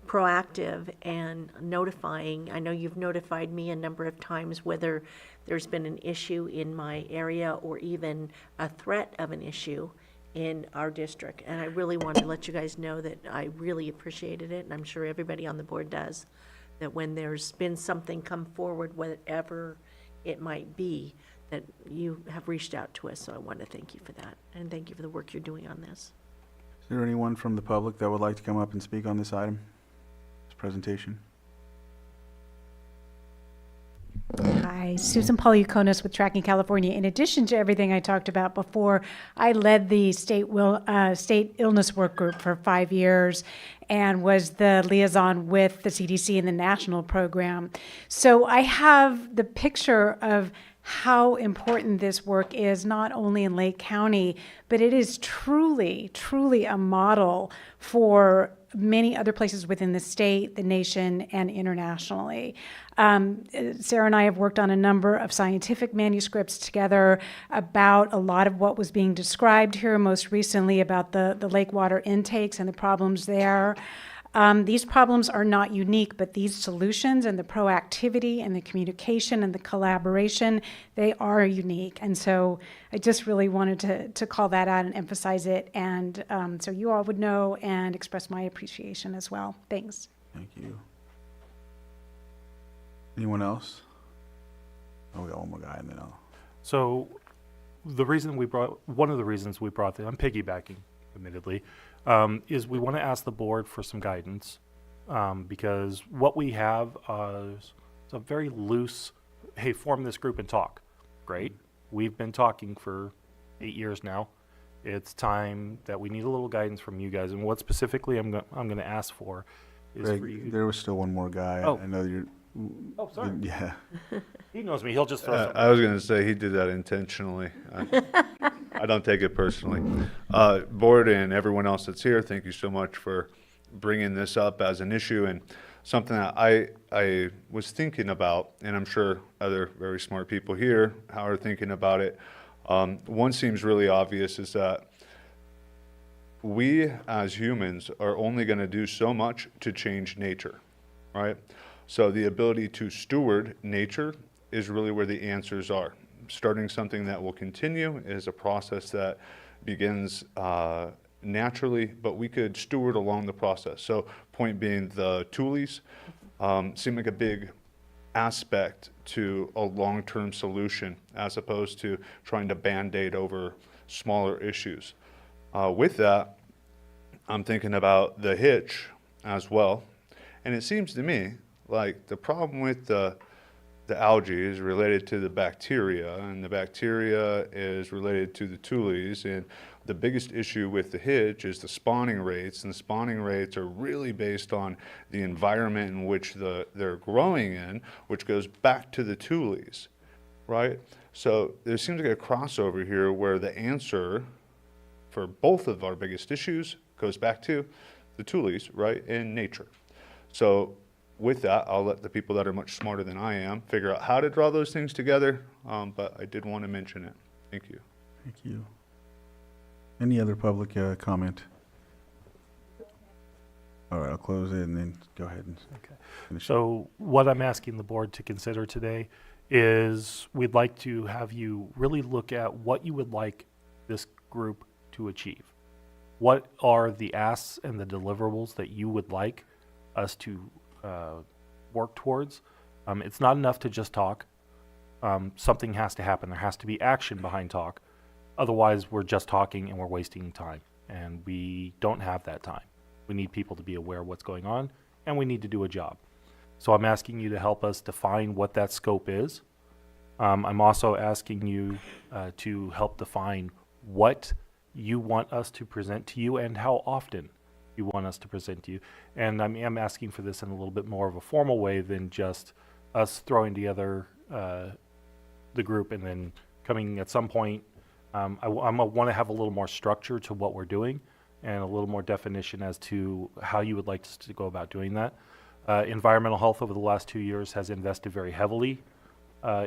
proactive and notifying. I know you've notified me a number of times whether there's been an issue in my area or even a threat of an issue in our district. And I really wanted to let you guys know that I really appreciated it, and I'm sure everybody on the board does, that when there's been something come forward, whatever it might be, that you have reached out to us. So I want to thank you for that, and thank you for the work you're doing on this. Is there anyone from the public that would like to come up and speak on this item, this presentation? Hi, Susan Polyukonis with Tracking California. In addition to everything I talked about before, I led the state illness work group for 5 years and was the liaison with the CDC and the national program. So I have the picture of how important this work is, not only in Lake County, but it is truly, truly a model for many other places within the state, the nation, and internationally. Sarah and I have worked on a number of scientific manuscripts together about a lot of what was being described here, most recently about the lake water intakes and the problems there. These problems are not unique, but these solutions and the proactivity and the communication and the collaboration, they are unique. And so I just really wanted to call that out and emphasize it. And so you all would know and express my appreciation as well. Thanks. Thank you. Anyone else? Oh, we got one more guy, and then I'll... So one of the reasons we brought this, I'm piggybacking, admittedly, is we want to ask the board for some guidance, because what we have is a very loose, hey, form this group and talk. Great. We've been talking for 8 years now. It's time that we need a little guidance from you guys. And what specifically I'm going to ask for is Greg, for you. there was still one more guy. Oh. I know you're... Oh, sorry. Yeah. He knows me. He'll just throw something. I was going to say he did that intentionally. I don't take it personally. Board and everyone else that's here, thank you so much for bringing this up as an issue and something that I was thinking about, and I'm sure other very smart people here are thinking about it. One seems really obvious is that we as humans are only going to do so much to change nature, right? So the ability to steward nature is really where the answers are. Starting something that will continue is a process that begins naturally, but we could steward along the process. So point being, the toolies seem like a big aspect to a long-term solution as opposed to trying to band-aid over smaller issues. With that, I'm thinking about the hitch as well. And it seems to me like the problem with the the algae is related to the bacteria, and the bacteria is related to the tules. And the biggest issue with the hitch is the spawning rates, and the spawning rates are really based on the environment in which they're growing in, which goes back to the tules, right? So there seems to be a crossover here where the answer for both of our biggest issues goes back to the tules, right, in nature. So with that, I'll let the people that are much smarter than I am figure out how to draw those things together, but I did want to mention it. Thank you. Thank you. Any other public comment? All right, I'll close it and then go ahead and finish. So what I'm asking the board to consider today is we'd like to have you really look at what you would like this group to achieve. What are the asks and the deliverables that you would like us to work towards? It's not enough to just talk. Something has to happen. There has to be action behind talk. Otherwise, we're just talking and we're wasting time. And we don't have that time. We need people to be aware of what's going on, and we need to do a job. So I'm asking you to help us define what that scope is. I'm also asking you to help define what you want us to present to you and how often you want us to present to you. And I am asking for this in a little bit more of a formal way than just us throwing together the group and then coming at some point. I want to have a little more structure to what we're doing and a little more definition as to how you would like us to go about doing that. Environmental health over the last 2 years has invested very heavily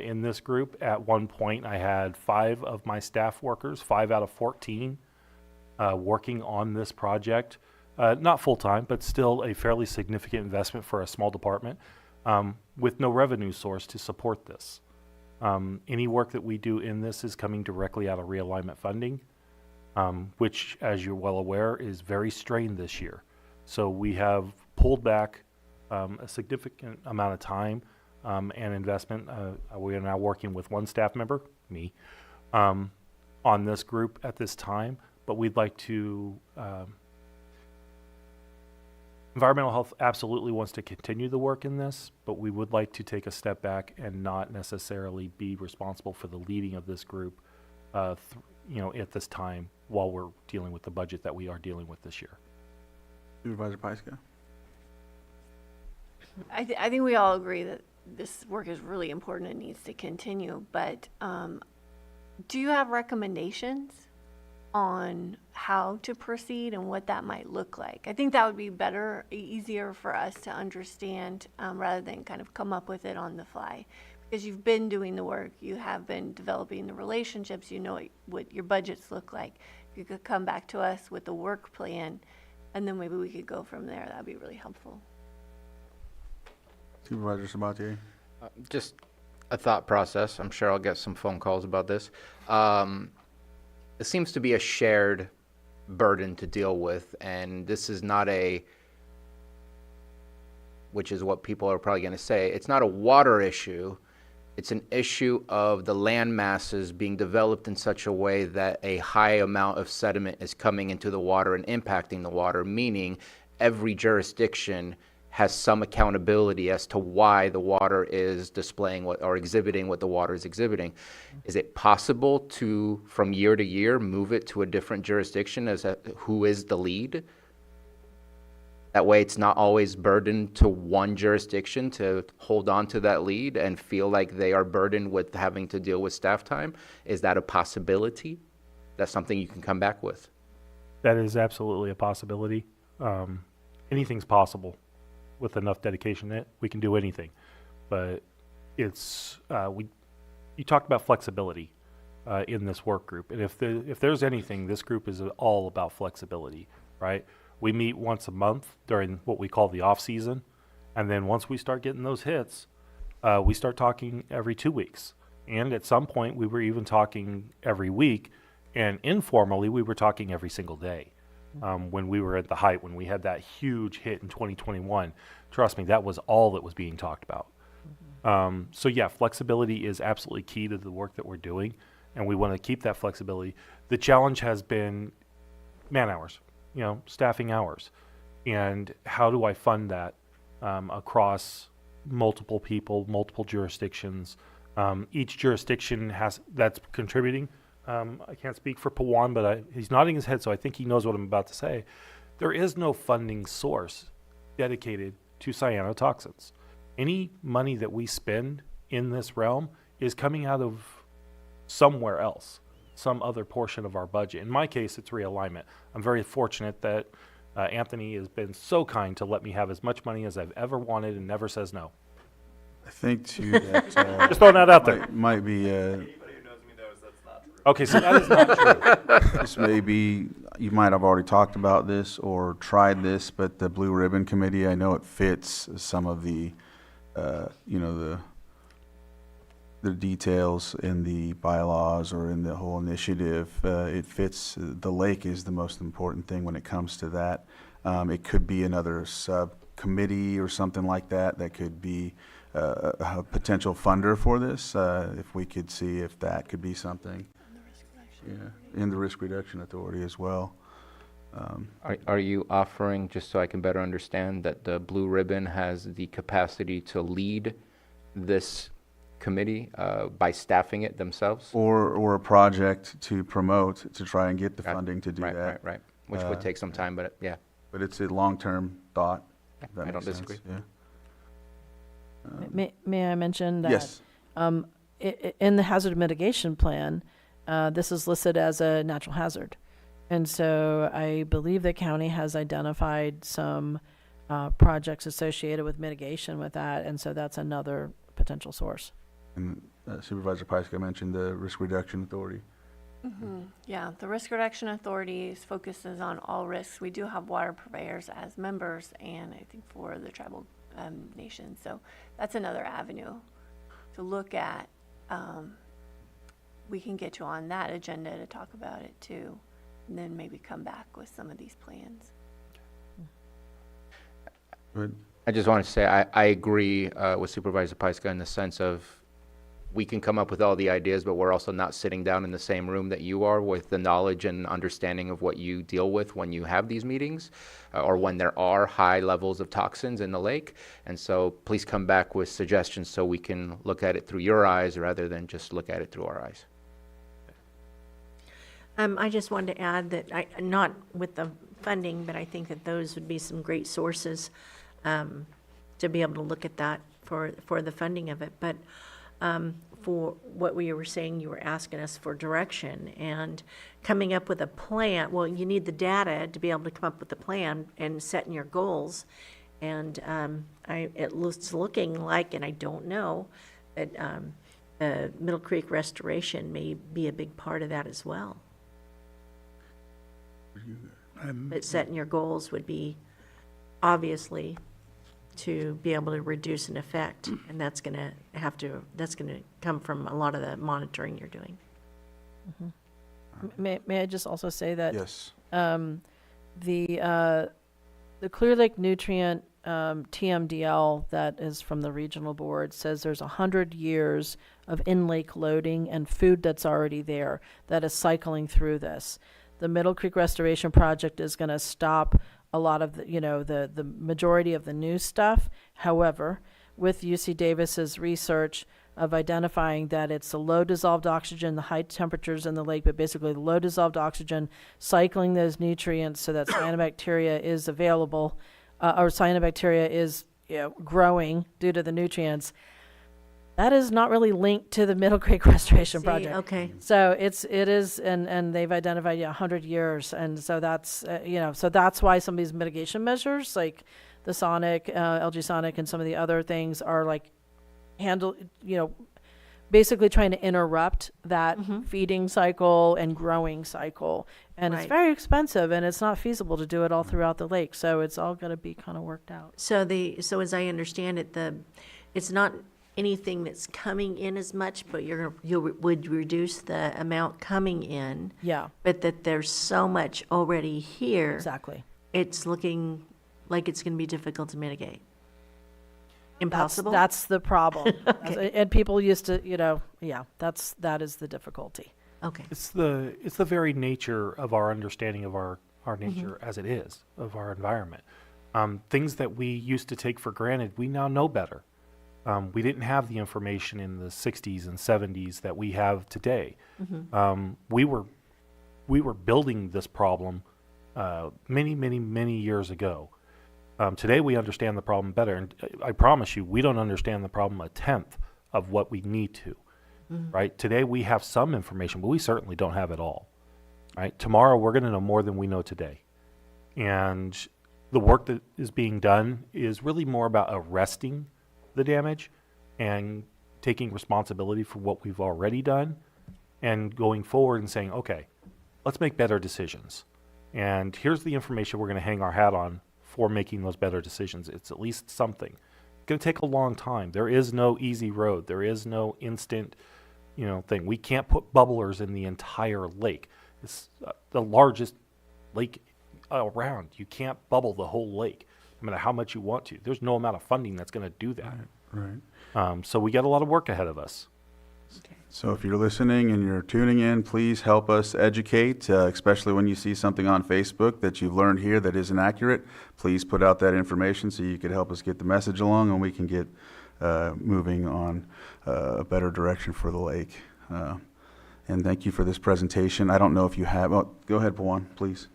in this group. At one point, I had 5 of my staff workers, 5 out of 14, working on this project. Not full-time, but still a fairly significant investment for a small department, with no revenue source to support this. Any work that we do in this is coming directly out of realignment funding, which, as you're well aware, is very strained this year. So we have pulled back a significant amount of time and investment. We are now working with one staff member, me, on this group at this time, but we'd like to Environmental health absolutely wants to continue the work in this, but we would like to take a step back and not necessarily be responsible for the leading of this group, at this time while we're dealing with the budget that we are dealing with this year. Supervisor Pyska? I think we all agree that this work is really important and needs to continue, but do you have recommendations on how to proceed and what that might look like? I think that would be better, easier for us to understand rather than kind of come up with it on the fly. Because you've been doing the work, you have been developing the relationships, you know what your budgets look like. If you could come back to us with the work plan, and then maybe we could go from there, that'd be really helpful. Supervisor Sabatier? Just a thought process. I'm sure I'll get some phone calls about this. It seems to be a shared burden to deal with, and this is not which is what people are probably going to say, it's not a water issue. It's an issue of the land masses being developed in such a way that a high amount of sediment is coming into the water and impacting the water, meaning every jurisdiction has some accountability as to why the water is displaying or exhibiting what the water is exhibiting. Is it possible to, from year to year, move it to a different jurisdiction who is the lead? That way it's not always burdened to one jurisdiction to hold on to that lead and feel like they are burdened with having to deal with staff time. Is that a possibility? That's something you can come back with. That is absolutely a possibility. Anything's possible. With enough dedication in it, we can do anything. But it's you talked about flexibility in this work group, and if there's anything, this group is all about flexibility, right? We meet once a month during what we call the off season, and then once we start getting those hits, we start talking every 2 weeks. And at some point, we were even talking every week, and informally, we were talking every single day. When we were at the height, when we had that huge hit in 2021, trust me, that was all that was being talked about. So yeah, flexibility is absolutely key to the work that we're doing, and we want to keep that flexibility. The challenge has been man hours, staffing hours, and how do I fund that across multiple people, multiple jurisdictions. Each jurisdiction that's contributing. I can't speak for Pawan, but he's nodding his head, so I think he knows what I'm about to say. There is no funding source dedicated to cyanotoxins. Any money that we spend in this realm is coming out of somewhere else, some other portion of our budget. In my case, it's realignment. I'm very fortunate that Anthony has been so kind to let me have as much money as I've ever wanted and never says no. I think too that Just throwing that out there. might be Okay, so that is not true. this may be, you might have already talked about this or tried this, but the Blue Ribbon Committee, I know it fits some of the, the details in the bylaws or in the whole initiative. It fits, the lake is the most important thing when it comes to that. It could be another subcommittee or something like that that could be a potential funder for this, if we could see if that could be something. Yeah, in the Risk Reduction Authority as well. Are you offering, just so I can better understand, that the Blue Ribbon has the capacity to lead this committee by staffing it themselves? Or a project to promote, to try and get the funding to do that. Right. Which would take some time, but yeah. But it's a long-term thought. If that I don't makes sense. disagree. Yeah. May I mention that? Yes. In the hazard mitigation plan, this is listed as a natural hazard. And so I believe the county has identified some projects associated with mitigation with that, and so that's another potential source. And Supervisor Pyska mentioned the Risk Reduction Authority. Yeah, the Risk Reduction Authority focuses on all risks. We do have water purveyors as members, and I think for the tribal nations. So that's another avenue to look at. We can get you on that agenda to talk about it too, and then maybe come back with some of these plans. Good. I just want to say I agree with Supervisor Pyska in the sense of we can come up with all the ideas, but we're also not sitting down in the same room that you are with the knowledge and understanding of what you deal with when you have these meetings or when there are high levels of toxins in the lake. And so please come back with suggestions so we can look at it through your eyes rather than just look at it through our eyes. I just wanted to add that not with the funding, but I think that those would be some great sources to be able to look at that for the funding of it. But for what we were saying, you were asking us for direction and coming up with a plan. Well, you need the data to be able to come up with the plan and setting your goals. And it's looking like, and I don't know, that Middle Creek restoration may be a big part of that as well. But setting your goals would be obviously to be able to reduce an effect, and that's going to come from a lot of the monitoring you're doing. May I just also say that Yes. the Clear Lake Nutrient TMDL that is from the regional board says there's 100 years of in-lake loading and food that's already there that is cycling through this. The Middle Creek Restoration Project is going to stop a lot of the majority of the new stuff. However, with UC Davis's research of identifying that it's the low dissolved oxygen, the high temperatures in the lake, but basically the low dissolved oxygen, cycling those nutrients so that cyanobacteria is available, or cyanobacteria is growing due to the nutrients. That is not really linked to the Middle Creek Restoration Project. Okay. So it is, and they've identified 100 years, and so that's so that's why some of these mitigation measures, like the Sonic, LG Sonic, and some of the other things are like basically trying to interrupt that feeding cycle and growing cycle, and it's very expensive, and it's not feasible to do it all throughout the lake. So it's all going to be kind of worked out. So as I understand it, it's not anything that's coming in as much, but you would reduce the amount coming in. Yeah. But that there's so much already here. Exactly. It's looking like it's going to be difficult to mitigate. Impossible? That's the problem. Okay. And people used to, that is the difficulty. Okay. It's the very nature of our understanding of our nature as it is, of our environment. Things that we used to take for granted, we now know better. We didn't have the information in the 60s and 70s that we have today. We were building this problem many years ago. Today we understand the problem better, and I promise you, we don't understand the problem a tenth of what we need to. Right? Today we have some information, but we certainly don't have it all. Right? Tomorrow we're going to know more than we know today, and the work that is being done is really more about arresting the damage and taking responsibility for what we've already done, and going forward and saying, okay, let's make better decisions. And here's the information we're going to hang our hat on for making those better decisions. It's at least something. It's going to take a long time. There is no easy road. There is no instant, thing. We can't put bubblers in the entire lake. It's the largest lake around. You can't bubble the whole lake, no matter how much you want to. There's no amount of funding that's going to do that. Right. So we got a lot of work ahead of us. So if you're listening and you're tuning in, please help us educate, especially when you see something on Facebook that you've learned here that isn't accurate. Please put out that information so you could help us get the message along, and we can get moving on a better direction for the lake. And thank you for this presentation. I don't know if you have, go ahead, Pawan, please.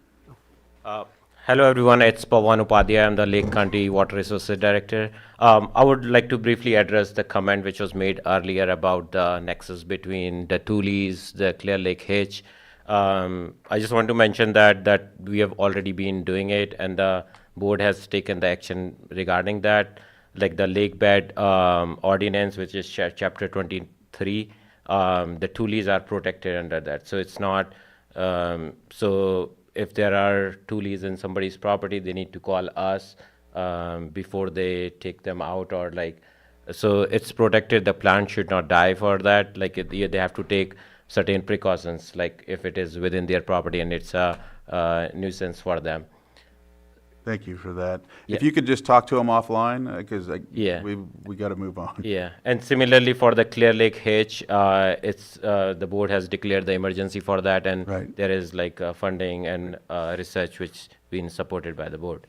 Hello everyone, it's Pawan Upadhyay. I'm the Lake County Water Resources Director. I would like to briefly address the comment which was made earlier about the nexus between the Tulis, the Clear Lake Hitch. I just want to mention that we have already been doing it, and the board has taken the action regarding that, like the lake bed ordinance, which is chapter 23. The Tulis are protected under that, so it's not so. If there are tulies in somebody's property, they need to call us before they take them out, or so it's protected. The plant should not die for that. They have to take certain precautions, like if it is within their property and it's a nuisance for them. Thank you for that. Yeah. If you could just talk to them offline, because Yeah. we got to move on. Yeah, and similarly for the Clear Lake Hitch, it's the board has declared the emergency for that, and there is funding and research which been supported by the board.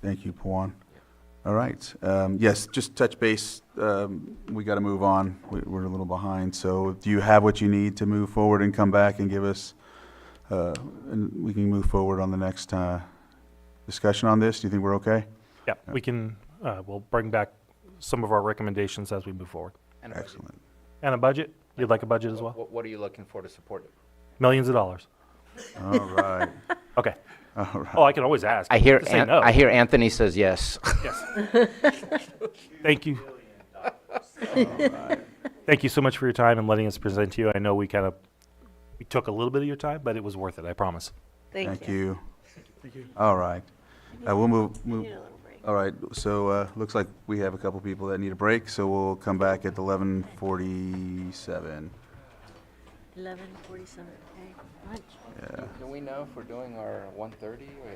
Thank you, Pawan. All right. Yes, just touch base. We got to move on. We're a little behind. So do you have what you need to move forward and come back and give us, and we can move forward on the next discussion on this? Do you think we're okay? Yeah, we can, we'll bring back some of our recommendations as we move forward. Excellent. And a budget? You'd like a budget as well? What are you looking for to support it? Millions of dollars. All right. Okay. All right. Oh, I can always ask. I hear Just say no. I hear Anthony says yes. Yes. Thank you. Thank you so much for your time and letting us present to you. I know we took a little bit of your time, but it was worth it, I promise. Thank you. All right. We'll move. All right. So looks like we have a couple people that need a break, so we'll come back at 11:47. 11:47, okay, lunch. Yeah. Do we know if we're doing our 1:30 or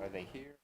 are they here?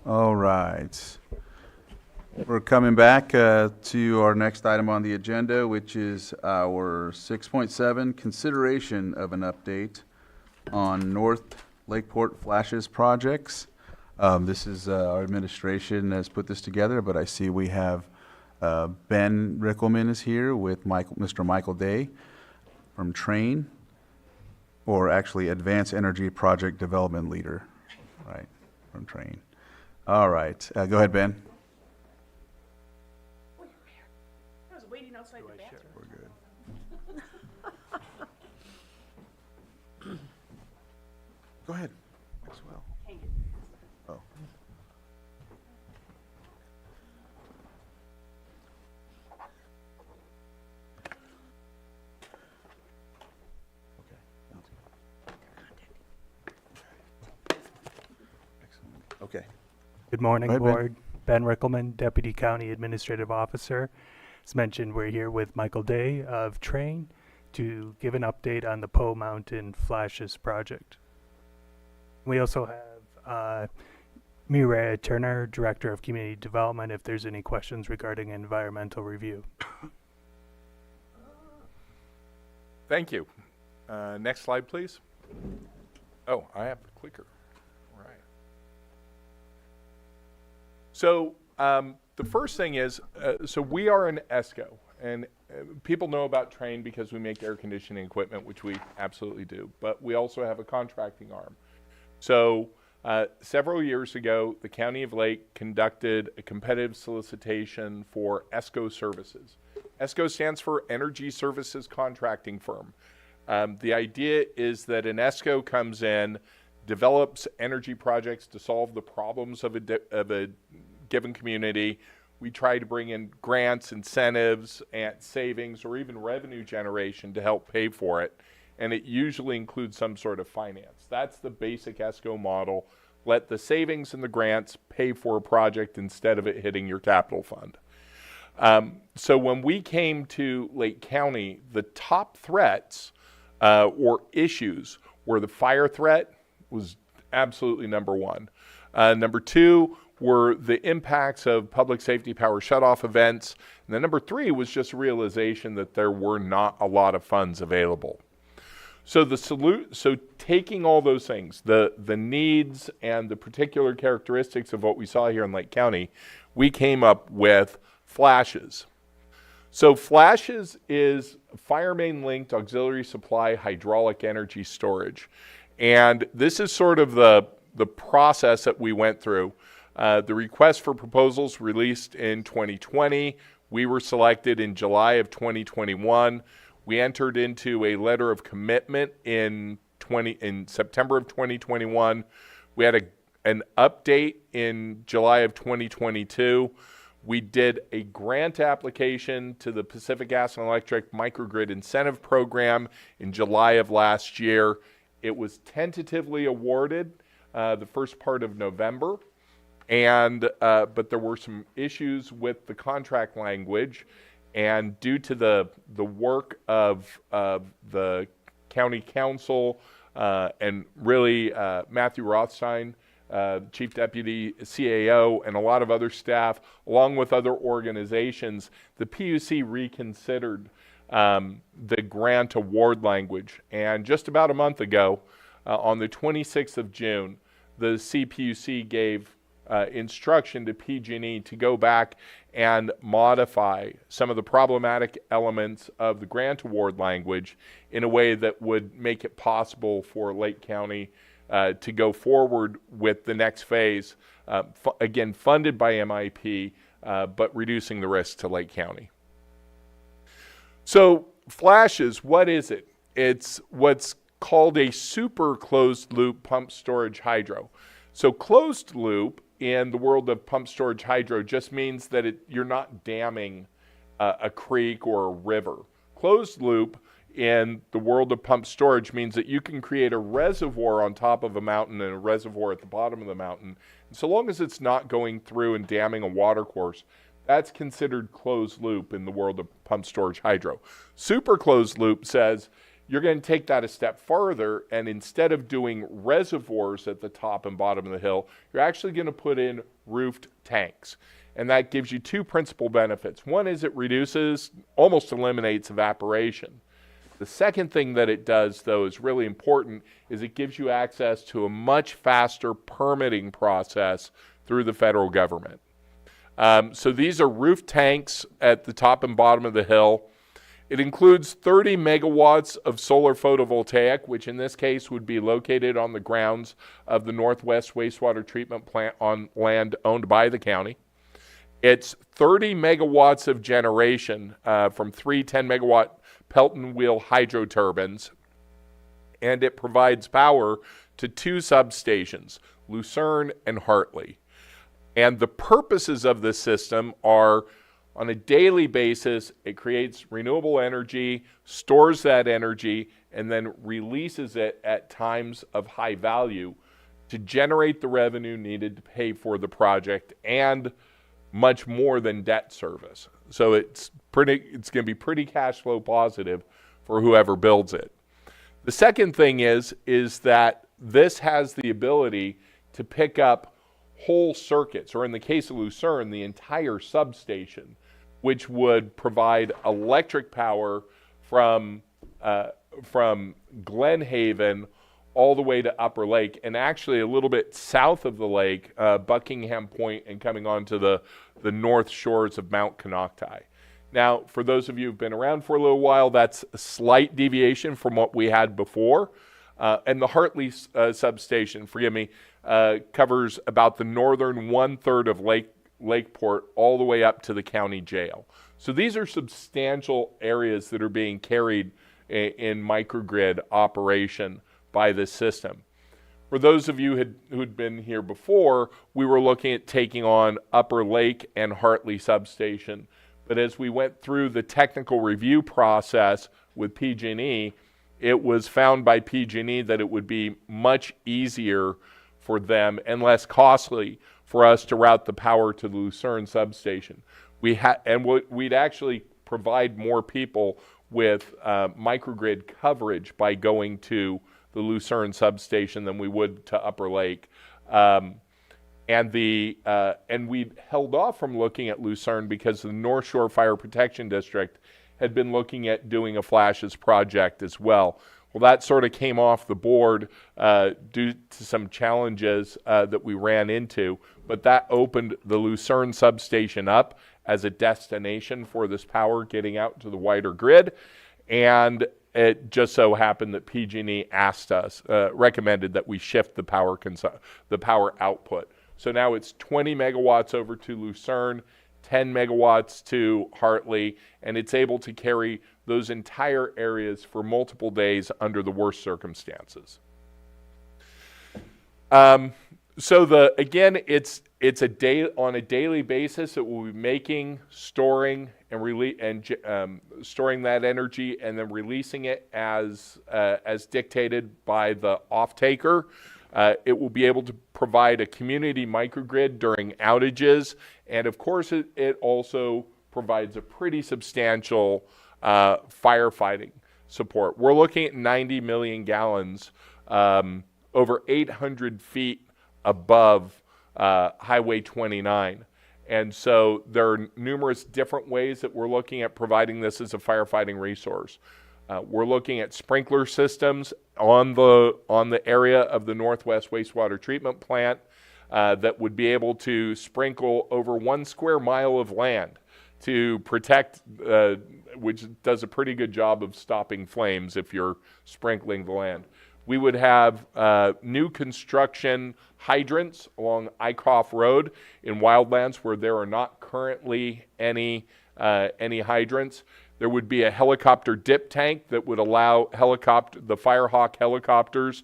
All right. We're coming back to our next item on the agenda, which is our 6.7, consideration of an update on North Lakeport Flashes projects. This is our administration has put this together, but I see we have Ben Rickelman is here with Mr. Michael Day from Train, or actually Advanced Energy Project Development Leader, right, from Train. All right, go ahead, Ben. I was waiting outside the bathroom. We're good. Go ahead. As well. Oh. Okay. Good morning, Go ahead, Ben. Board. Ben Rickelman, Deputy County Administrative Officer. As mentioned, we're here with Michael Day of Train to give an update on the Poe Mountain Flashes project. We also have Mireya Turner, Director of Community Development, if there's any questions regarding environmental review. Thank you. Next slide, please. Oh, I have the clicker. Right. So the first thing is, so we are an ESCO, and people know about Train because we make air conditioning equipment, which we absolutely do, but we also have a contracting arm. So several years ago, the County of Lake conducted a competitive solicitation for ESCO services. ESCO stands for Energy Services Contracting Firm. The idea is that an ESCO comes in, develops energy projects to solve the problems of a given community. We try to bring in grants, incentives, and savings, or even revenue generation to help pay for it. And it usually includes some sort of finance. That's the basic ESCO model. Let the savings and the grants pay for a project instead of it hitting your capital fund. So when we came to Lake County, the top threats or issues were the fire threat was absolutely number one. Number two were the impacts of public safety power shutoff events. And then number three was just realization that there were not a lot of funds available. So so taking all those things, the needs and the particular characteristics of what we saw here in Lake County, we came up with Flashes. So Flashes is fire main linked auxiliary supply hydraulic energy storage. And this is sort of the process that we went through. The request for proposals released in 2020. We were selected in July of 2021. We entered into a letter of commitment in September of 2021. We had an update in July of 2022. We did a grant application to the Pacific Gas and Electric Microgrid Incentive Program in July of last year. It was tentatively awarded the first part of November, but there were some issues with the contract language, and due to the work of the county council and really Matthew Rothstein, Chief Deputy CAO, and a lot of other staff, along with other organizations, the PUC reconsidered the grant award language. And just about a month ago, on the 26th of June, the CPUC gave instruction to PG&E to go back and modify some of the problematic elements of the grant award language in a way that would make it possible for Lake County to go forward with the next phase, again, funded by MIP, but reducing the risk to Lake County. So Flashes, what is it? It's what's called a super closed loop pump storage hydro. So closed loop in the world of pump storage hydro just means that you're not damming a creek or a river. Closed loop in the world of pump storage means that you can create a reservoir on top of a mountain and a reservoir at the bottom of the mountain. And so long as it's not going through and damming a water course, that's considered closed loop in the world of pump storage hydro. Super closed loop says you're going to take that a step farther, and instead of doing reservoirs at the top and bottom of the hill, you're actually going to put in roofed tanks. And that gives you two principal benefits. One is it reduces, almost eliminates evaporation. The second thing that it does, though, is really important, is it gives you access to a much faster permitting process through the federal government. So these are roof tanks at the top and bottom of the hill. It includes 30 megawatts of solar photovoltaic, which in this case would be located on the grounds of the Northwest Wastewater Treatment Plant on land owned by the county. It's 30 megawatts of generation from three 10-megawatt Pelton wheel hydro turbines, and it provides power to two substations, Lucerne and Hartley. And the purposes of this system are, on a daily basis, it creates renewable energy, stores that energy, and then releases it at times of high value to generate the revenue needed to pay for the project and much more than debt service. So it's going to be pretty cash flow positive for whoever builds it. The second thing is that this has the ability to pick up whole circuits, or in the case of Lucerne, the entire substation, which would provide electric power from Glen Haven all the way to Upper Lake, and actually a little bit south of the lake, Buckingham Point, and coming onto the north shores of Mount Konocti. Now, for those of you who've been around for a little while, that's a slight deviation from what we had before. And the Hartley substation, forgive me, covers about the northern one-third of Lakeport all the way up to the county jail. So these are substantial areas that are being carried in microgrid operation by this system. For those of you who'd been here before, we were looking at taking on Upper Lake and Hartley substation. But as we went through the technical review process with PG&E, it was found by PG&E that it would be much easier for them and less costly for us to route the power to the Lucerne substation. We'd actually provide more people with microgrid coverage by going to the Lucerne substation than we would to Upper Lake. And we held off from looking at Lucerne because the North Shore Fire Protection District had been looking at doing a flashes project as well. Well, that sort of came off the board due to some challenges that we ran into, but that opened the Lucerne substation up as a destination for this power getting out to the wider grid. And it just so happened that PG&E asked us, recommended that we shift the power output. So now it's 20 megawatts over to Lucerne, 10 megawatts to Hartley, and it's able to carry those entire areas for multiple days under the worst circumstances. Again, it's on a daily basis. It will be making, storing, and storing that energy, and then releasing it as dictated by the off-taker. It will be able to provide a community microgrid during outages, and of course it also provides a pretty substantial firefighting support. We're looking at 90 million gallons over 800 feet above Highway 29. And so there are numerous different ways that we're looking at providing this as a firefighting resource. We're looking at sprinkler systems on the area of the Northwest Wastewater Treatment Plant that would be able to sprinkle over 1 square mile of land to protect, which does a pretty good job of stopping flames if you're sprinkling the land. We would have new construction hydrants along Eycroft Road in wildlands where there are not currently any hydrants. There would be a helicopter dip tank that would allow the Firehawk helicopters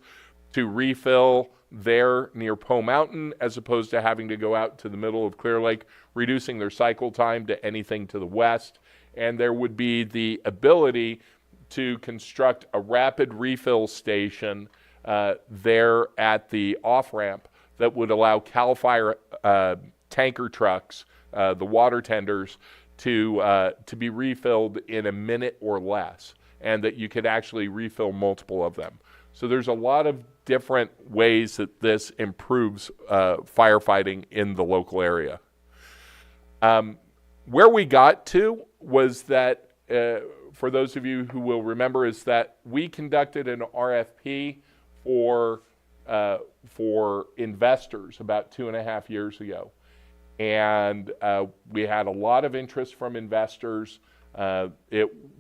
to refill there near Poe Mountain as opposed to having to go out to the middle of Clear Lake, reducing their cycle time to anything to the west. And there would be the ability to construct a rapid refill station there at the off-ramp that would allow CAL FIRE tanker trucks, the water tenders, to be refilled in a minute or less, and that you could actually refill multiple of them. So there's a lot of different ways that this improves firefighting in the local area. Where we got to was that, for those of you who will remember, is that we conducted an RFP for investors about 2.5 years ago. And we had a lot of interest from investors.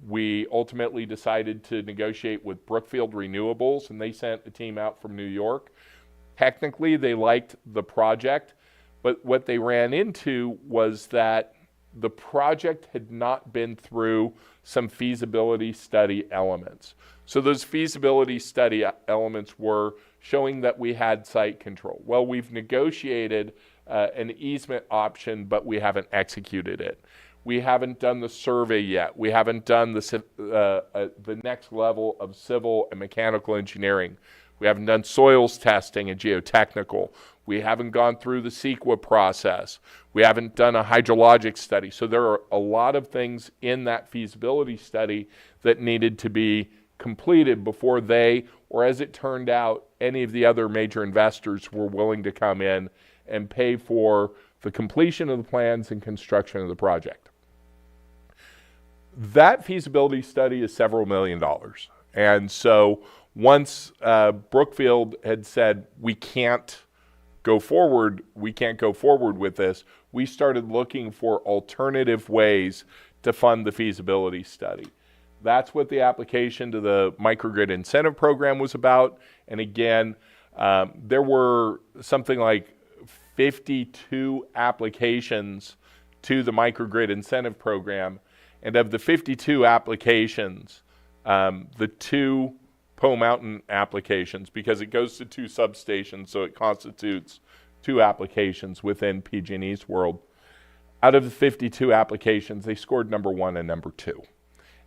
We ultimately decided to negotiate with Brookfield Renewables, and they sent a team out from New York. Technically, they liked the project, but what they ran into was that the project had not been through some feasibility study elements. So those feasibility study elements were showing that we had site control. Well, we've negotiated an easement option, but we haven't executed it. We haven't done the survey yet. We haven't done the next level of civil and mechanical engineering. We haven't done soils testing and geotechnical. We haven't gone through the CEQA process. We haven't done a hydrologic study. So there are a lot of things in that feasibility study that needed to be completed before they, or as it turned out, any of the other major investors were willing to come in and pay for the completion of the plans and construction of the project. That feasibility study is several $1 million. And so once Brookfield had said, we can't go forward with this, we started looking for alternative ways to fund the feasibility study. That's what the application to the microgrid incentive program was about. And again, there were something like 52 applications to the microgrid incentive program. And of the 52 applications, the 2 Poe Mountain applications, because it goes to 2 substations, so it constitutes 2 applications within PG&E's world. Out of the 52 applications, they scored number 1 and number 2.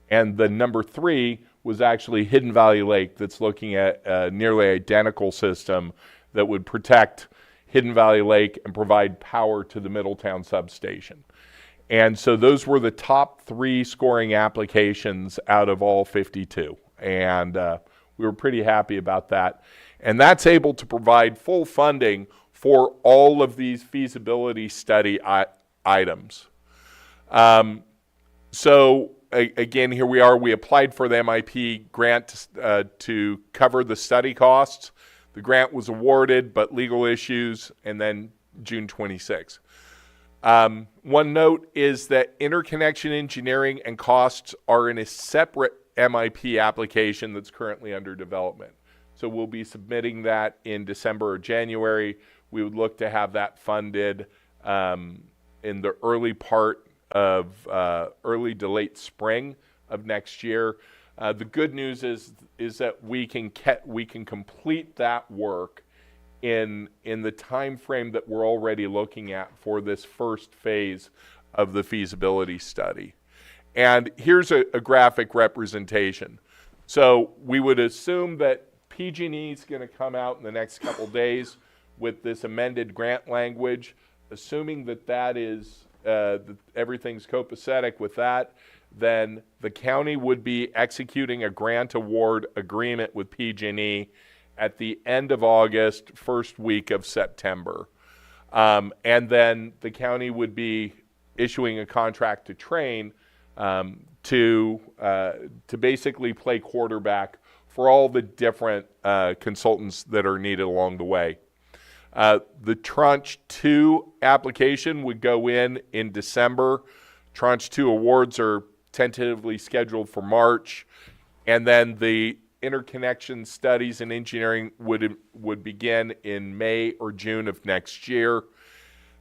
And the number 3 was actually Hidden Valley Lake, that's looking at a nearly identical system that would protect Hidden Valley Lake and provide power to the Middletown substation. And so those were the top 3 scoring applications out of all 52. And we were pretty happy about that. And that's able to provide full funding for all of these feasibility study items. So again, here we are. We applied for the MIP grant to cover the study costs. The grant was awarded, but legal issues, and then June 26. One note is that interconnection engineering and costs are in a separate MIP application that's currently under development. So we'll be submitting that in December or January. We would look to have that funded in the early part of early to late spring of next year. The good news is that we can complete that work in the time frame that we're already looking at for this first phase of the feasibility study. And here's a graphic representation. So we would assume that PG&E is going to come out in the next couple days with this amended grant language, assuming that that is that everything's copacetic with that. Then the county would be executing a grant award agreement with PG&E at the end of August, first week of September. And then the county would be issuing a contract to Train to basically play quarterback for all the different consultants that are needed along the way. The Tranche 2 application would go in December. Tranche 2 awards are tentatively scheduled for March, and then the interconnection studies and engineering would begin in May or June of next year.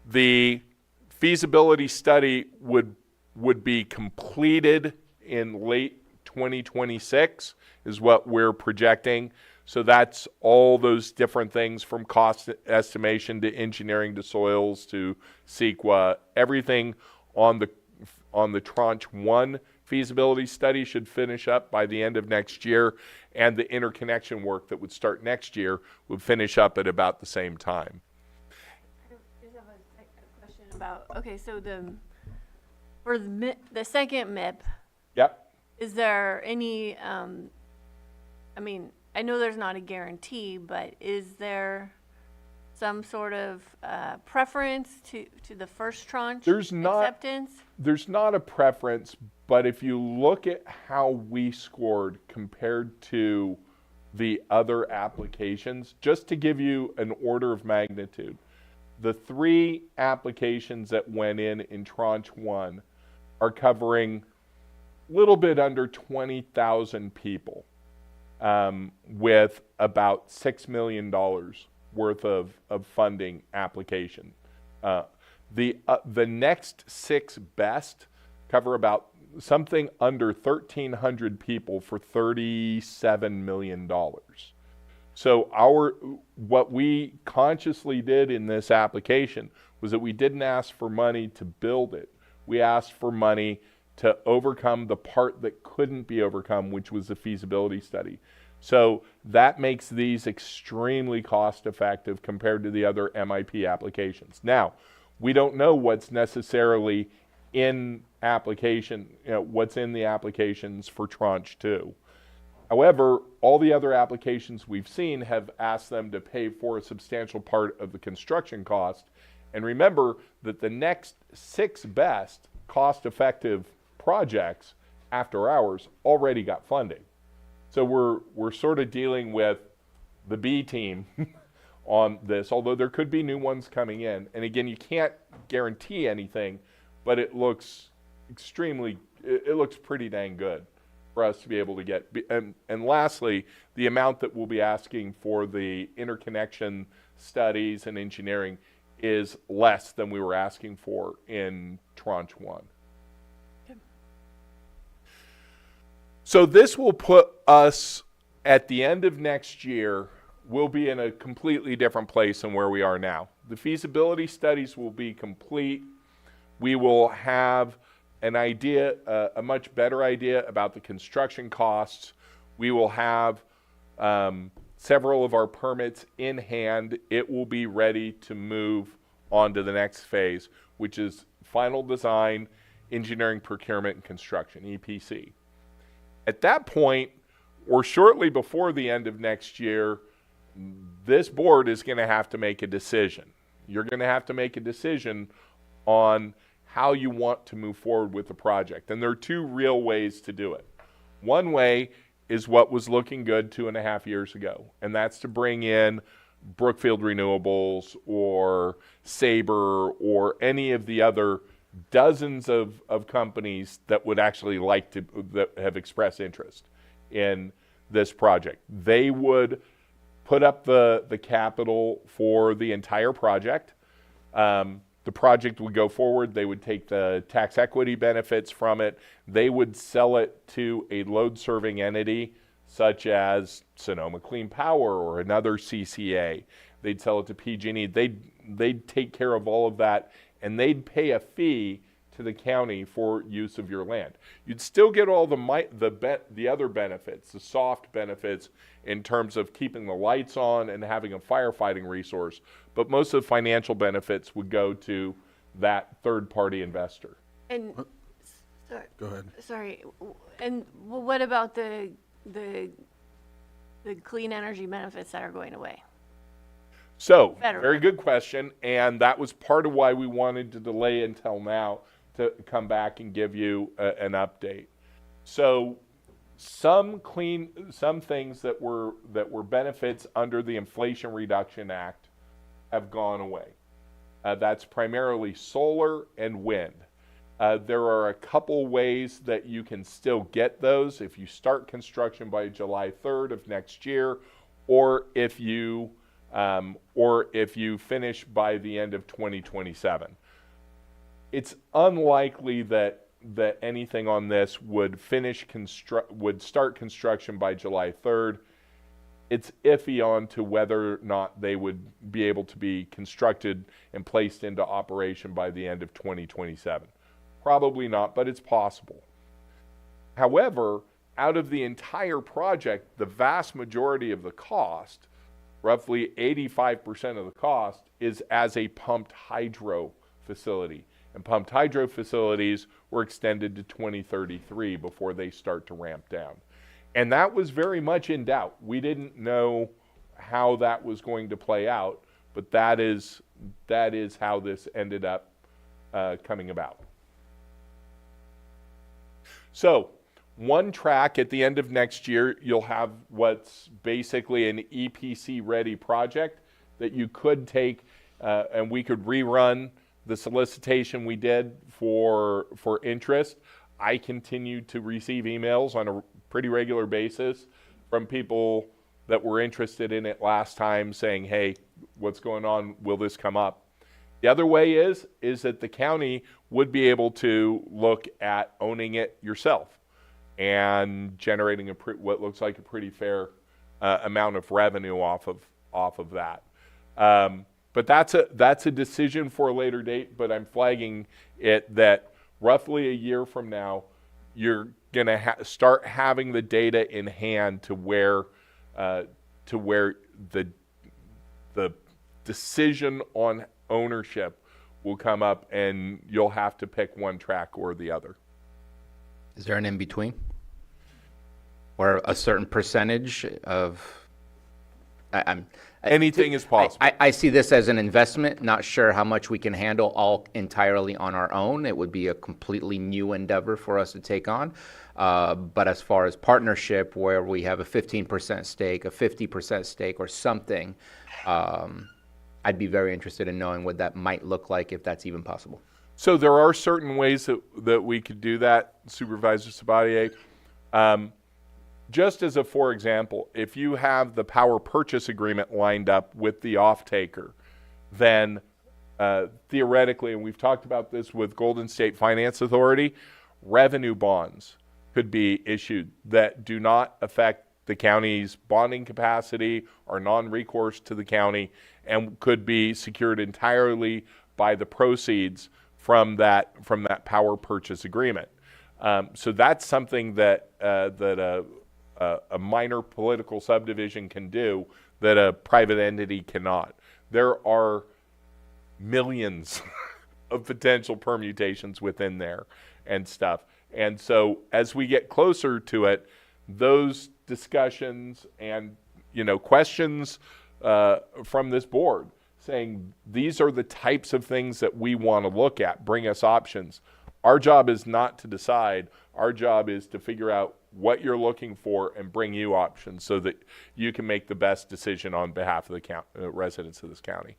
The feasibility study would be completed in late 2026 is what we're projecting. So that's all those different things from cost estimation to engineering to soils to CEQA. Everything on the Tranche 1 feasibility study should finish up by the end of next year, and the interconnection work that would start next year would finish up at about the same time. I just have a question about, okay, so for the second MIP, yep. is there any, I know there's not a guarantee, but is there some sort of preference to the first tranche acceptance? There's not a preference, but if you look at how we scored compared to the other applications, just to give you an order of magnitude, the 3 applications that went in tranche 1 are covering a little bit under 20,000 people, with about $6 million worth of funding application. The next 6 best cover about something under 1,300 people for $37 million. So what we consciously did in this application was that we didn't ask for money to build it. We asked for money to overcome the part that couldn't be overcome, which was the feasibility study. So that makes these extremely cost effective compared to the other MIP applications. Now, we don't know what's necessarily in application, what's in the applications for tranche 2. However, all the other applications we've seen have asked them to pay for a substantial part of the construction cost. And remember that the next 6 best cost-effective projects after ours already got funding. So we're sort of dealing with the B team on this, although there could be new ones coming in. And again, you can't guarantee anything, but it looks pretty dang good for us to be able to get. And lastly, the amount that we'll be asking for the interconnection studies and engineering is less than we were asking for in tranche 1. So this will put us at the end of next year, we'll be in a completely different place than where we are now. The feasibility studies will be complete. We will have an idea, a much better idea about the construction costs. We will have several of our permits in hand. It will be ready to move on to the next phase, which is final design, engineering, procurement, and construction, EPC. At that point, or shortly before the end of next year, this board is going to have to make a decision. You're going to have to make a decision on how you want to move forward with the project. And there are 2 real ways to do it. One way is what was looking good 2.5 years ago, and that's to bring in Brookfield Renewables or Sabre or any of the other dozens of companies that would actually like to, that have expressed interest in this project. They would put up the capital for the entire project. The project would go forward. They would take the tax equity benefits from it. They would sell it to a load-serving entity such as Sonoma Clean Power or another CCA. They'd sell it to PG&E. They'd take care of all of that, and they'd pay a fee to the county for use of your land. You'd still get all the other benefits, the soft benefits in terms of keeping the lights on and having a firefighting resource, but most of the financial benefits would go to that third-party investor. And sorry, Go ahead. Sorry, and what about the clean energy benefits that are going away? So, Federal. very good question, and that was part of why we wanted to delay until now to come back and give you an update. So, some things that were benefits under the Inflation Reduction Act have gone away. That's primarily solar and wind. There are a couple ways that you can still get those if you start construction by July 3rd of next year, or if you finish by the end of 2027. It's unlikely that anything on this would start construction by July 3rd. It's iffy on to whether or not they would be able to be constructed and placed into operation by the end of 2027. Probably not, but it's possible. However, out of the entire project, the vast majority of the cost, roughly 85% of the cost, is as a pumped hydro facility. And pumped hydro facilities were extended to 2033 before they start to ramp down. And that was very much in doubt. We didn't know how that was going to play out, but that is how this ended up coming about. So, one track at the end of next year, you'll have what's basically an EPC-ready project that you could take, and we could rerun the solicitation we did for interest. I continue to receive emails on a pretty regular basis from people that were interested in it last time saying, hey, what's going on? Will this come up? The other way is that the county would be able to look at owning it yourself and generating what looks like a pretty fair amount of revenue off of that. But that's a decision for a later date, but I'm flagging it that roughly a year from now, you're going to start having the data in hand to where the decision on ownership will come up, and you'll have to pick one track or the other. Is there an in-between? Or a certain percentage of... Anything is possible. I see this as an investment, not sure how much we can handle all entirely on our own. It would be a completely new endeavor for us to take on. But as far as partnership, where we have a 15% stake, a 50% stake, or something, I'd be very interested in knowing what that might look like, if that's even possible. So there are certain ways that we could do that, Supervisor Sabatier. Just as a for example, if you have the power purchase agreement lined up with the off-taker, then theoretically, and we've talked about this with Golden State Finance Authority, revenue bonds could be issued that do not affect the county's bonding capacity, are non-recourse to the county, and could be secured entirely by the proceeds from that power purchase agreement. So that's something that a minor political subdivision can do that a private entity cannot. There are millions of potential permutations within there and stuff. And so as we get closer to it, those discussions and questions from this board saying these are the types of things that we want to look at, bring us options. Our job is not to decide. Our job is to figure out what you're looking for and bring you options so that you can make the best decision on behalf of the residents of this county.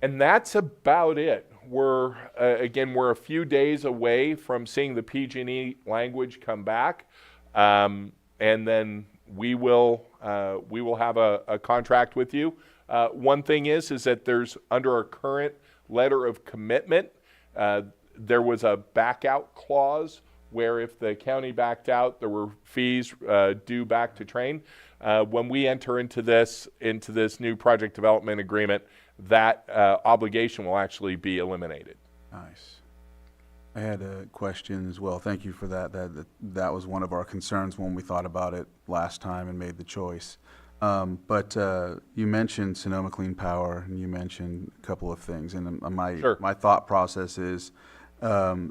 And that's about it. We're a few days away from seeing the PG&E language come back, and then we will have a contract with you. One thing is that there's, under our current letter of commitment, there was a back-out clause where if the county backed out, there were fees due back to Train. When we enter into this new project development agreement, that obligation will actually be eliminated. Nice. I had a question as well. Thank you for that. That was one of our concerns when we thought about it last time and made the choice. But you mentioned Sonoma Clean Power, and you mentioned a couple of things. And my thought process is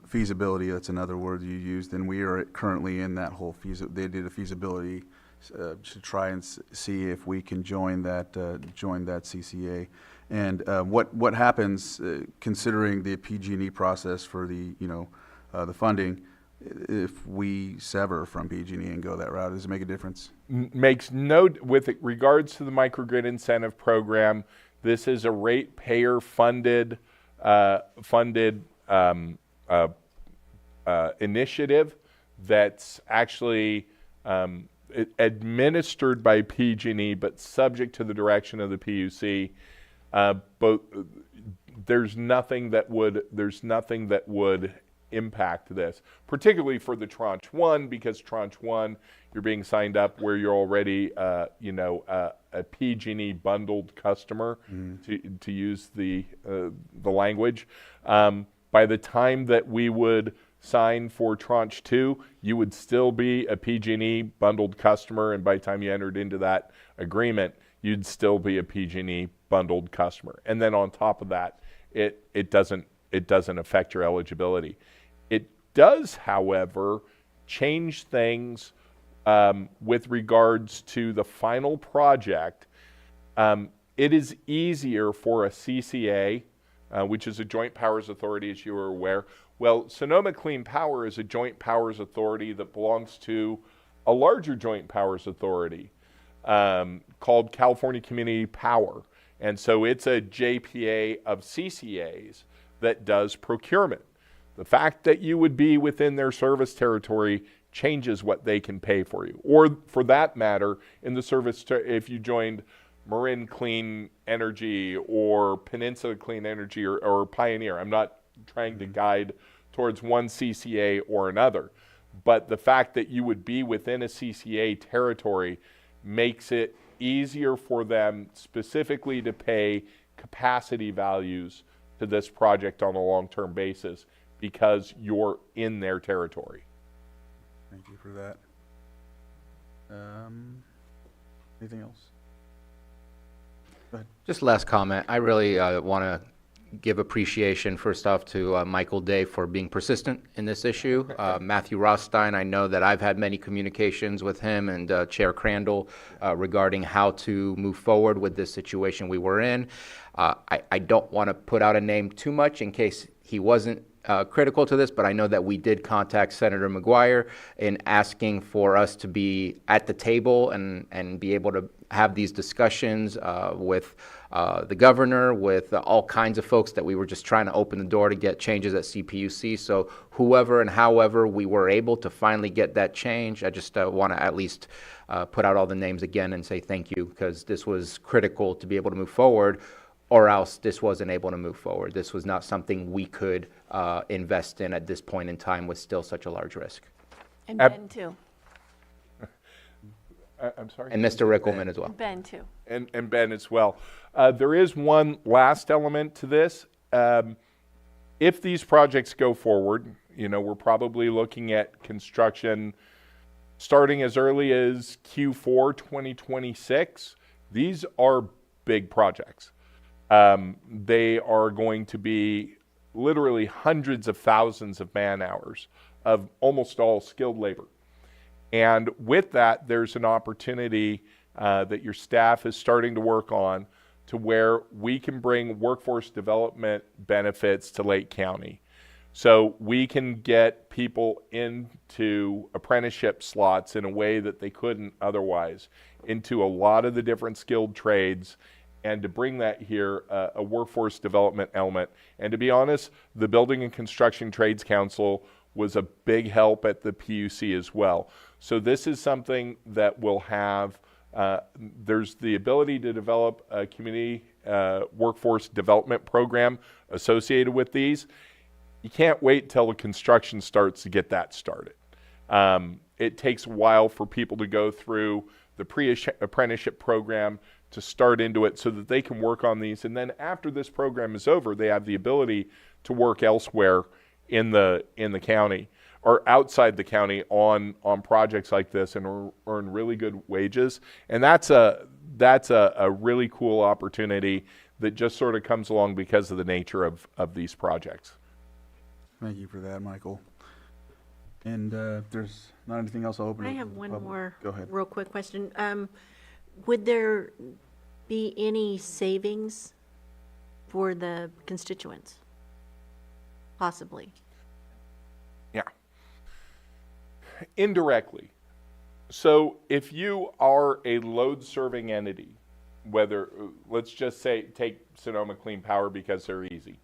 feasibility. That's another word you used. And we are currently in that whole they did a feasibility to try and see if we can join that CCA. And what happens considering the PG&E process for the funding if we sever from PG&E and go that route? Does it make a difference? Makes no, with regards to the microgrid incentive program, this is a ratepayer funded initiative that's actually administered by PG&E, but subject to the direction of the PUC. But there's nothing that would impact this, particularly for the tranche one, because tranche one, you're being signed up where you're already, a PG&E bundled customer, to use the language. By the time that we would sign for tranche two, you would still be a PG&E bundled customer, and by the time you entered into that agreement, you'd still be a PG&E bundled customer. And then on top of that, it doesn't affect your eligibility. It does, however, change things with regards to the final project, it is easier for a CCA, which is a Joint Powers Authority, as you are aware. Well, Sonoma Clean Power is a Joint Powers Authority that belongs to a larger Joint Powers Authority called California Community Power. And so it's a JPA of CCAs that does procurement. The fact that you would be within their service territory changes what they can pay for you. Or for that matter, in the service, if you joined Marin Clean Energy or Peninsula Clean Energy or Pioneer. I'm not trying to guide towards one CCA or another, but the fact that you would be within a CCA territory makes it easier for them specifically to pay capacity values to this project on a long-term basis because you're in their territory. Thank you for that. Anything else? Go ahead. Just last comment. I really want to give appreciation first off to Michael Day for being persistent in this issue. Matthew Rothstein, I know that I've had many communications with him and Chair Crandall regarding how to move forward with this situation we were in. I don't want to put out a name too much in case he wasn't critical to this, but I know that we did contact Senator McGuire in asking for us to be at the table and be able to have these discussions with the governor, with all kinds of folks that we were just trying to open the door to get changes at CPUC. So whoever and however we were able to finally get that change, I just want to at least put out all the names again and say thank you, because this was critical to be able to move forward, or else this wasn't able to move forward. This was not something we could invest in at this point in time with still such a large risk. And Ben too. I'm sorry? And Mr. Rickelman as well. Ben too. And Ben as well. There is one last element to this. If these projects go forward, we're probably looking at construction starting as early as Q4 2026. These are big projects. They are going to be literally hundreds of thousands of man hours of almost all skilled labor. And with that, there's an opportunity that your staff is starting to work on to where we can bring workforce development benefits to Lake County. So we can get people into apprenticeship slots in a way that they couldn't otherwise, into a lot of the different skilled trades, and to bring that here, a workforce development element. And to be honest, the Building and Construction Trades Council was a big help at the PUC as well. So this is something that will have, there's the ability to develop a community workforce development program associated with these. You can't wait till the construction starts to get that started. It takes a while for people to go through the pre-apprenticeship program to start into it so that they can work on these. And then after this program is over, they have the ability to work elsewhere in the county or outside the county on projects like this and earn really good wages. And that's a really cool opportunity that just sort of comes along because of the nature of these projects. Thank you for that, Michael. And if there's not anything else, I'll open it. I have one public. more Go ahead. real quick question. Would there be any savings for the constituents? Possibly. Yeah. Indirectly. So if you are a load-serving entity, whether, let's just say, take Sonoma Clean Power because they're easy.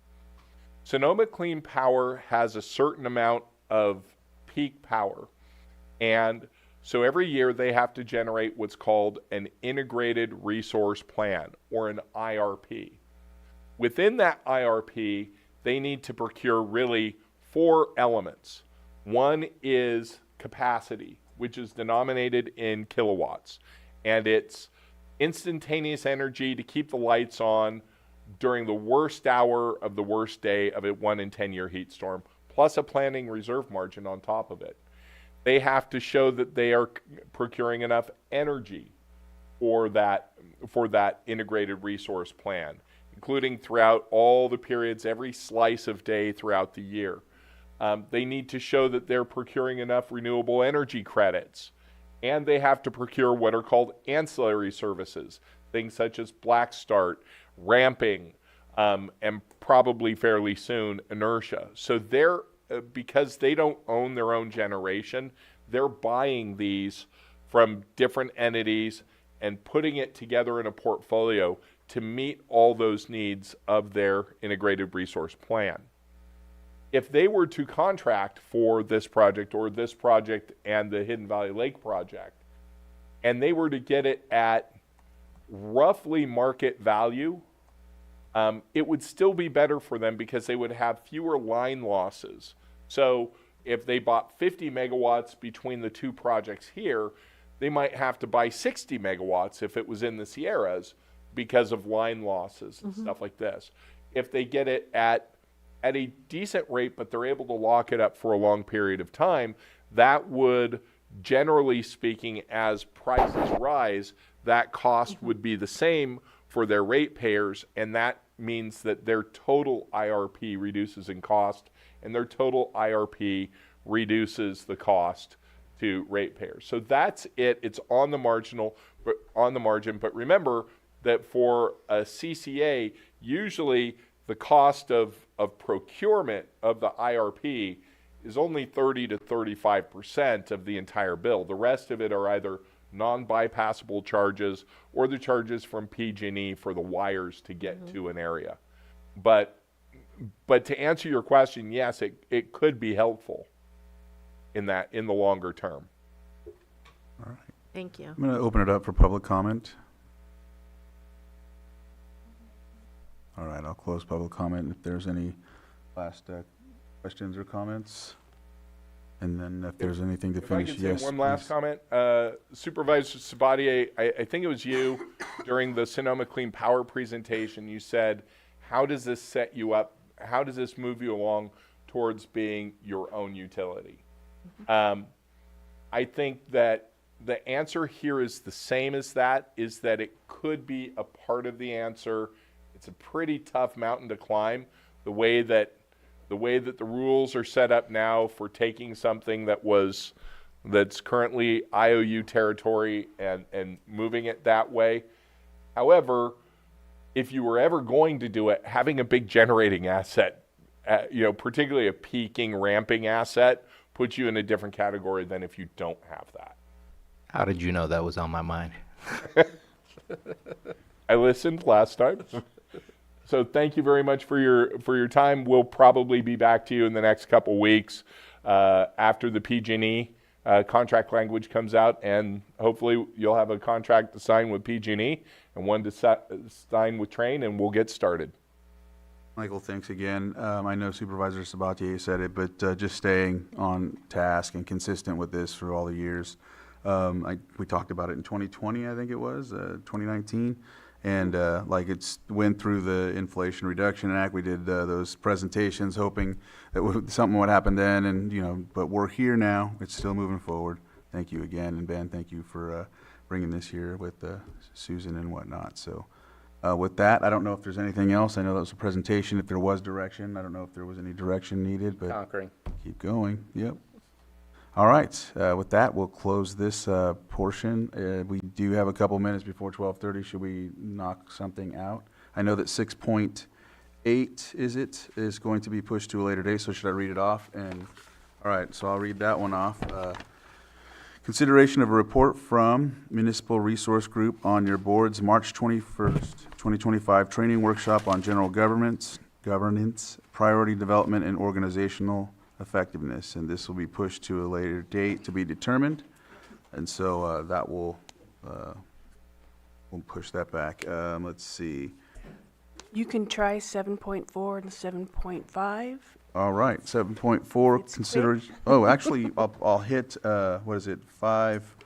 Sonoma Clean Power has a certain amount of peak power, and so every year they have to generate what's called an Integrated Resource Plan, or an IRP. Within that IRP, they need to procure really 4 elements. One is capacity, which is denominated in kilowatts, and it's instantaneous energy to keep the lights on during the worst hour of the worst day of a 1 in 10 year heat storm, plus a planning reserve margin on top of it. They have to show that they are procuring enough energy for that integrated resource plan, including throughout all the periods, every slice of day throughout the year. They need to show that they're procuring enough renewable energy credits. And they have to procure what are called ancillary services, things such as black start, ramping, and probably fairly soon inertia. So they're, because they don't own their own generation, they're buying these from different entities and putting it together in a portfolio to meet all those needs of their integrated resource plan. If they were to contract for this project or this project and the Hidden Valley Lake project, and they were to get it at roughly market value, it would still be better for them because they would have fewer line losses. So if they bought 50 megawatts between the two projects here, they might have to buy 60 megawatts if it was in the Sierras because of line losses and stuff like this. If they get it at a decent rate, but they're able to lock it up for a long period of time, that would, generally speaking, as prices rise, that cost would be the same for their ratepayers, and that means that their total IRP reduces in cost, and their total IRP reduces the cost to ratepayers. So that's it. It's on the margin, but remember that for a CCA, usually the cost of procurement of the IRP is only 30 to 35% of the entire bill. The rest of it are either non-bypassable charges or the charges from PG&E for the wires to get to an area. But to answer your question, yes, it could be helpful in the longer term. All right. Thank you. I'm going to open it up for public comment. All right, I'll close public comment if there's any last questions or comments. And then if there's anything to finish, If I could say yes. one last please. comment. Supervisor Sabatier, I think it was you during the Sonoma Clean Power presentation, you said, how does this set you up? How does this move you along towards being your own utility? I think that the answer here is the same as that, is that it could be a part of the answer. It's a pretty tough mountain to climb. The way that the rules are set up now for taking something that's currently IOU territory and moving it that way. However, if you were ever going to do it, having a big generating asset, particularly a peaking, ramping asset, puts you in a different category than if you don't have that. How did you know that was on my mind? I listened last time. So thank you very much for your time. We'll probably be back to you in the next couple weeks after the PG&E contract language comes out, and hopefully you'll have a contract to sign with PG&E and one to sign with Train, and we'll get started. Michael, thanks again. I know Supervisor Sabatier said it, but just staying on task and consistent with this for all the years. We talked about it in 2020, I think it was, 2019. And it's went through the Inflation Reduction Act. We did those presentations hoping that something would happen then, and but we're here now. It's still moving forward. Thank you again, and Ben, thank you for bringing this here with Susan and whatnot. So with that, I don't know if there's anything else. I know that was a presentation. If there was direction, I don't know if there was any direction needed, but Conquering. keep going. Yep. All right, with that, we'll close this portion. We do have a couple minutes before 12:30. Should we knock something out? I know that 6.8 is going to be pushed to a later date, so should I read it off? All right, so I'll read that one off. Consideration of a report from Municipal Resource Group on your board's March 21st, 2025 training workshop on general governance, priority development, and organizational effectiveness, and this will be pushed to a later date to be determined, and so that will we'll push that back. Let's see. You can try 7.4 and 7.5. All right, 7.4 consideration. Oh, actually, I'll hit what is it? 5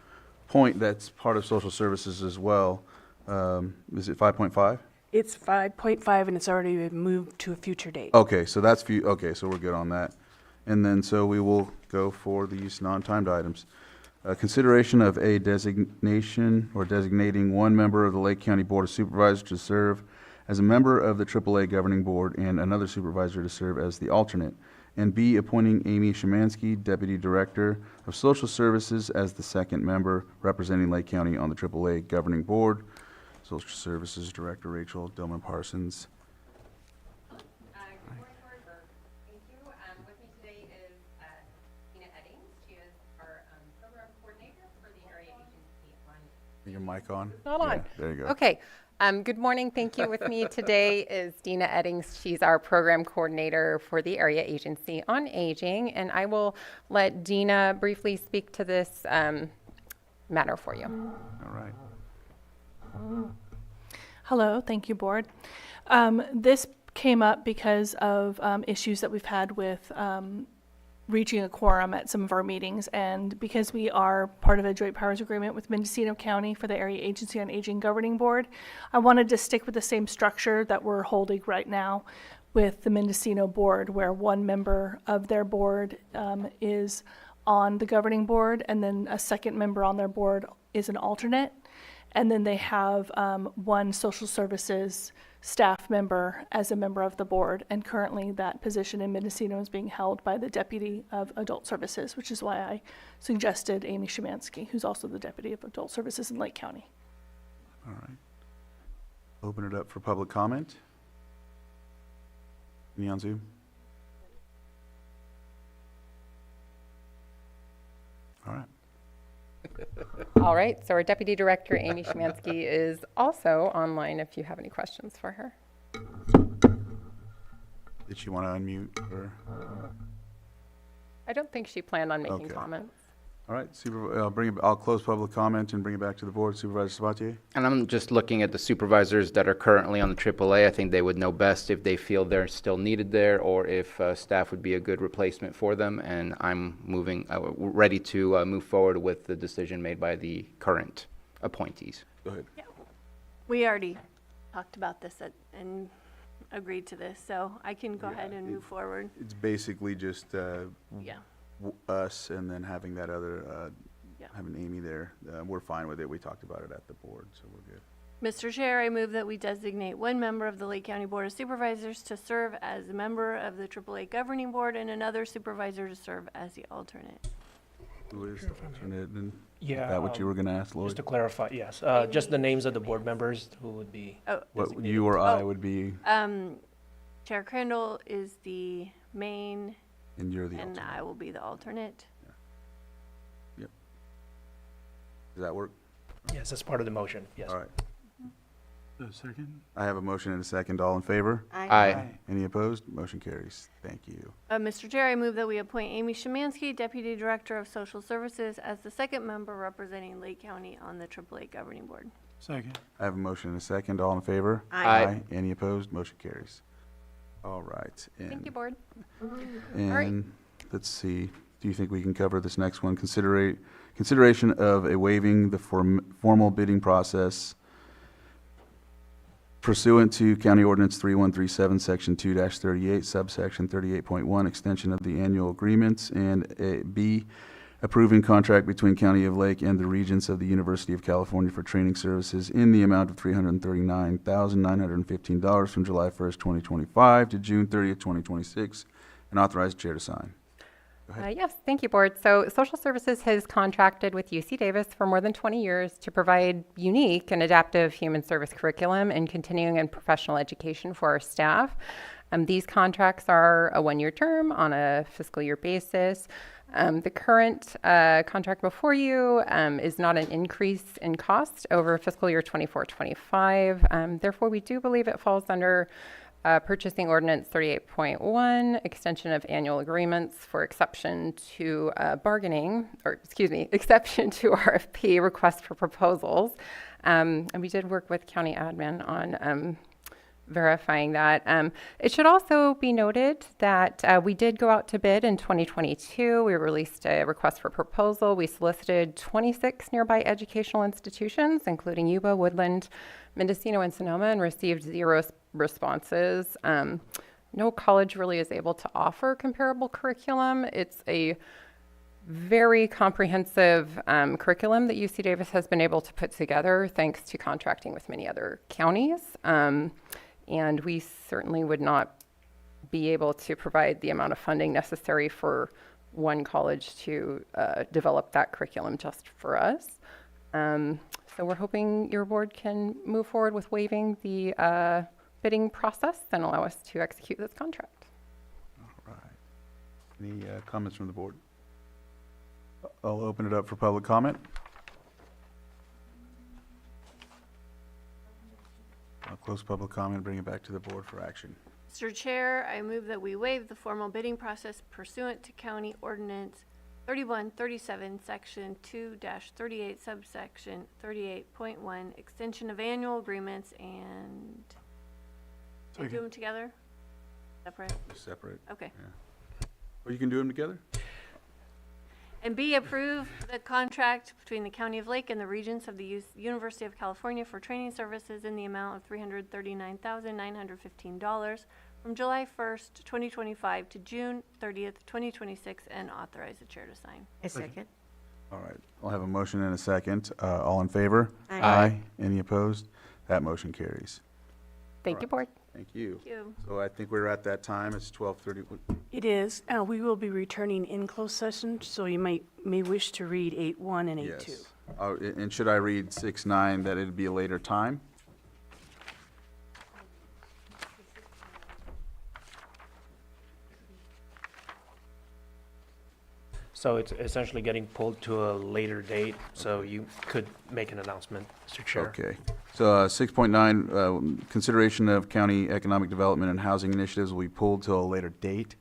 point. That's part of social services as well. Is it 5.5? It's 5.5 and it's already been moved to a future date. Okay, so that's okay, so we're good on that. And then, so we will go for these non-timed items. Consideration of a designation or designating one member of the Lake County Board of Supervisors to serve as a member of the AAA Governing Board and another supervisor to serve as the alternate, And B, appointing Amy Szymanski, Deputy Director of Social Services, as the second member representing Lake County on the AAA Governing Board. Social Services Director Rachel Dillman Parsons. Good morning, Board. Thank you. With me today is Tina Eddings. She is our program coordinator for the area agency on. Your mic on? Not on. Yeah, there you go. Okay. Good morning. Thank you. With me today is Dina Eddings. She's our program coordinator for the Area Agency on Aging, and I will let Dina briefly speak to this matter for you. All right. Hello, thank you, Board. This came up because of issues that we've had with reaching a quorum at some of our meetings, and because we are part of a joint powers agreement with Mendocino County for the Area Agency on Aging Governing Board, I wanted to stick with the same structure that we're holding right now with the Mendocino Board, where one member of their board is on the governing board, and then a second member on their board is an alternate. And then they have one social services staff member as a member of the board. And currently that position in Mendocino is being held by the Deputy of Adult Services, which is why I suggested Amy Szymanski, who's also the Deputy of Adult Services in Lake County. All right. Open it up for public comment. Any on Zoom? All right. All right. So our Deputy Director, Amy Szymanski, is also online if you have any questions for her. Did she want to unmute or? I don't think she planned on making Okay. comments. All right, I'll close public comment and bring it back to the board. Supervisor Sabatier? And I'm just looking at the supervisors that are currently on the AAA. I think they would know best if they feel they're still needed there or if staff would be a good replacement for them. And I'm ready to move forward with the decision made by the current appointees. Go ahead. We already talked about this and agreed to this, so I can go ahead and move forward. It's basically just Yeah. us and then having that other, Yeah. having Amy there. We're fine with it. We talked about it at the board, so we're good. Mr. Chair, I move that we designate one member of the Lake County Board of Supervisors to serve as a member of the AAA Governing Board and another supervisor to serve as the alternate. Who is the alternate? And Yeah, is that what you were going to ask, Lloyd? Just to clarify, yes, just the names of the board members who would be. What you or I would be, Chair Crandall is the main, and you're the and alternate. I will be the alternate. Yep. Does that work? Yes, that's part of the motion, yes. All right. A second? I have a motion and a second. All in favor? Aye. Any opposed? Motion carries. Thank you. Mr. Chair, I move that we appoint Amy Szymanski, Deputy Director of Social Services, as the second member representing Lake County on the AAA Governing Board. Second. I have a motion and a second. All in favor? Aye. Any opposed? Motion carries. All right. Thank you, Board. And let's see, do you think we can cover this next one? Consideration of a waiving the formal bidding process pursuant to County Ordinance 3137, Section 2-38, subsection 38.1, extension of the annual agreements, and B, approving contract between County of Lake and the Regents of the University of California for training services in the amount of $339,915 from July 1st, 2025 to June 30th, 2026, and authorize the chair to sign. Yes, thank you, Board. So Social Services has contracted with UC Davis for more than 20 years to provide unique and adaptive human service curriculum and continuing and professional education for our staff. These contracts are a one-year term on a fiscal year basis. The current contract before you is not an increase in cost over fiscal year 24-25. Therefore, we do believe it falls under Purchasing Ordinance 38.1, extension of annual agreements for exception to exception to RFP, request for proposals. And we did work with county admin on verifying that. It should also be noted that we did go out to bid in 2022. We released a request for proposal. We solicited 26 nearby educational institutions, including Yuba, Woodland, Mendocino, and Sonoma, and received 0 responses. No college really is able to offer comparable curriculum. It's a very comprehensive curriculum that UC Davis has been able to put together thanks to contracting with many other counties. And we certainly would not be able to provide the amount of funding necessary for one college to develop that curriculum just for us. So we're hoping your board can move forward with waiving the bidding process and allow us to execute this contract. All right. Any comments from the board? I'll open it up for public comment. I'll close public comment and bring it back to the board for action. Mr. Chair, I move that we waive the formal bidding process pursuant to County Ordinance 3137, Section 2-38, subsection 38.1, extension of annual agreements and do them together? Separate? Separate. Okay. Yeah. Or you can do them together? And B, approve the contract between the County of Lake and the Regents of the University of California for training services in the amount of $339,915 from July 1st, 2025 to June 30th, 2026, and authorize the chair to sign. A second. All right. I'll have a motion and a second. All in favor? Aye. Any opposed? That motion carries. Thank you, board. Thank you. Thank you. So I think we're at that time. It's 12:30. It is. We will be returning in closed session, so you may wish to read 8:1 and 8:2. Yes. And should I read 6:9 that it'd be a later time? So it's essentially getting pulled to a later date, so you could make an announcement, Mr. Chair. Okay. So 6.9, consideration of county economic development and housing initiatives will be pulled to a later date.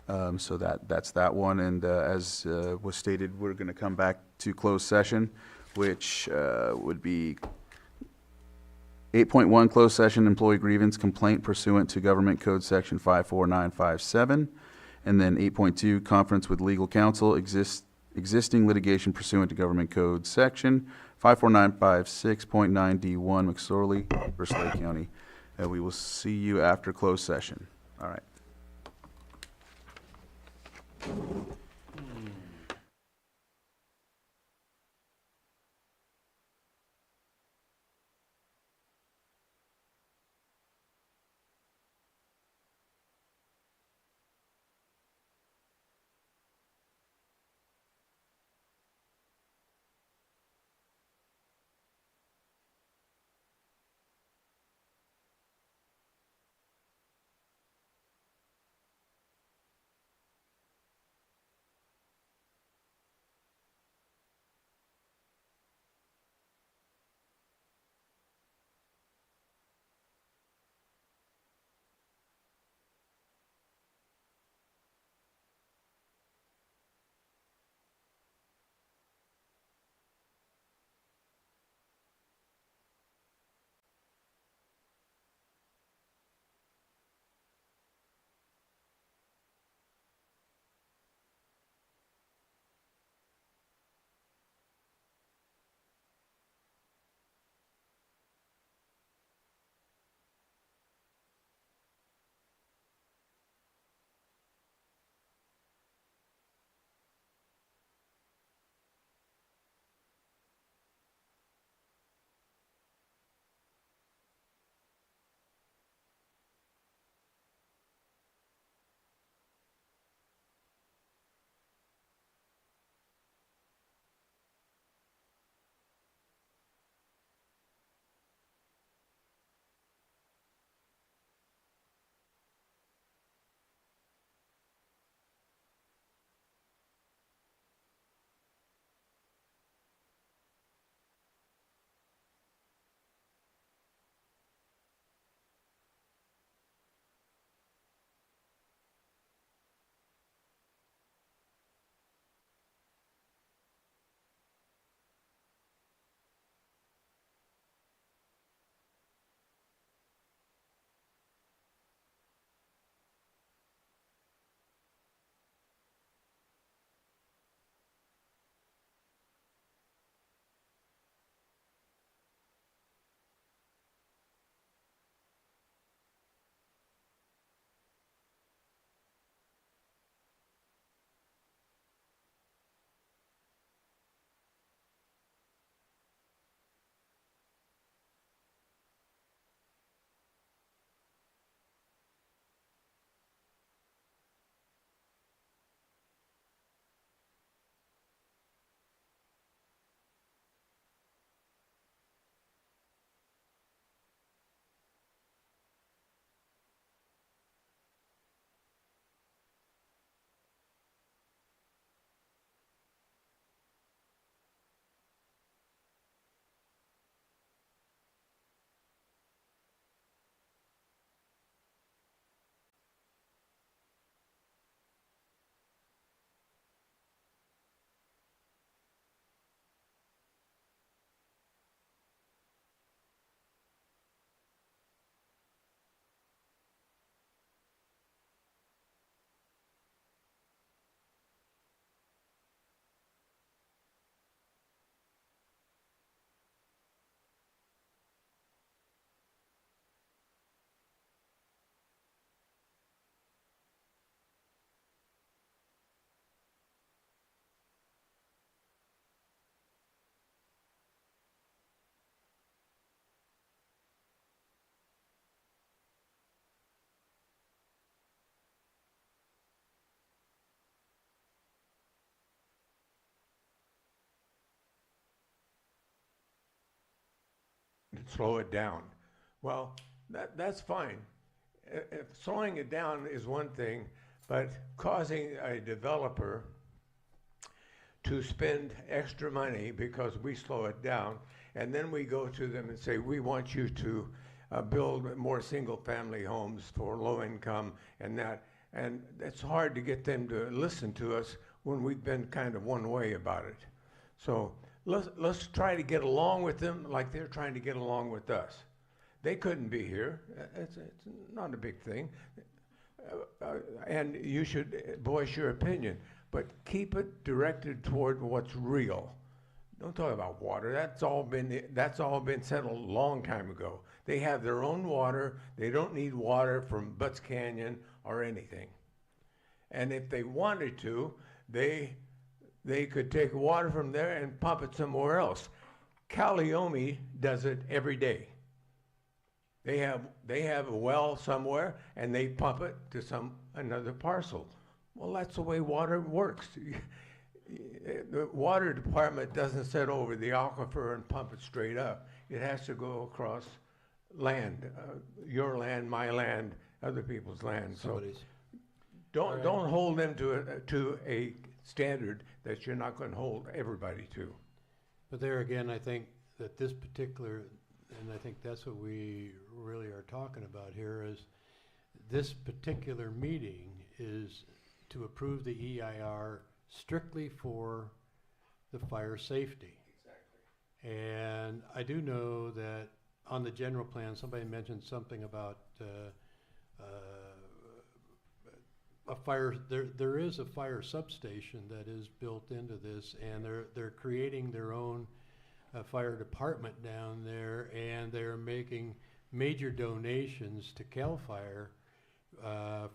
So that's that one. And as was stated, we're going to come back to closed session, which would be 8.1, closed session employee grievance complaint pursuant to Government Code Section 54957. And then 8.2, conference with legal counsel, existing litigation pursuant to Government Code Section 54956.9D1, McSorley versus Lake County. We will see you after closed session. All right. slow it down. Well, that's fine. If slowing it down is one thing, but causing a developer to spend extra money because we slow it down, and then we go to them and say, we want you to build more single-family homes for low income and that. And it's hard to get them to listen to us when we've been kind of one way about it. So let's try to get along with them like they're trying to get along with us. They couldn't be here. It's not a big thing. And you should voice your opinion, but keep it directed toward what's real. Don't talk about water. That's all been settled a long time ago. They have their own water. They don't need water from Butts Canyon or anything. And if they wanted to, they could take water from there and pump it somewhere else. Calliope does it every day. They have a well somewhere and they pump it to another parcel. Well, that's the way water works. The water department doesn't sit over the aquifer and pump it straight up. It has to go across land, your land, my land, other people's land. So don't hold them to a standard that you're not going to hold everybody to. But there again, I think that this particular, and I think that's what we really are talking about here, is this particular meeting is to approve the EIR strictly for the fire safety. Exactly. And I do know that on the general plan, somebody mentioned something about a fire. There is a fire substation that is built into this, and they're creating their own fire department down there, and they're making major donations to CAL FIRE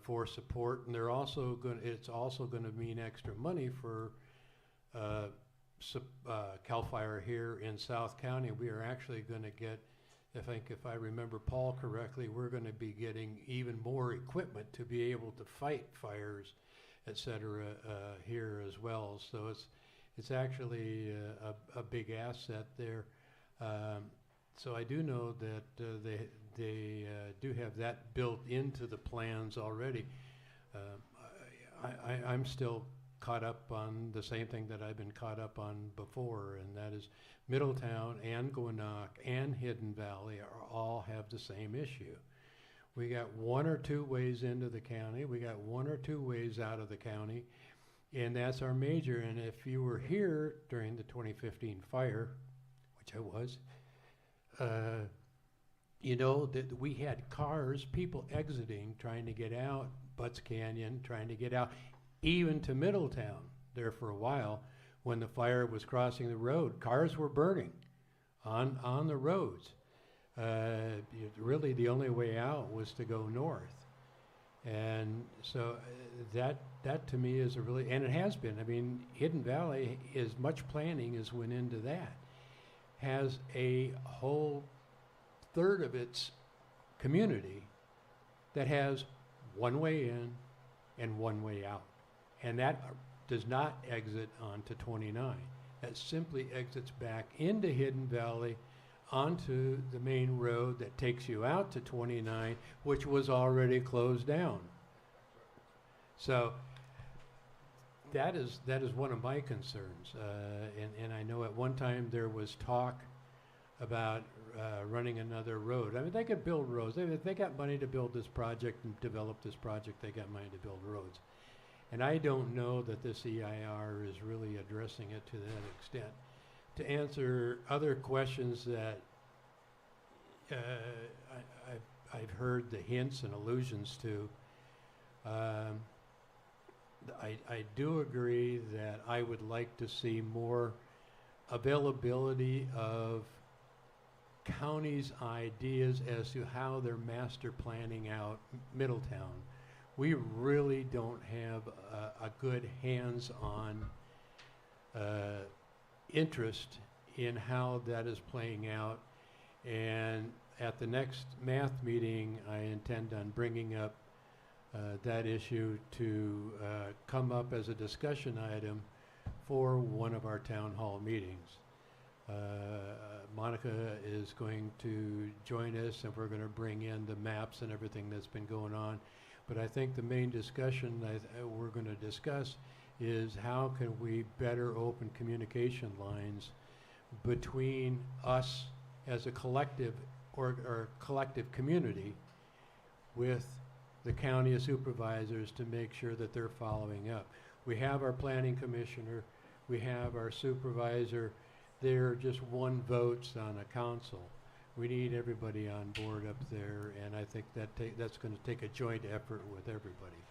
for support, and it's also going to mean extra money for CAL FIRE here in South County. We are actually going to get, if I remember Paul correctly, we're going to be getting even more equipment to be able to fight fires, et cetera, here as well. So it's actually a big asset there. So I do know that they do have that built into the plans already. I'm still caught up on the same thing that I've been caught up on before, and that is Middletown and Gwinnett and Hidden Valley all have the same issue. We got one or two ways into the county. We got one or two ways out of the county, and that's our major. And if you were here during the 2015 fire, which I was, you know that we had cars, people exiting, trying to get out Butts Canyon, trying to get out even to Middletown there for a while. When the fire was crossing the road, cars were burning on the roads. Really the only way out was to go north. And so that to me is a really, and it has been, I mean, Hidden Valley, as much planning as went into that, has a whole third of its community that has one way in and one way out. And that does not exit onto 29. That simply exits back into Hidden Valley onto the main road that takes you out to 29, which was already closed down. So that is one of my concerns. And I know at one time there was talk about running another road. I mean, they could build roads. If they got money to build this project and develop this project, they got money to build roads. And I don't know that this EIR is really addressing it to that extent. To answer other questions that I've heard the hints and allusions to, I do agree that I would like to see more availability of counties' ideas as to how they're master planning out Middletown. We really don't have a good hands-on interest in how that is playing out. And at the next math meeting, I intend on bringing up that issue to come up as a discussion item for one of our town hall meetings. Monica is going to join us, and we're going to bring in the maps and everything that's been going on. But I think the main discussion we're going to discuss is how can we better open communication lines between us as a collective or collective community with the county of supervisors to make sure that they're following up. We have our planning commissioner, we have our supervisor. They're just one votes on a council. We need everybody on board up there, and I think that's going to take a joint effort with everybody.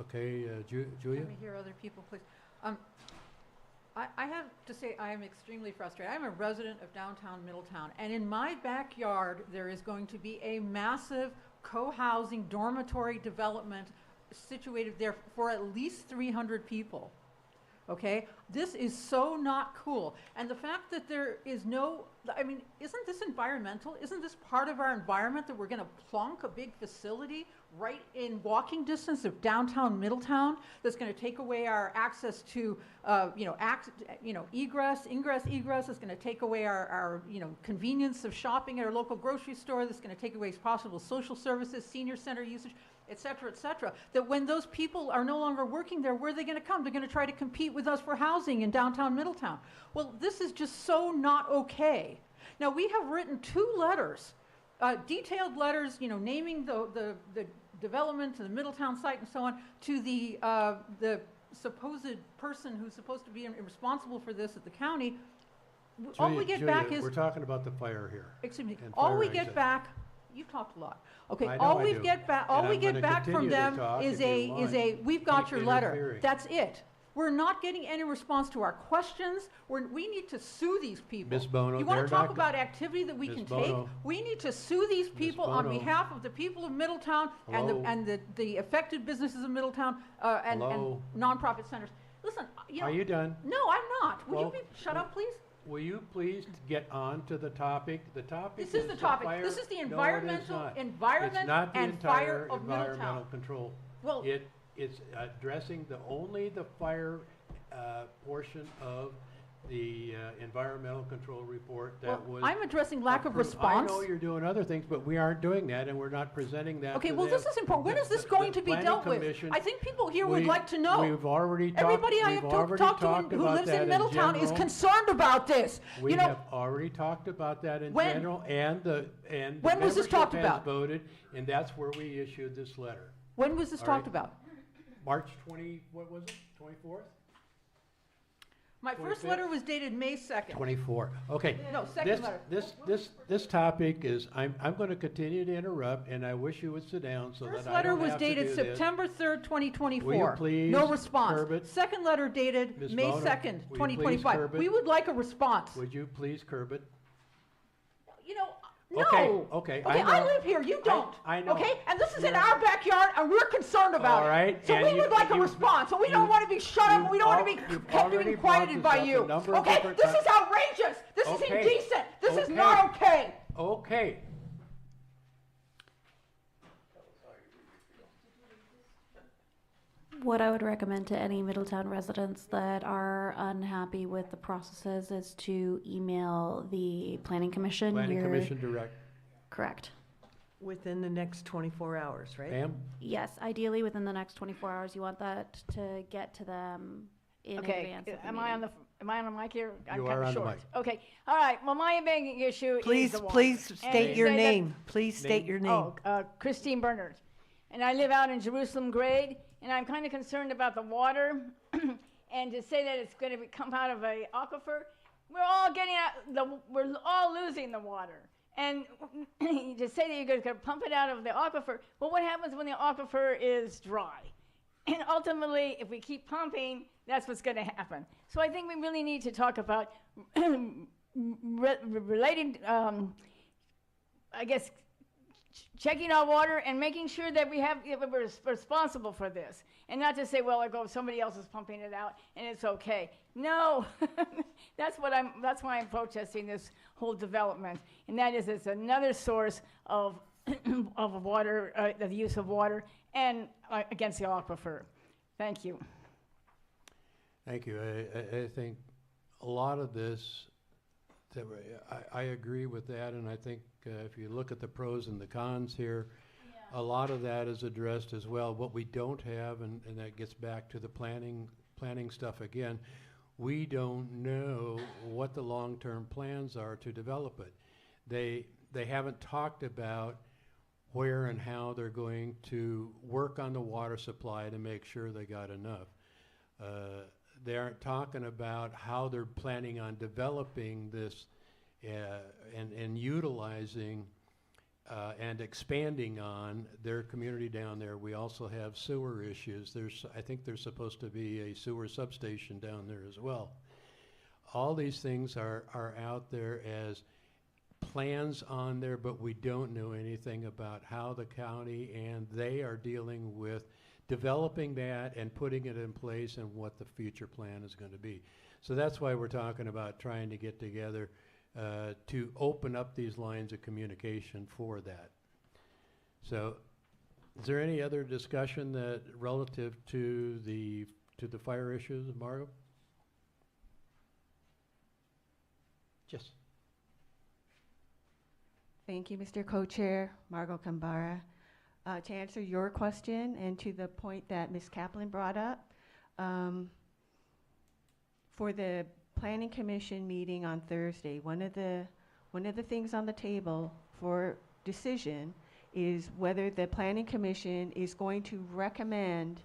Okay, Julia? Let me hear other people, please. I have to say I am extremely frustrated. I'm a resident of downtown Middletown, and in my backyard there is going to be a massive co-housing dormitory development situated there for at least 300 people. Okay, this is so not cool. And the fact that there is no, I mean, isn't this environmental? Isn't this part of our environment that we're going to plonk a big facility right in walking distance of downtown Middletown that's going to take away our access to, egress, ingress, that's going to take away our convenience of shopping at our local grocery store, that's going to take away possible social services, senior center usage, et cetera, that when those people are no longer working there, where are they going to come? They're going to try to compete with us for housing in downtown Middletown. Well, this is just so not okay. Now, we have written 2 letters, detailed letters, naming the development to the Middletown site and so on, to the supposed person who's supposed to be responsible for this at the county. All we get back is... We're talking about the fire here. Excuse me. All we get back... You've talked a lot. Okay, all we get back from them is we've got your letter. That's it. We're not getting any response to our questions. We need to sue these people. Ms. Bono, you want to talk about activity that we can take? We need to sue these people on Bono. behalf of the people of Middletown and the affected businesses of Middletown and nonprofit centers. Listen, Are you done? No, I'm not. Would you shut up, please? Will you please get on to the topic? The topic This is the topic. fire. This is the No, environmental it's not the and entire fire of environmental Middletown. control. Well, It's addressing only the fire portion of the environmental control report that was. I'm addressing lack of approved. response. I know you're doing other things, but we aren't doing that, and we're not presenting that. Okay, to well, them. this is important. When is this going to be Planning dealt with? Commission- I think people here would like to know. We've already talked. Everybody I we've have already talked to talked who about lives that in Middletown is general. concerned about this. We have already talked about that in When? general, and the When was this talked membership has about? voted, and that's where we issued this letter. When was this All talked right. about? March 20, what was it, 24th? My first 25th? letter was dated May 2nd. 24, okay. No, second letter. This topic is, I'm going to continue to interrupt, and I wish you would sit down so that First I letter don't was have to dated do this. September 3rd, 2024. Will you please No response. curb it? Second letter dated Ms. May Bono, 2nd, will you please 2025. curb it? We would like a response. Would you please curb it? No. Okay, Okay, I I know. live here, you don't. I know. Okay, and this is in our backyard, and we're concerned about it. All right, So and we would like a you- response, and we don't want to be shut up, and we don't want to be you've kept already being brought quieted this by up a you. number of Okay, different this times. is outrageous. This is Okay. indecent. This is Okay. not okay. Okay. What I would recommend to any Middletown residents that are unhappy with the processes is to email the Planning Commission. Planning Commission direct. Correct. Within the next 24 hours, right? Pam? Yes, ideally within the next 24 hours. You want that to get to them in advance of the am I on meeting. am I on the mic here? I'm You kinda are on the short. mic. Okay, all right. Well, my main issue Please, is the water. please And state you your say that- name. Please state your name. Christine Bernard. And I live out in Jerusalem Grade, and I'm kind of concerned about the water. And to say that it's going to come out of a aquifer, we're all losing the water. And to say that you're going to pump it out of the aquifer, well, what happens when the aquifer is dry? And ultimately, if we keep pumping, that's what's going to happen. So I think we really need to talk about relating, I guess, checking our water and making sure that we're responsible for this, and not to say, well, somebody else is pumping it out and it's okay. No, that's why I'm protesting this whole development, and that is it's another source of of water, the use of water, and against the aquifer. Thank you. Thank you. I think a lot of this I agree with that, and I think if you look at the pros and the cons here, a lot of that is addressed as well. What we don't have, and that gets back to the planning stuff again, we don't know what the long-term plans are to develop it. They haven't talked about where and how they're going to work on the water supply to make sure they got enough. They aren't talking about how they're planning on developing this and utilizing and expanding on their community down there. We also have sewer issues. I think there's supposed to be a sewer substation down there as well. All these things are out there as plans on there, but we don't know anything about how the county and they are dealing with developing that and putting it in place and what the future plan is going to be. So that's why we're talking about trying to get together to open up these lines of communication for that. So is there any other discussion that relative to the fire issues, Margo? Yes. Thank you, Mr. Co-Chair, Margo Kambara. To answer your question and to the point that Ms. Kaplan brought up, for the Planning Commission meeting on Thursday, one of the things on the table for decision is whether the Planning Commission is going to recommend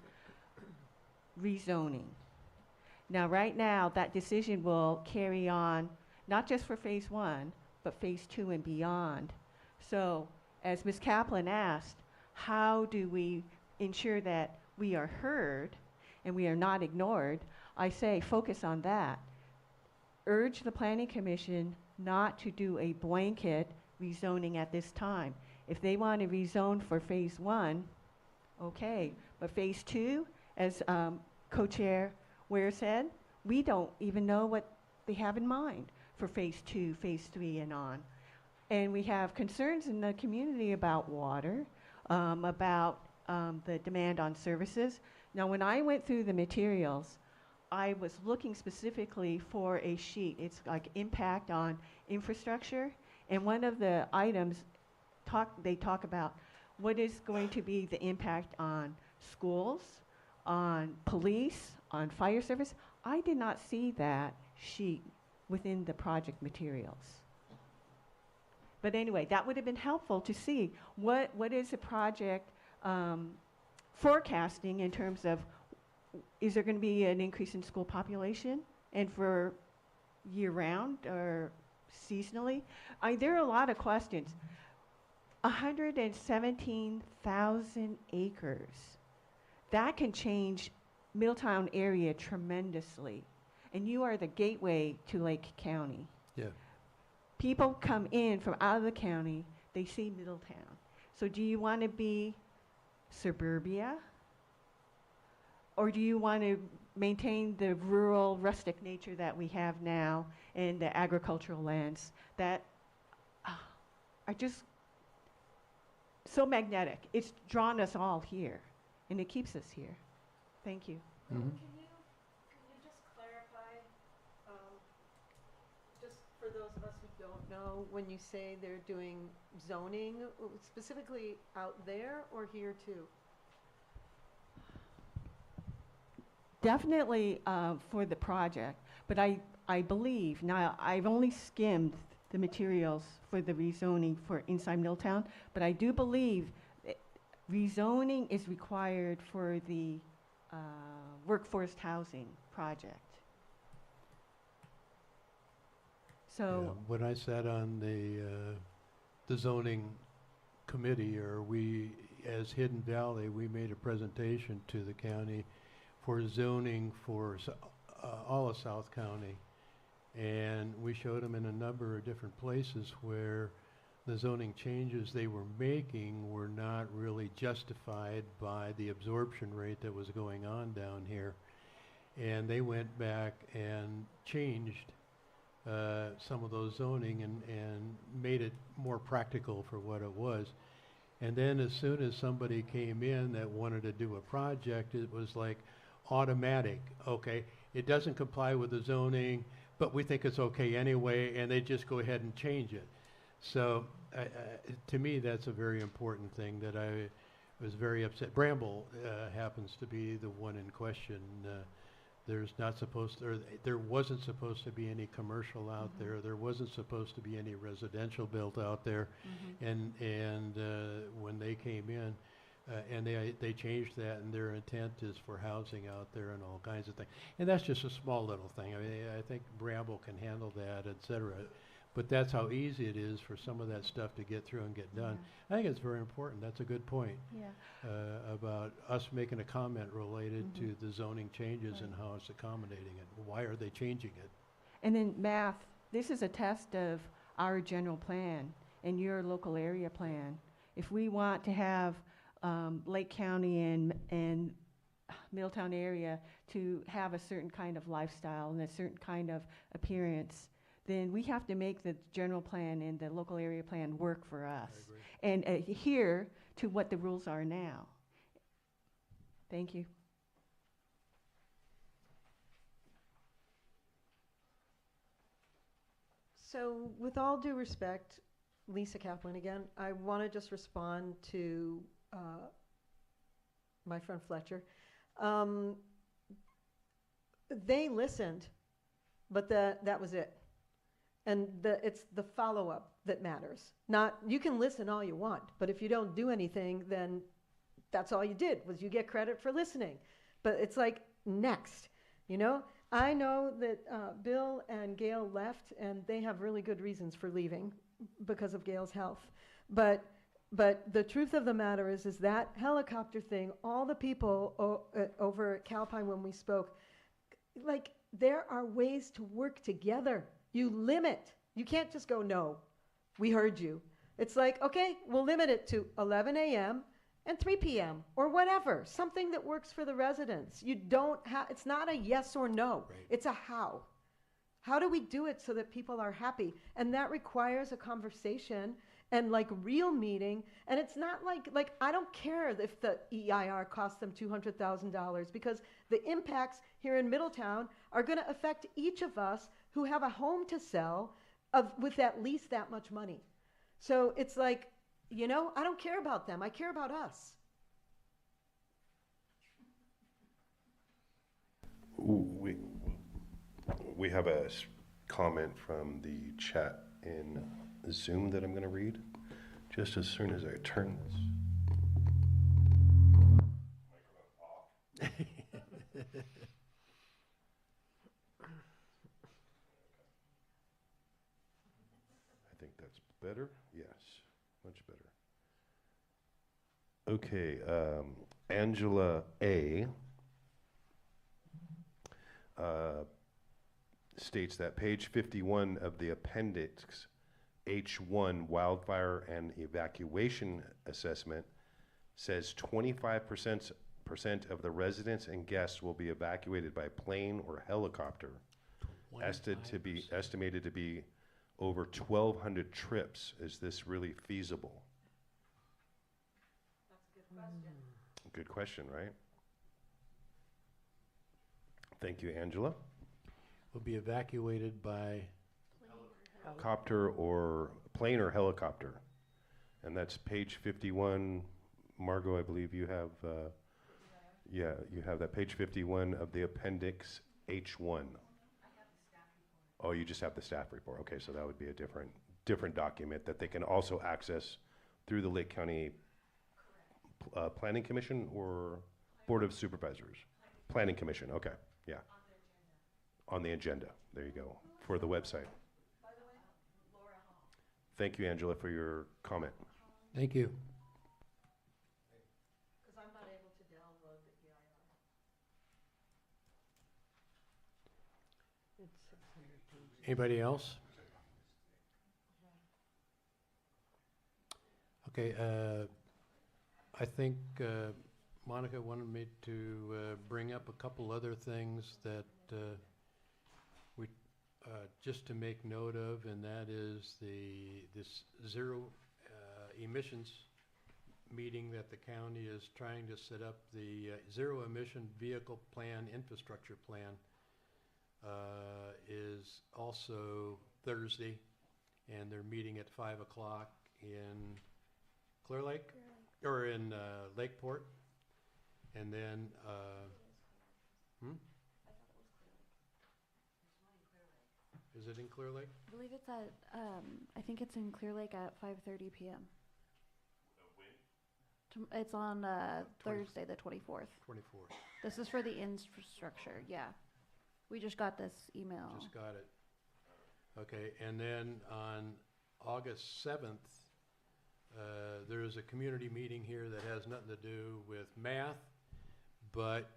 rezoning. Now, right now, that decision will carry on not just for phase 1, but phase 2 and beyond. So, as Ms. Kaplan asked, how do we ensure that we are heard and we are not ignored? I say focus on that. Urge the Planning Commission not to do a blanket rezoning at this time. If they want to rezone for phase 1, okay, but phase 2, as Co-Chair Ware said, we don't even know what they have in mind for phase 2, phase 3, and on. And we have concerns in the community about water, about the demand on services. Now, when I went through the materials, I was looking specifically for a sheet. It's like impact on infrastructure. And one of the items they talk about what is going to be the impact on schools, on police, on fire service. I did not see that sheet within the project materials. But anyway, that would have been helpful to see what is the project forecasting in terms of, is there going to be an increase in school population and for year round or seasonally? There are a lot of questions. 117,000 acres. That can change Middletown area tremendously. And you are the gateway to Lake County. Yeah. People come in from out of the county, they see Middletown. So do you want to be suburbia? Or do you want to maintain the rural, rustic nature that we have now and the agricultural lands that are just so magnetic? It's drawn us all here, and it keeps us here. Thank you. Mm-hmm. Can you just clarify, just for those of us who don't know, when you say they're doing zoning, specifically out there or here too? Definitely for the project, but I believe, now I've only skimmed the materials for the rezoning for inside Middletown, but I do believe that rezoning is required for the workforce housing project. So Yeah, when I sat on the zoning committee, or we, as Hidden Valley, we made a presentation to the county for zoning for all of South County. And we showed them in a number of different places where the zoning changes they were making were not really justified by the absorption rate that was going on down here. And they went back and changed some of those zoning and made it more practical for what it was. And then as soon as somebody came in that wanted to do a project, it was like automatic. Okay, it doesn't comply with the zoning, but we think it's okay anyway, and they just go ahead and change it. So to me, that's a very important thing that I was very upset. Bramble happens to be the one in question. There's not supposed to, or there wasn't supposed to be any commercial out there. There wasn't supposed to be any residential built out there. And when they came in, and they changed that, and their intent is for housing out there and all kinds of things. And that's just a small little thing. I mean, I think Bramble can handle that, et cetera. But that's how easy it is for some of that stuff to get through and get done. I think it's very important. That's a good point. Yeah. About us making a comment related to the zoning changes and how it's accommodating it. Why are they changing it? And then math, this is a test of our general plan and your local area plan. If we want to have Lake County and Middletown area to have a certain kind of lifestyle and a certain kind of appearance, then we have to make the general plan and the local area plan work for us and adhere to what the rules are now. Thank you. So with all due respect, Lisa Kaplan again, I want to just respond to my friend Fletcher. They listened, but that was it. And it's the follow-up that matters. Not, you can listen all you want, but if you don't do anything, then that's all you did, was you get credit for listening. But it's like, next, you know? I know that Bill and Gail left, and they have really good reasons for leaving because of Gail's health. But the truth of the matter is that helicopter thing, all the people over at Calpine when we spoke, like, there are ways to work together. You limit. You can't just go, no, we heard you. It's like, okay, we'll limit it to 11 a.m. and 3 p.m. or whatever, something that works for the residents. You don't have, it's not a yes or no, it's a how. How do we do it so that people are happy? And that requires a conversation and like real meeting. And it's not like I don't care if the EIR costs them $200,000 because the impacts here in Middletown are going to affect each of us who have a home to sell with at least that much money. So it's like, you know, I don't care about them. I care about us. We have a comment from the chat in Zoom that I'm going to read just as soon as I turn this. I think that's better. Yes, much better. Okay, Angela A. States that page 51 of the appendix H1 wildfire and evacuation assessment says 25% of the residents and guests will be evacuated by plane or helicopter, estimated to be over 1,200 trips. Is this really feasible? That's a good question. Good question, right? Thank you, Angela. Will be evacuated by Copter or plane or helicopter. And that's page 51. Margot, I believe you have, yeah, you have that page 51 of the appendix H1. Oh, you just have the staff report. Okay, so that would be a different document that they can also access through the Lake County Planning Commission or Board of Supervisors? Planning Commission, okay, yeah. On the agenda, there you go, for the website. By the way, Laura Hall. Thank you, Angela, for your comment. Thank you. Because I'm not able to download the EIR. It's 600 pages. Anybody else? Okay, I think Monica wanted me to bring up a couple other things that we just to make note of, and that is this zero emissions meeting that the county is trying to set up, the zero emission vehicle plan, infrastructure plan. is also Thursday, and they're meeting at 5 o'clock in Clear Lake, or in Lakeport. And then, is it in Clear Lake? I believe it's at, I think it's in Clear Lake at 5:30 p.m. It's on Thursday, the 24th. 24th. This is for the infrastructure, yeah. We just got this email. Just got it. Okay, and then on August 7th, there is a community meeting here that has nothing to do with math, but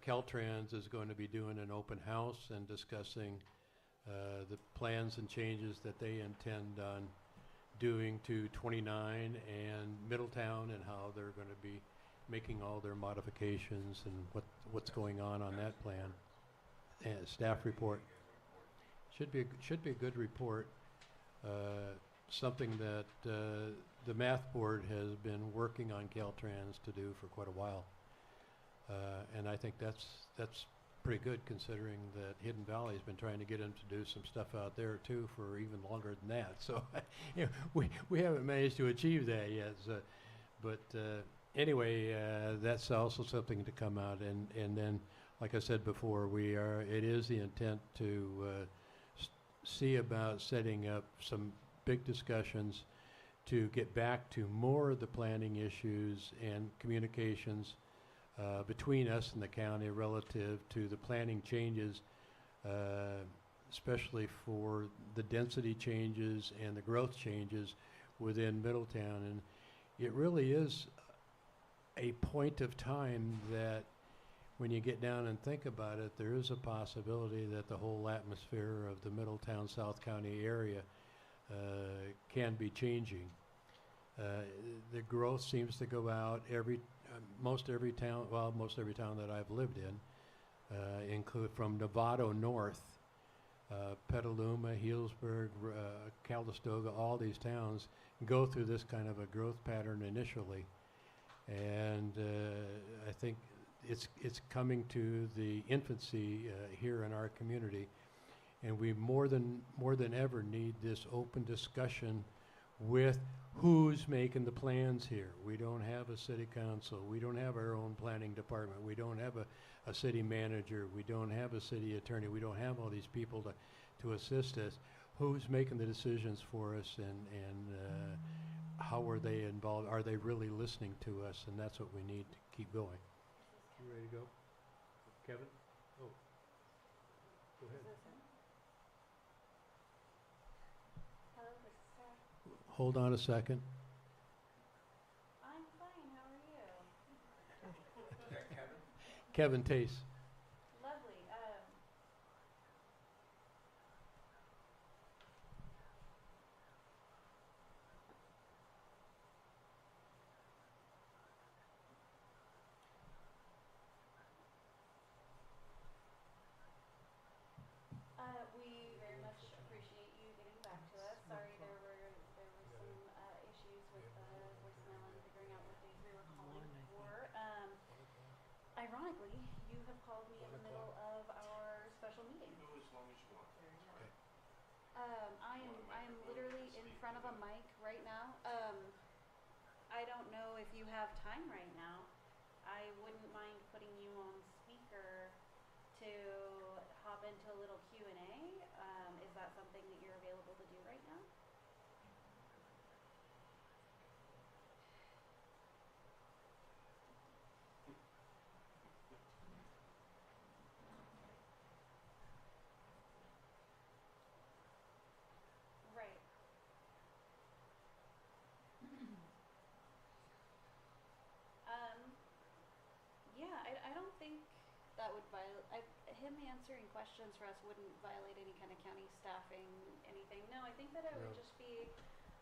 Caltrans is going to be doing an open house and discussing the plans and changes that they intend on doing to 29 and Middletown, and how they're going to be making all their modifications and what's going on that plan. And staff report. Should be a good report. Something that the math board has been working on Caltrans to do for quite a while. And I think that's pretty good, considering that Hidden Valley's been trying to get them to do some stuff out there too for even longer than that. So you know, we haven't managed to achieve that yet. So, but anyway, that's also something to come out. And then, like I said before, it is the intent to see about setting up some big discussions to get back to more of the planning issues and communications between us and the county relative to the planning changes, especially for the density changes and the growth changes within Middletown. And it really is a point of time that, when you get down and think about it, there is a possibility that the whole atmosphere of the Middletown, South County area can be changing. The growth seems to go out most every town that I've lived in, include from Novato north, Petaluma, Healdsburg, Calistoga, all these towns go through this kind of a growth pattern initially. And I think it's coming to the infancy here in our community, and we more than ever need this open discussion with who's making the plans here. We don't have a city council. We don't have our own planning department. We don't have a city manager. We don't have a city attorney. We don't have all these people to assist us. Who's making the decisions for us, and how are they involved? Are they really listening to us? And that's what we need to keep going. You ready to go? Kevin? Oh. Go ahead. Hold on a second. I'm fine, how are you? Kevin Tace. Lovely. We very much appreciate you getting back to us. Sorry, there were some issues with the voicemail and figuring out what days we were calling for. Ironically, you have called me in the middle of our special meeting. I am literally in front of a mic right now. I don't know if you have time right now. I wouldn't mind putting you on speaker to hop into a little Q&A. Is that something that you're available to do right now? Right. Yeah, I don't think that would violate, him answering questions for us wouldn't violate any kind of county staffing, anything. No, I think that it would No. just be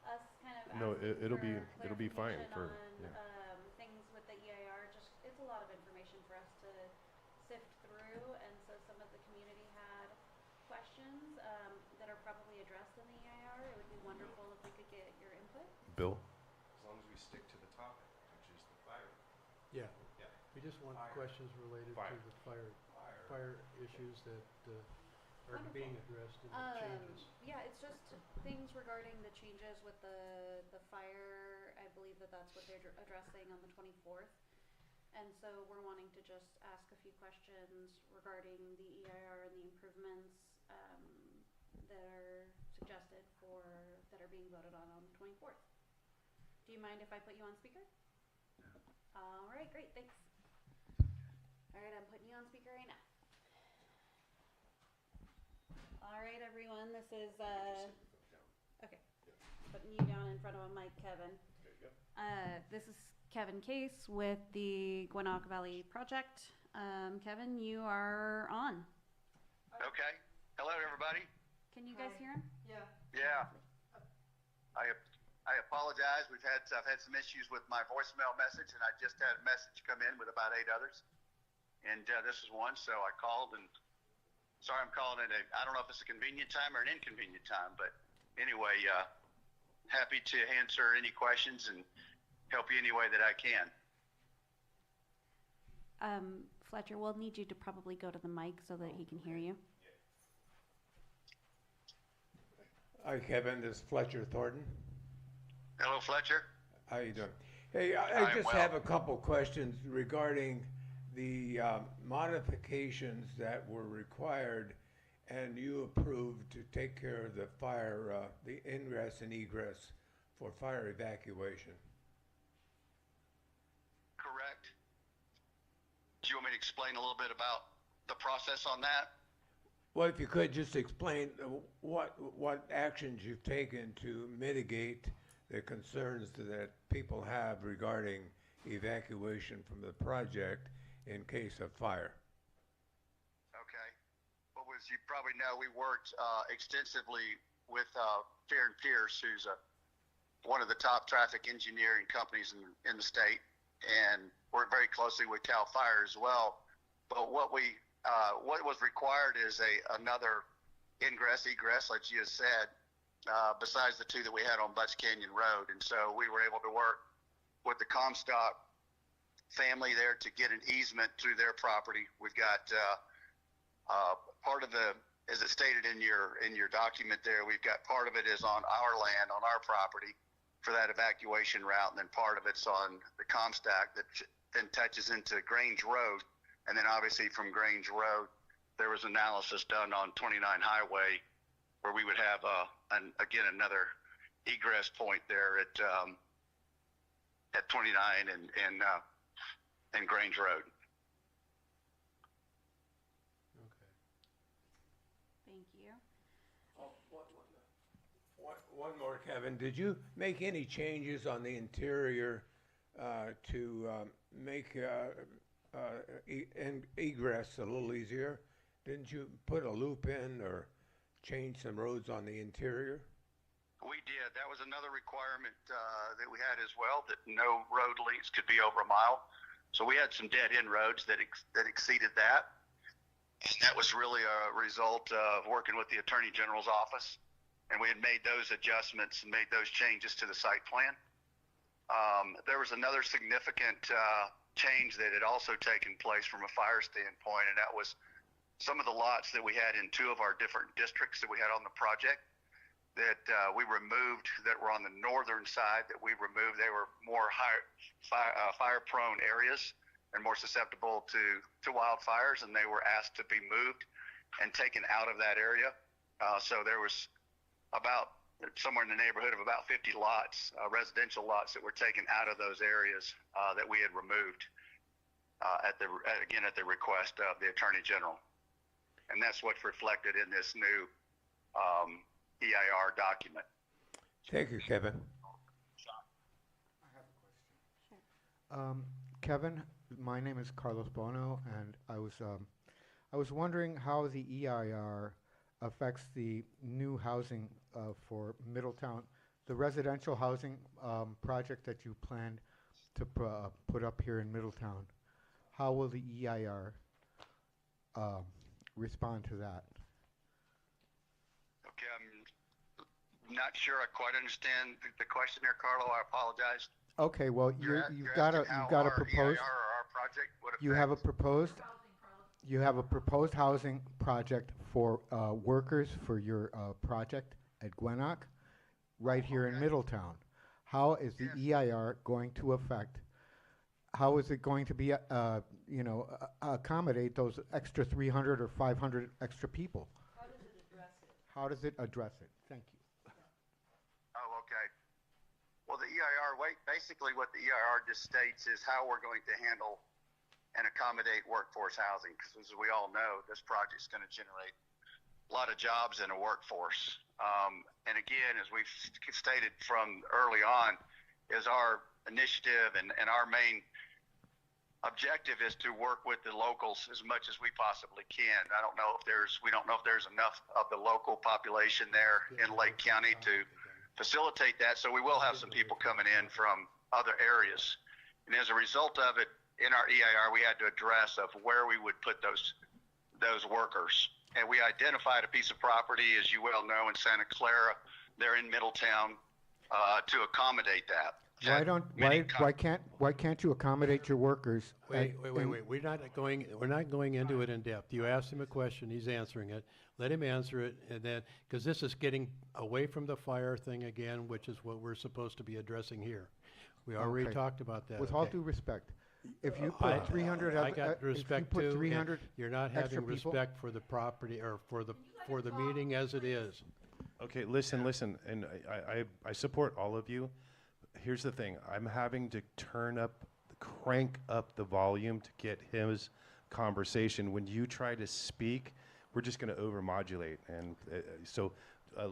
us kind of No, asking it'll be for fine for, clarification yeah. on things with the EIR. Just, it's a lot of information for us to sift through, and so some of the community had questions that are probably addressed in the EIR. It would be wonderful if we could get your input. Bill? As long as we stick to the topic, which is the fire. Yeah. We just want questions related to the fire issues that are being addressed in the changes? Yeah, it's just things regarding the changes with the fire. I believe that that's what they're addressing on the 24th. And so we're wanting to just ask a few questions regarding the EIR and the improvements that are suggested that are being voted on the 24th. Do you mind if I put you on speaker? All right, great, thanks. All right, I'm putting you on speaker right now. All right, everyone, this is, okay, putting you down in front of a mic, Kevin. There you go. This is Kevin Case with the Gwinnett Valley Project. Kevin, you are on. Okay. Hello, everybody. Can you guys hear him? Yeah. Yeah. I apologize. I've had some issues with my voicemail message, and I just had a message come in with about 8 others, and this is one. So I called, and sorry, I'm calling it I don't know if it's a convenient time or an inconvenient time, but anyway, happy to answer any questions and help you any way that I can. Fletcher, we'll need you to probably go to the mic so that he can hear you. Hi, Kevin. This is Fletcher Thornton. Hello, Fletcher. How you doing? Hey, I just have a couple questions regarding the modifications that were required and you approved to take care of the fire, the ingress and egress for fire evacuation. Correct. Do you want me to explain a little bit about the process on that? Well, if you could just explain what actions you've taken to mitigate the concerns that people have regarding evacuation from the project in case of fire. Okay. Well, as you probably know, we worked extensively with Fear and Pierce, who's one of the top traffic engineering companies in the state, and worked very closely with CAL FIRE as well. But what was required is another ingress, egress, like you just said, besides the two that we had on Butts Canyon Road. And so we were able to work with the Comstock family there to get an easement through their property. We've got part of as it stated in your document there, we've got part of it is on our land, on our property for that evacuation route, and then part of it's on the Comstock that then touches into Grange Road. And then obviously from Grange Road, there was analysis done on 29 Highway where we would have, again, another egress point there at 29 and Grange Road. Okay. Thank you. One more, Kevin. Did you make any changes on the interior to make egress a little easier? Didn't you put a loop in or change some roads on the interior? We did. That was another requirement that we had as well, that no road lengths could be over a mile. So we had some dead-end roads that exceeded that. And that was really a result of working with the Attorney General's office. And we had made those adjustments and made those changes to the site plan. There was another significant change that had also taken place from a fire standpoint, and that was some of the lots that we had in 2 of our different districts that we had on the project that we removed, that were on the northern side, that we removed. They were more fire-prone areas and more susceptible to wildfires, and they were asked to be moved and taken out of that area. So there was about somewhere in the neighborhood of about 50 lots, residential lots, that were taken out of those areas that we had removed at the request of the Attorney General. And that's what's reflected in this new EIR document. Thank you, Kevin. Kevin, my name is Carlos Bono, and I was wondering how the EIR affects the new housing for Middletown, the residential housing project that you planned to put up here in Middletown. How will the EIR respond to that? Okay, I'm not sure I quite understand the question there, Carlo. I apologize. Okay, well, you've got a proposed. EIR or our project would You have a affect- proposed. you have a proposed housing project for workers for your project at Gwenock, right here in Middletown. How is the EIR going to affect? How is it going to be, accommodate those extra 300 or 500 extra people? How does it address it? Thank you. Oh, okay. Well, the EIR, basically what the EIR just states is how we're going to handle and accommodate workforce housing. Because as we all know, this project's going to generate a lot of jobs in a workforce. And again, as we've stated from early on, is our initiative and our main objective is to work with the locals as much as we possibly can. We don't know if there's enough of the local population there in Lake County to facilitate that. So we will have some people coming in from other areas. And as a result of it, in our EIR, we had to address of where we would put those workers. And we identified a piece of property, as you well know, in Santa Clara, there in Middletown, to accommodate that. Why can't you accommodate your workers? Wait. We're not going into it in depth. You asked him a question, he's answering it. Let him answer it, and then, because this is getting away from the fire thing again, which is what we're supposed to be addressing here. We already talked about that. With all due respect, if you put 300, I got respect too. 300 You're not having respect for the property or for the meeting as it is. Okay, listen, and I support all of you. Here's the thing, I'm having to crank up the volume to get his conversation. When you try to speak, we're just going to overmodulate. And so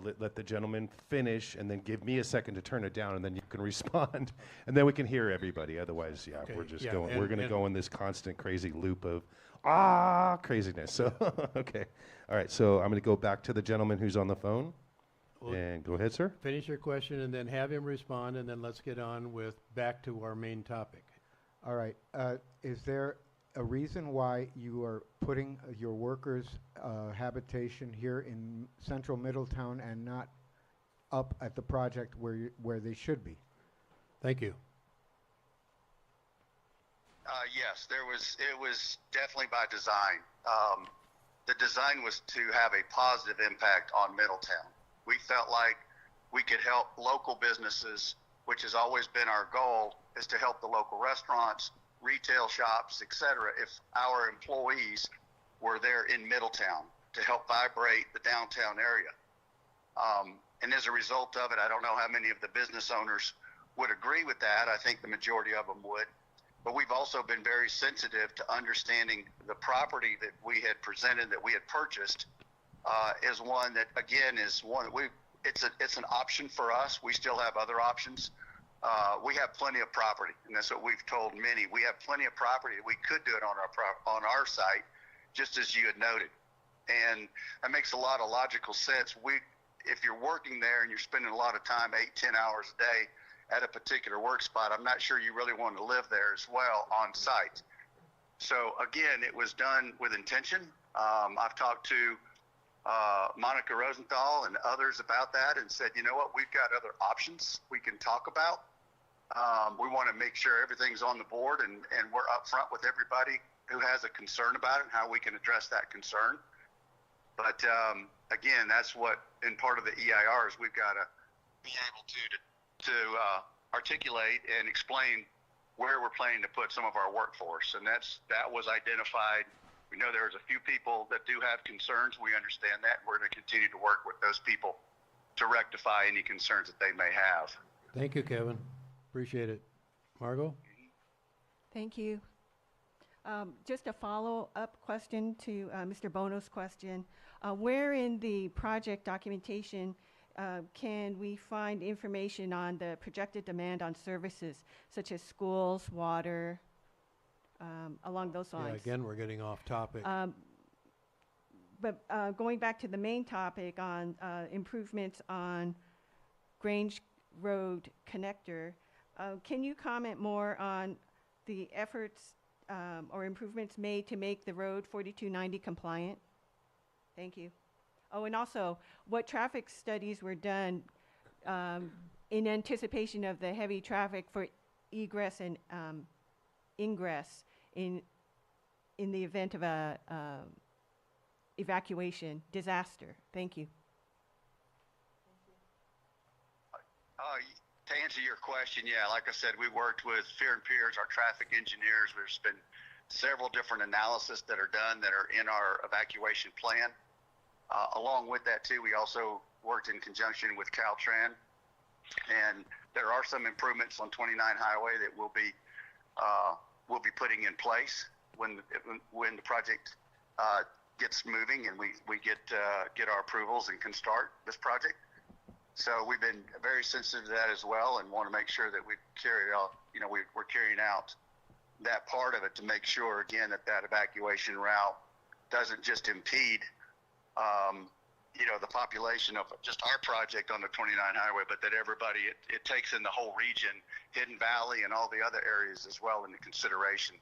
let the gentleman finish and then give me a second to turn it down, and then you can respond. And then we can hear everybody. Otherwise, yeah, Okay, we're just yeah, going, we're going to and- go in this constant crazy loop of craziness. So, okay. All right, so I'm going to go back to the gentleman who's on the phone. Well, And go ahead, sir. Finish your question and then have him respond, and then let's get on back to our main topic. All right. Is there a reason why you are putting your workers' habitation here in central Middletown and not up at the project where they should be? Thank you. Yes, it was definitely by design. The design was to have a positive impact on Middletown. We felt like we could help local businesses, which has always been our goal, is to help the local restaurants, retail shops, etc. If our employees were there in Middletown to help vibrate the downtown area. And as a result of it, I don't know how many of the business owners would agree with that. I think the majority of them would. But we've also been very sensitive to understanding the property that we had presented, that we had purchased, is one that, again, is one that it's an option for us. We still have other options. We have plenty of property, and that's what we've told many. We have plenty of property. We could do it on our site, just as you had noted. And that makes a lot of logical sense. If you're working there and you're spending a lot of time, 8-10 hours a day at a particular work spot, I'm not sure you really want to live there as well on site. So again, it was done with intention. I've talked to Monica Rosenthal and others about that and said, you know what, we've got other options we can talk about. We want to make sure everything's on the board and we're upfront with everybody who has a concern about it and how we can address that concern. But again, that's what, in part of the EIR, is we've got to be able to articulate and explain where we're planning to put some of our workforce. And that was identified. We know there's a few people that do have concerns. We understand that. We're going to continue to work with those people to rectify any concerns that they may have. Thank you, Kevin. Appreciate it. Margot? Thank you. Just a follow-up question to Mr. Bono's question. Where in the project documentation can we find information on the projected demand on services such as schools, water, along those lines? Yeah, again, we're getting off topic. But going back to the main topic on improvements on Grange Road connector, can you comment more on the efforts or improvements made to make the road 4290 compliant? Thank you. Oh, and also, what traffic studies were done in anticipation of the heavy traffic for egress and ingress in in the event of a evacuation disaster? Thank you. To answer your question, yeah, like I said, we worked with Fear and Peers, our traffic engineers. There's been several different analyses that are done that are in our evacuation plan. Along with that too, we also worked in conjunction with Caltrans, and there are some improvements on 29 Highway that we'll be putting in place when the project gets moving and we get our approvals and can start this project. So we've been very sensitive to that as well, and want to make sure that we carry out, we're carrying out that part of it to make sure, again, that evacuation route doesn't just impede, the population of just our project on the 29 Highway, but that everybody, it takes in the whole region, Hidden Valley and all the other areas as well into consideration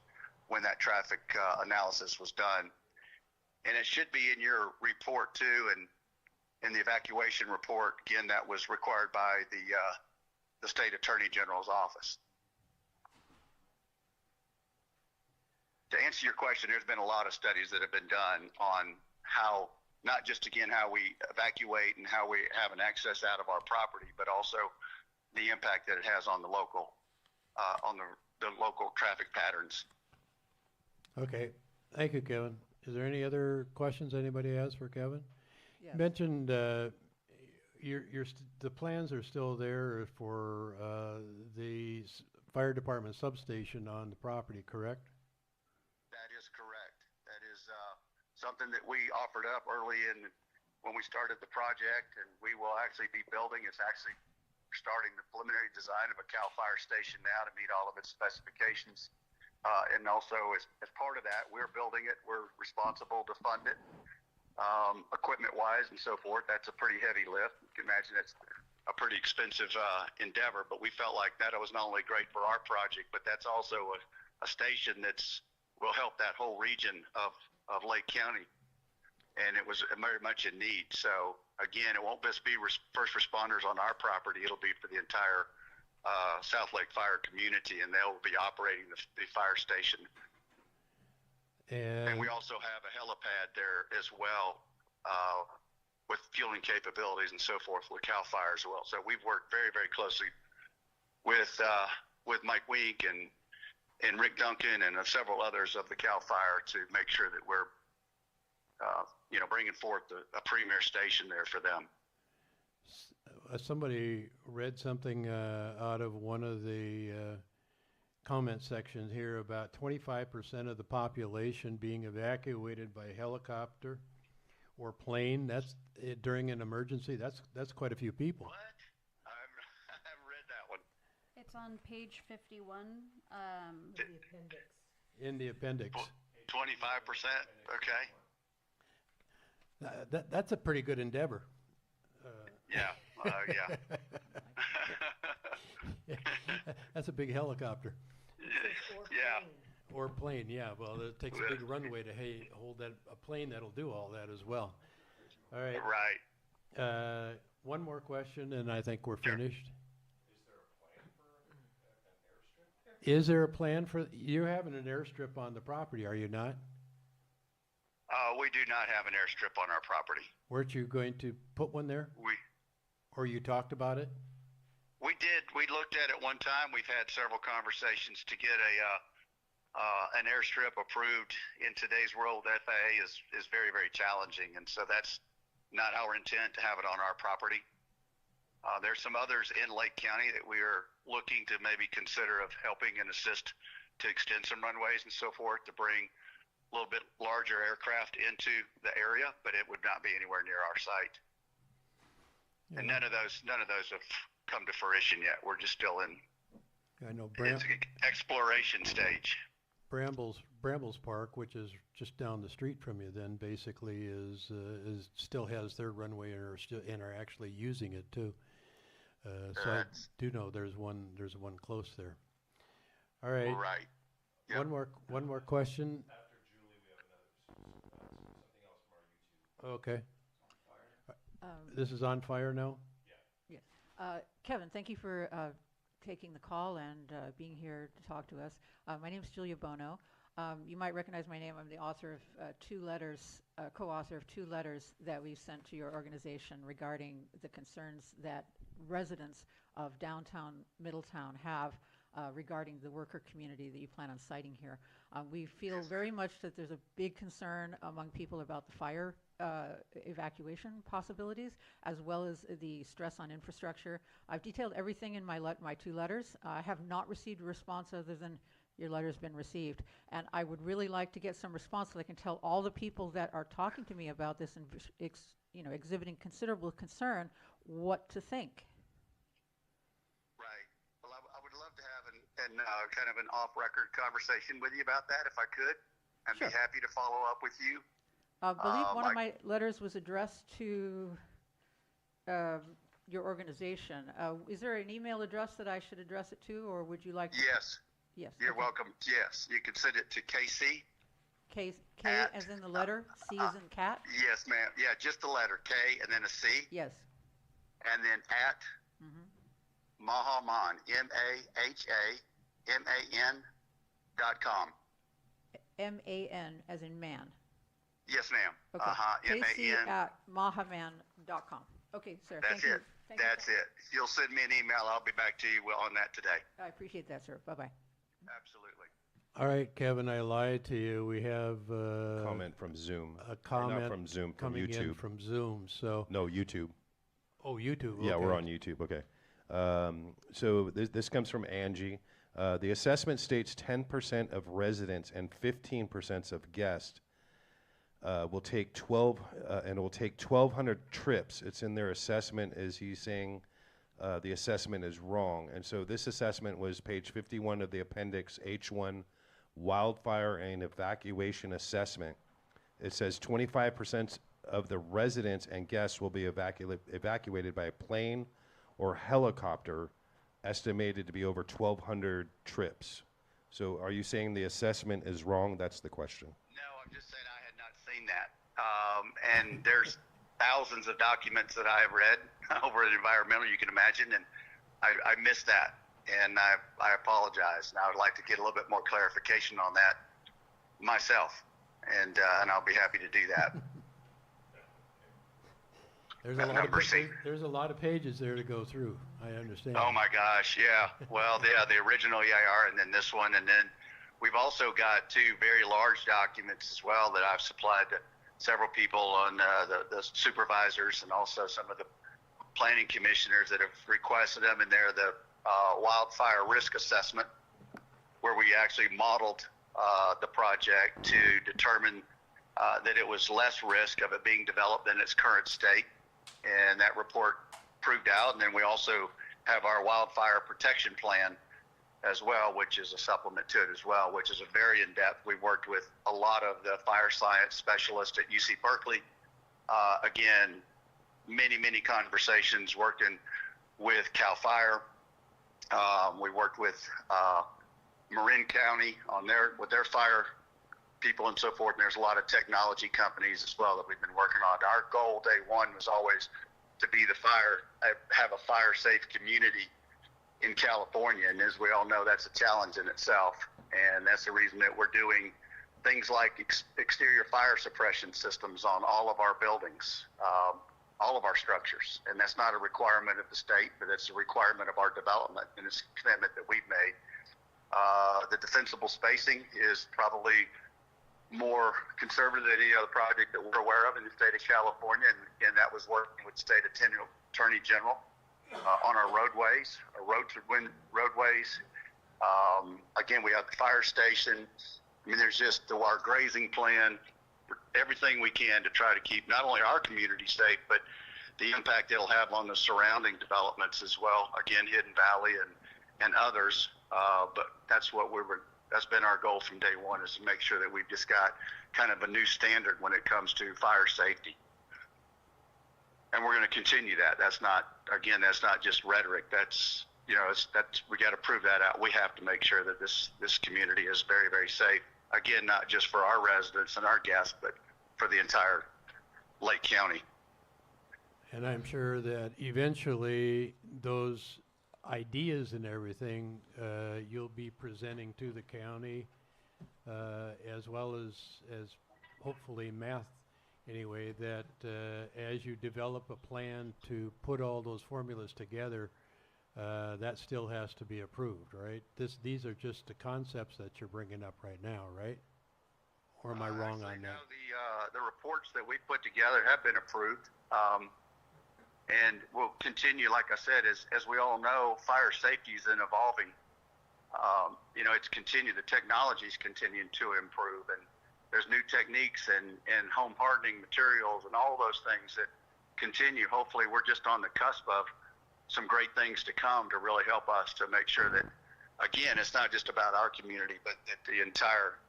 when that traffic analysis was done. And it should be in your report too, and in the evacuation report, again, that was required by the State Attorney General's office. To answer your question, there's been a lot of studies that have been done on how, not just again how we evacuate and how we have an access out of our property, but also the impact that it has on the local traffic patterns. Okay, thank you, Kevin. Is there any other questions anybody has for Kevin? Yes. Mentioned the plans are still there for the fire department substation on the property, correct? That is correct. That is something that we offered up early when we started the project, and we will actually be building. It's actually starting the preliminary design of a CAL FIRE station now to meet all of its specifications. And also, as part of that, we're building it. We're responsible to fund it. Equipment-wise and so forth, that's a pretty heavy lift. You can imagine it's a pretty expensive endeavor, but we felt like that was not only great for our project, but that's also a station will help that whole region of Lake County, and it was very much in need. So again, it won't just be first responders on our property, it'll be for the entire South Lake Fire community, and they'll be operating the fire station. And we also have a helipad there as well, with fueling capabilities and so forth with CAL FIRE as well. So we've worked very, very closely with Mike Wink and Rick Duncan and several others of the CAL FIRE to make sure that we're, bringing forth a premier station there for them. Somebody read something out of one of the comment sections here about 25% of the population being evacuated by helicopter or plane. That's during an emergency. That's quite a few people. What? I haven't read that one. It's on page 51. The appendix. In the appendix. 25%. Okay. That's a pretty good endeavor. Yeah. Yeah. That's a big helicopter. Yeah. Or plane, yeah. Well, it takes a big runway to hold a plane that'll do all that as well. All right. Right. One more question, and I think we're finished. Is there a plan for, you're having an airstrip on the property, are you not? We do not have an airstrip on our property. Weren't you going to put one there? Or you talked about it? We did. We looked at it one time. We've had several conversations to get an airstrip approved. In today's world, FAA is very, very challenging, and so that's not our intent to have it on our property. There's some others in Lake County that we are looking to maybe consider of helping and assist to extend some runways and so forth to bring a little bit larger aircraft into the area, but it would not be anywhere near our site. Yeah. And none of those have come to fruition yet. We're just still in it's exploration stage. Brambles Park, which is just down the street from you, then basically is still has their runway and are actually using it too. So I do know there's one close there. All right. Right. Yep. One more question. After Julie, we have something else from our YouTube. Okay. This is on fire now? Yeah. Kevin, thank you for taking the call and being here to talk to us. My name is Julia Bono. You might recognize my name. I'm the author of two letters, co-author of two letters that we've sent to your organization regarding the concerns that residents of downtown Middletown have regarding the worker community that you plan on citing here. We feel very much that there's a big concern among people about the fire evacuation possibilities, as well as the stress on infrastructure. I've detailed everything in my two letters. I have not received a response other than your letter's been received. And I would really like to get some response so I can tell all the people that are talking to me about this and exhibiting considerable concern what to think. Right. Well, I would love to have kind of an off-record conversation with you about that if I could. I'd Sure. be happy to follow up with you. I believe one of my letters was addressed to your organization. Is there an email address that I should address it to, or would you like to? Yes. Yes. You're okay. welcome. Yes. You can send it to KC. K at, as in the letter, C as in cat? Yes, ma'am. Yeah, just the letter K and then a C. Yes. And then at Mahaman, MAHAMAN.com. M-A-N as in man. Yes, ma'am. Okay. KC MAN. at mahaman.com. Okay, sir. That's thank it. You. That's it. If you'll send me an email, I'll be back to you on that today. I appreciate that, sir. Bye-bye. Absolutely. All right, Kevin, I lied to you. We have Comment from Zoom. a comment Not from Zoom, from coming in YouTube. from Zoom. So No, YouTube. oh, YouTube. Yeah, okay. we're on YouTube. Okay. So this comes from Angie. The assessment states 10% of residents and 15% of guests will take 12, and it will take 1,200 trips. It's in their assessment. Is he saying the assessment is wrong? And so this assessment was page 51 of the appendix H1, wildfire and evacuation assessment. It says 25% of the residents and guests will be evacuated by a plane or helicopter, estimated to be over 1,200 trips. So are you saying the assessment is wrong? That's the question. No, I'm just saying I had not seen that. And there's thousands of documents that I have read over at environmental, you can imagine, and I missed that. And I apologize. And I would like to get a little bit more clarification on that myself. And I'll be happy to do that. There's a lot of pages there to go through. I understand. Oh my gosh, yeah. Well, yeah, the original EIR and then this one, and then we've also got two very large documents as well that I've supplied to several people on the supervisors and also some of the planning commissioners that have requested them, and they're the wildfire risk assessment, where we actually modeled the project to determine that it was less risk of it being developed than its current state. And that report proved out. And then we also have our wildfire protection plan as well, which is a supplement to it as well, which is a very in-depth. We worked with a lot of the fire science specialists at UC Berkeley. Again, many conversations, working with CAL FIRE. We worked with Marin County on with their fire people and so forth. And there's a lot of technology companies as well that we've been working on. Our goal day one was always to be have a fire safe community in California. And as we all know, that's a challenge in itself. And that's the reason that we're doing things like exterior fire suppression systems on all of our buildings, all of our structures. And that's not a requirement of the state, but it's a requirement of our development, and it's a commitment that we've made. The defensible spacing is probably more conservative than any other project that we're aware of in the state of California, and again, that was working with state attorney general on our roadways, roadways. Again, we have the fire station. I mean, there's just our grazing plan, everything we can to try to keep not only our community safe, but the impact it'll have on the surrounding developments as well. Again, Hidden Valley and others. But that's been our goal from day one, is to make sure that we've just got kind of a new standard when it comes to fire safety. And we're going to continue that. That's not just rhetoric. That's, we got to prove that out. We have to make sure that this community is very, very safe. Again, not just for our residents and our guests, but for the entire Lake County. And I'm sure that eventually those ideas and everything you'll be presenting to the county as well as hopefully math anyway, that as you develop a plan to put all those formulas together, that still has to be approved, right? These are just the concepts that you're bringing up right now, right? Or am I wrong on that? The reports that we put together have been approved, and will continue. Like I said, as we all know, fire safety is an evolving. It's continued. The technology's continuing to improve, and there's new techniques and home hardening materials and all those things that continue. Hopefully, we're just on the cusp of some great things to come to really help us to make sure that, again, it's not just about our community, but that the entire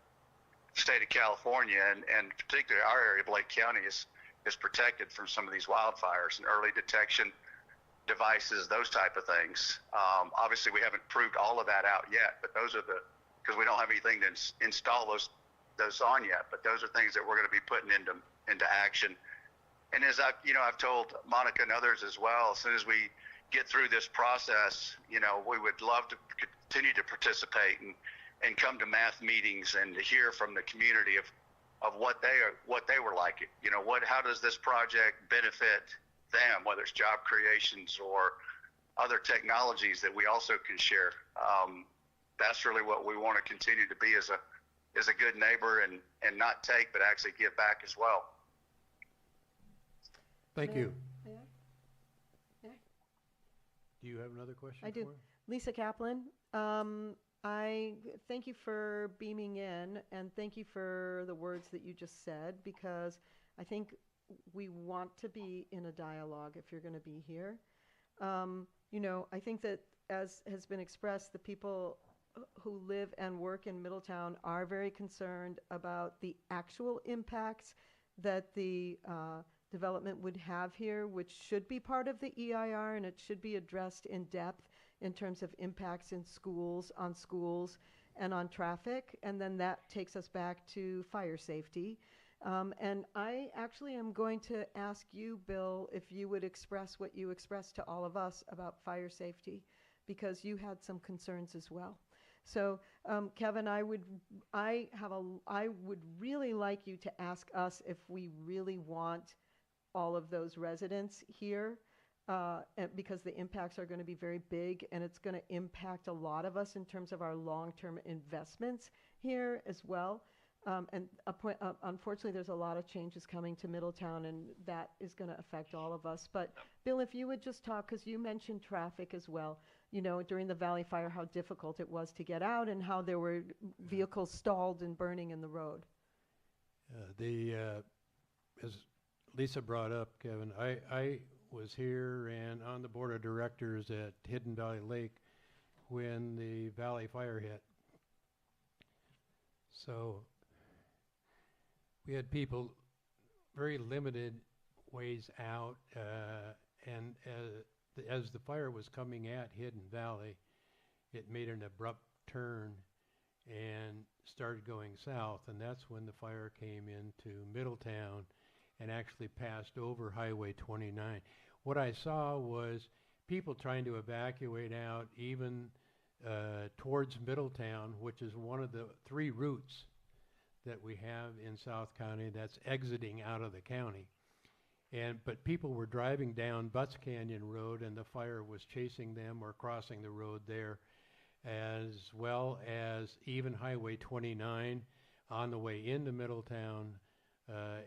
state of California and particularly our area of Lake County is protected from some of these wildfires and early detection devices, those type of things. Obviously, we haven't proved all of that out yet, but those are because we don't have anything to install those on yet. But those are things that we're going to be putting into action. And as I've told Monica and others as well, as soon as we get through this process, we would love to continue to participate and come to math meetings and to hear from the community of what they were like. How does this project benefit them, whether it's job creations or other technologies that we also can share. That's really what we want to continue to be as a good neighbor and not take, but actually give back as well. Thank you. May I? Do you have another question? I do. for her? Lisa Kaplan, I thank you for beaming in, and thank you for the words that you just said, because I think we want to be in a dialogue if you're going to be here. I think that, as has been expressed, the people who live and work in Middletown are very concerned about the actual impacts that the development would have here, which should be part of the EIR, and it should be addressed in depth in terms of impacts in schools, and on traffic. And then that takes us back to fire safety. And I actually am going to ask you, Bill, if you would express what you expressed to all of us about fire safety, because you had some concerns as well. So, Kevin, I would really like you to ask us if we really want all of those residents here, because the impacts are going to be very big, and it's going to impact a lot of us in terms of our long-term investments here as well. Unfortunately, there's a lot of changes coming to Middletown, and that is going to affect all of us. But Bill, if you would just talk, because you mentioned traffic as well, during the Valley Fire, how difficult it was to get out and how there were vehicles stalled and burning in the road. As Lisa brought up, Kevin, I was here and on the board of directors at Hidden Valley Lake when the Valley Fire hit. So we had people very limited ways out, and as the fire was coming at Hidden Valley, it made an abrupt turn and started going south, and that's when the fire came into Middletown and actually passed over Highway 29. What I saw was people trying to evacuate out even towards Middletown, which is one of the 3 routes that we have in South County that's exiting out of the county. But people were driving down Butts Canyon Road, and the fire was chasing them or crossing the road there, as well as even Highway 29 on the way into Middletown,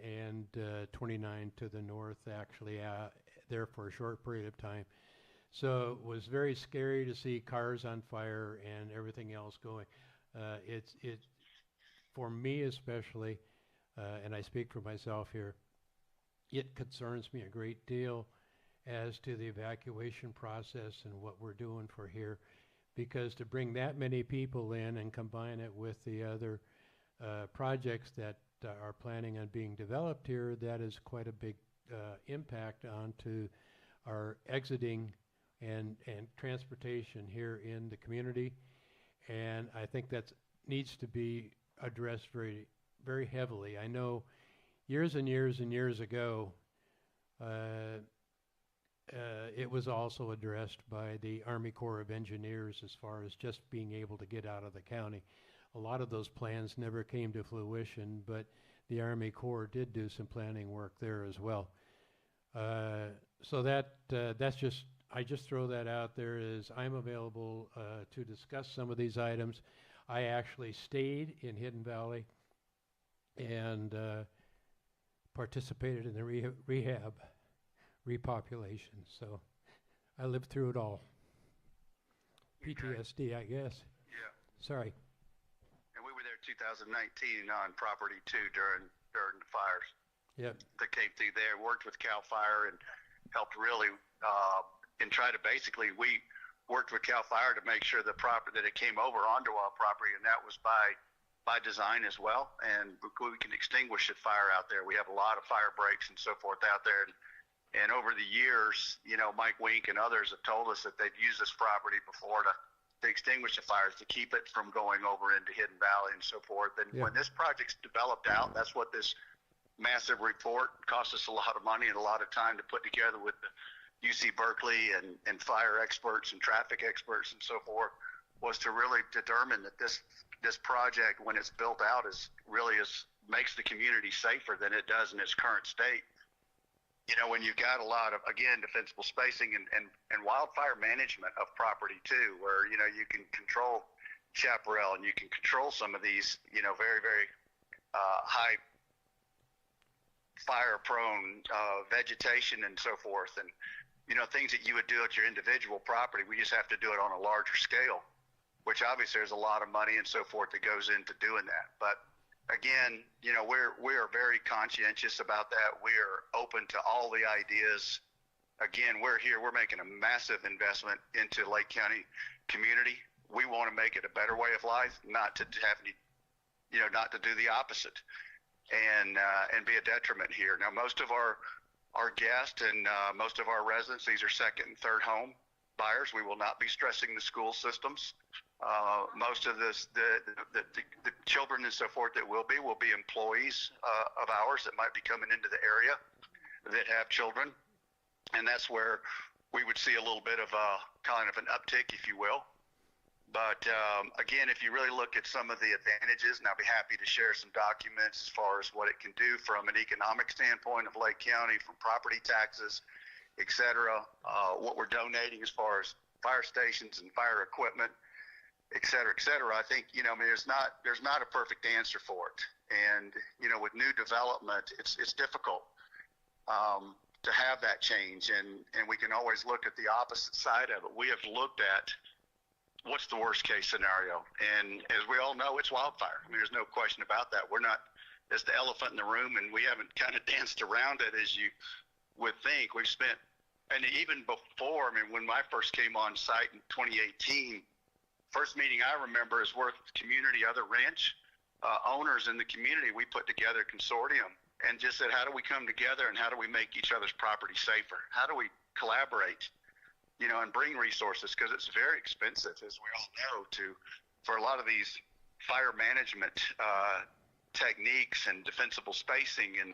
and 29 to the north, actually there for a short period of time. So it was very scary to see cars on fire and everything else going. It's for me especially, and I speak for myself here, it concerns me a great deal as to the evacuation process and what we're doing for here, because to bring that many people in and combine it with the other projects that are planning on being developed here, that is quite a big impact onto our exiting and transportation here in the community. And I think that needs to be addressed very, very heavily. I know years and years and years ago, it was also addressed by the Army Corps of Engineers as far as just being able to get out of the county. a lot of those plans never came to fruition, but the Army Corps did do some planning work there as well. So that's just, I just throw that out there as I'm available to discuss some of these items. I actually stayed in Hidden Valley and participated in the rehab, repopulation. So I lived through it all. PTSD, I guess. Yeah. Sorry. And we were there 2019 on property too during the fires. Yep. That came through there. Worked with CAL FIRE and helped really and try to basically, we worked with CAL FIRE to make sure the property that it came over onto our property, and that was by design as well. And we can extinguish a fire out there. We have a lot of fire breaks and so forth out there. And over the years, you know, Mike Wink and others have told us that they've used this property before to extinguish the fires, to keep it from going over into Hidden Valley and so forth. And when this project's developed out, that's what this massive report cost us a lot of money and a lot of time to put together with the UC Berkeley and fire experts and traffic experts and so forth, was to really determine that this project, when it's built out, makes the community safer than it does in its current state. You know, when you've got a lot of, again, defensible spacing and wildfire management of property too, where, you know, you can control chaparral and you can control some of these, you know, very, very high fire prone vegetation and so forth. And, you know, things that you would do at your individual property, we just have to do it on a larger scale, which obviously there's a lot of money and so forth that goes into doing that. But again, you know, we are very conscientious about that. We are open to all the ideas. Again, we're making a massive investment into Lake County community. We want to make it a better way of life, not to have any, you know, not to do the opposite and be a detriment here. Now, most of our guests and most of our residents, these are second and third home buyers. We will not be stressing the school systems. Most of the children and so forth that will be employees of ours that might be coming into the area that have children, and that's where we would see a little bit of a kind of an uptick, if you will. But again, if you really look at some of the advantages, and I'll be happy to share some documents as far as what it can do from an economic standpoint of Lake County, from property taxes, et cetera, what we're donating as far as fire stations and fire equipment, et cetera, et cetera. I think, you know, I mean, there's not a perfect answer for it. And, you know, with new development, it's difficult to have that change. And we can always look at the opposite side of it. We have looked at what's the worst case scenario. And as we all know, it's wildfire. I mean, there's no question about that. It's the elephant in the room, and we haven't kind of danced around it as you would think. We've spent, and even before, I mean, when I first came on site in 2018, first meeting I remember is with community, other ranch owners in the community. We put together a consortium and just said, how do we come together and how do we make each other's property safer? How do we collaborate, you know, and bring resources? Because it's very expensive, as we all know, for a lot of these fire management techniques and defensible spacing and,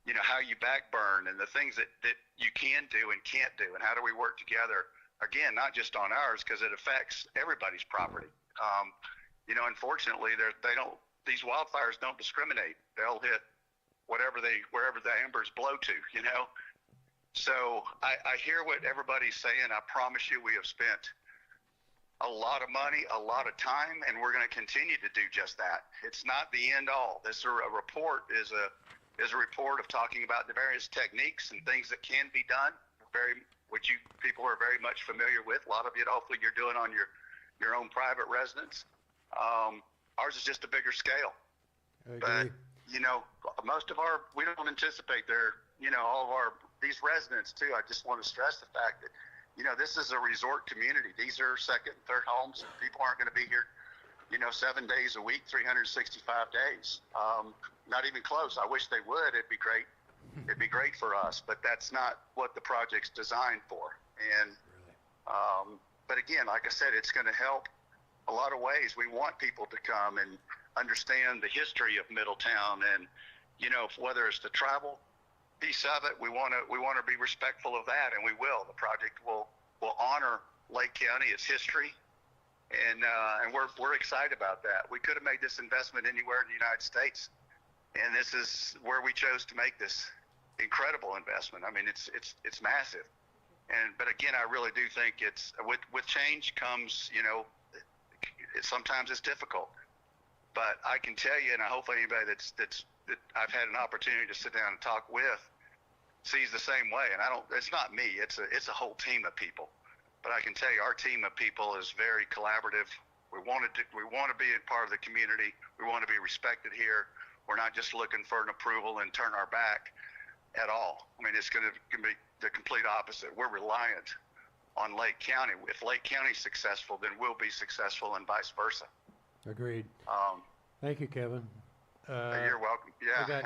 you know, how you backburn and the things that you can do and can't do, and how do we work together, again, not just on ours, because it affects everybody's property. You know, unfortunately, these wildfires don't discriminate. They'll hit wherever the embers blow to, you know. So I hear what everybody's saying. I promise you we have spent a lot of money, a lot of time, and we're going to continue to do just that. It's not the end all. This report is a report of talking about the various techniques and things that can be done, which you people are very much familiar with. A lot of it, hopefully, you're doing on your own private residence. Ours is just a bigger scale. But, you know, we don't anticipate all of these residents too. I just want to stress the fact that, you know, this is a resort community. These are second and third homes. People aren't going to be here, you know, 7 days a week, 365 days. Not even close. I wish they would. It'd be great. It'd be great for us, but that's not what the project's designed for. And, but again, like I said, it's going to help a lot of ways. We want people to come and understand the history of Middletown, and, you know, whether it's the travel piece of it, we want to be respectful of that, and we will. The project will honor Lake County, its history, and we're excited about that. We could have made this investment anywhere in the United States, and this is where we chose to make this incredible investment. I mean, it's massive. But again, I really do think it's with change comes, sometimes it's difficult. But I can tell you, and I hope anybody that I've had an opportunity to sit down and talk with sees the same way. And it's not me. It's a whole team of people. But I can tell you, our team of people is very collaborative. We want to be a part of the community. We want to be respected here. We're not just looking for an approval and turn our back at all. I mean, it's going to be the complete opposite. We're reliant on Lake County. If Lake County's successful, then we'll be successful, and vice versa. Agreed. Thank you, Kevin. You're welcome. Yeah,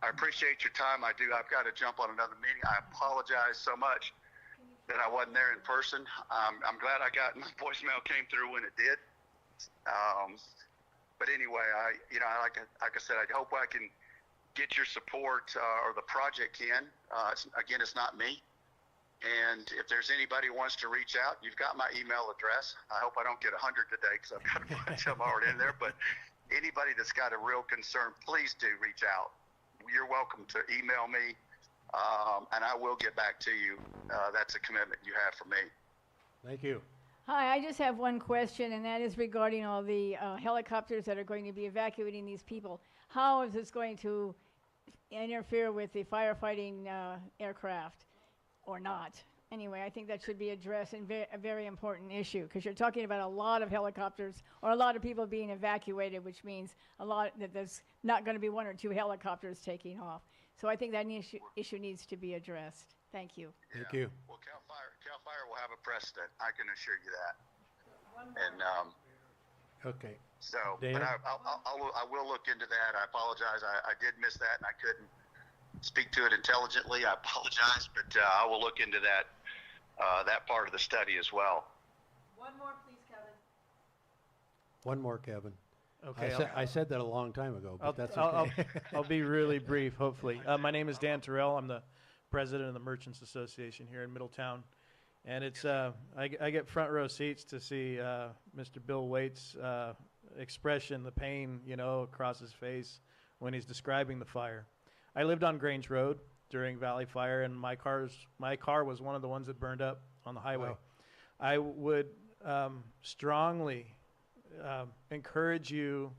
I appreciate your time. I've got to jump on another meeting. I apologize so much that I wasn't there in person. I'm glad my voicemail came through when it did. But anyway, like I said, I hope I can get your support, or the project can. It's not me. And if there's anybody who wants to reach out, you've got my email address. I hope I don't get 100 today, because I've got a bunch of them already in there. But anybody that's got a real concern, please do reach out. You're welcome to email me, and I will get back to you. That's a commitment you have for me. Thank you. Hi, I just have one question, and that is regarding all the helicopters that are going to be evacuating these people. How is this going to interfere with the firefighting aircraft, or not? Anyway, I think that should be addressed, and a very important issue, because you're talking about a lot of helicopters, or a lot of people being evacuated, which means that there's not going to be one or two helicopters taking off. So I think that issue needs to be addressed. Thank you. Thank you. Well, Cal Fire will have a precedent. I can assure you that. And Okay. so, Dan? but I will look into that. I apologize. I did miss that, and I couldn't speak to it intelligently. I apologize, but I will look into that part of the study as well. One more, please, Kevin. One more, Kevin. Okay. I said that a long time ago, but that's I'll, okay. I'll be really brief, hopefully. My name is Dan Terrell. I'm the president of the Merchants Association here in Middletown. And it's I get front row seats to see Mr. Bill Waite's expression, the pain, across his face when he's describing the fire. I lived on Grange Road during Valley Fire, and my car was one of the ones that burned up on the highway. Wow. I would strongly encourage you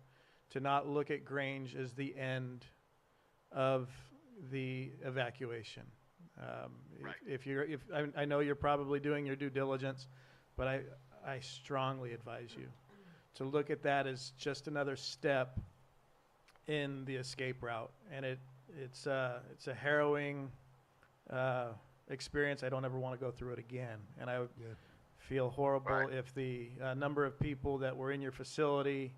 to not look at Grange as the end of the evacuation. Right. I know you're probably doing your due diligence, but I strongly advise you to look at that as just another step in the escape route, and it's a harrowing experience. I don't ever want to go through it again, and I would feel horrible Right. if the number of people that were in your facility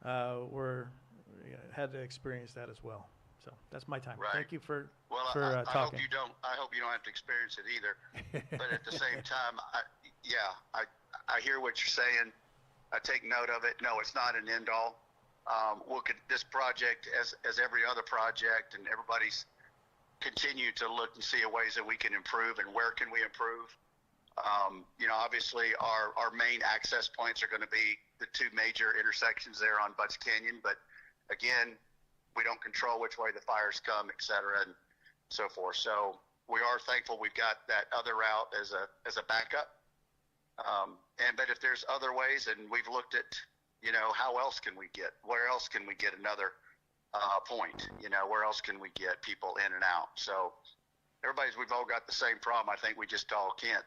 had to experience that as well. So that's my time. Right. Thank you for Well, for I hope talking. you don't. I hope you don't have to experience it either. But at the same time, I hear what you're saying. I take note of it. No, it's not an end all. Look at this project as every other project, and everybody's continue to look and see ways that we can improve, and where can we improve. Obviously our main access points are going to be the two major intersections there on Butts Canyon, but again, we don't control which way the fires come, et cetera, and so forth. So we are thankful we've got that other route as a backup. But if there's other ways, and we've looked at, where else can we get another point? Where else can we get people in and out? So we've all got the same problem. I think we just all can't,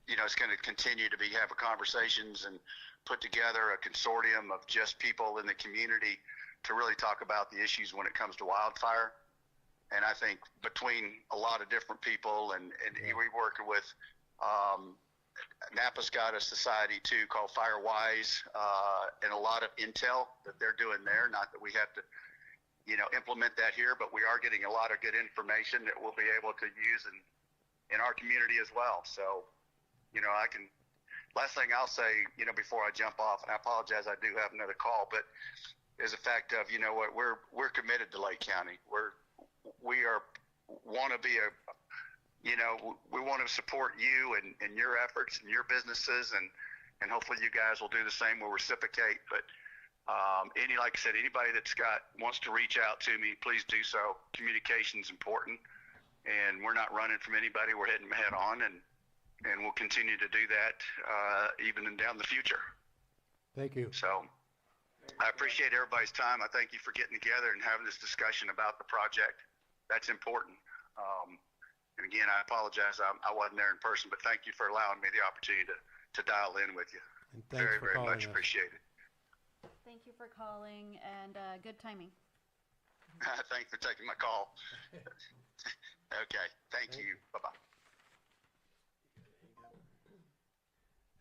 it's going to continue to have conversations and put together a consortium of just people in the community to really talk about the issues when it comes to wildfire. And I think between a lot of different people, and we work with Napa's got a society too called Firewise, and a lot of intel that they're doing there. Not that we have to, implement that here, but we are getting a lot of good information that we'll be able to use in our community as well. So, last thing I'll say, before I jump off, and I apologize, I do have another call, but is the fact of, we're committed to Lake County. We want to be we want to support you and your efforts and your businesses, and and hopefully you guys will do the same, will reciprocate. But like I said, anybody wants to reach out to me, please do so. Communication's important, and we're not running from anybody. We're heading head on, and we'll continue to do that even down the future. Thank you. So I appreciate everybody's time. I thank you for getting together and having this discussion about the project. That's important. And again, I apologize. I wasn't there in person, but thank you for allowing me the opportunity to dial in with you. And thanks Very, for very calling much us. appreciated. Thank you for calling and good timing. Thanks for taking my call. Okay. Thank you. Bye-bye.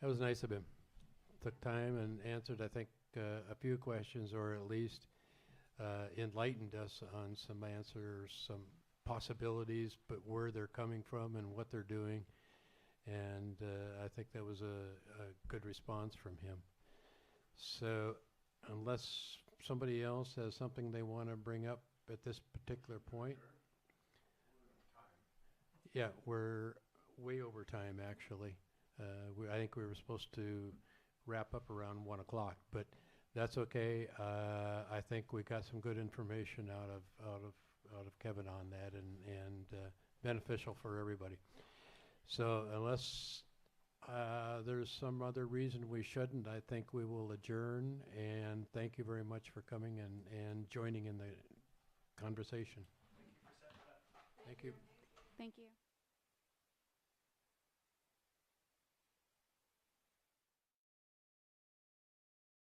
That was nice of him. Took time and answered, I think, a few questions, or at least enlightened us on some answers, some possibilities, but where they're coming from and what they're doing. And I think that was a good response from him. So unless somebody else has something they want to bring up at this particular point. Yeah, we're way over time, actually. I think we were supposed to wrap up around 1 o'clock, but that's okay. I think we got some good information out of Kevin on that, and beneficial for everybody. So unless there's some other reason we shouldn't, I think we will adjourn, and thank you very much for coming and joining in the conversation. Thank you. Thank you.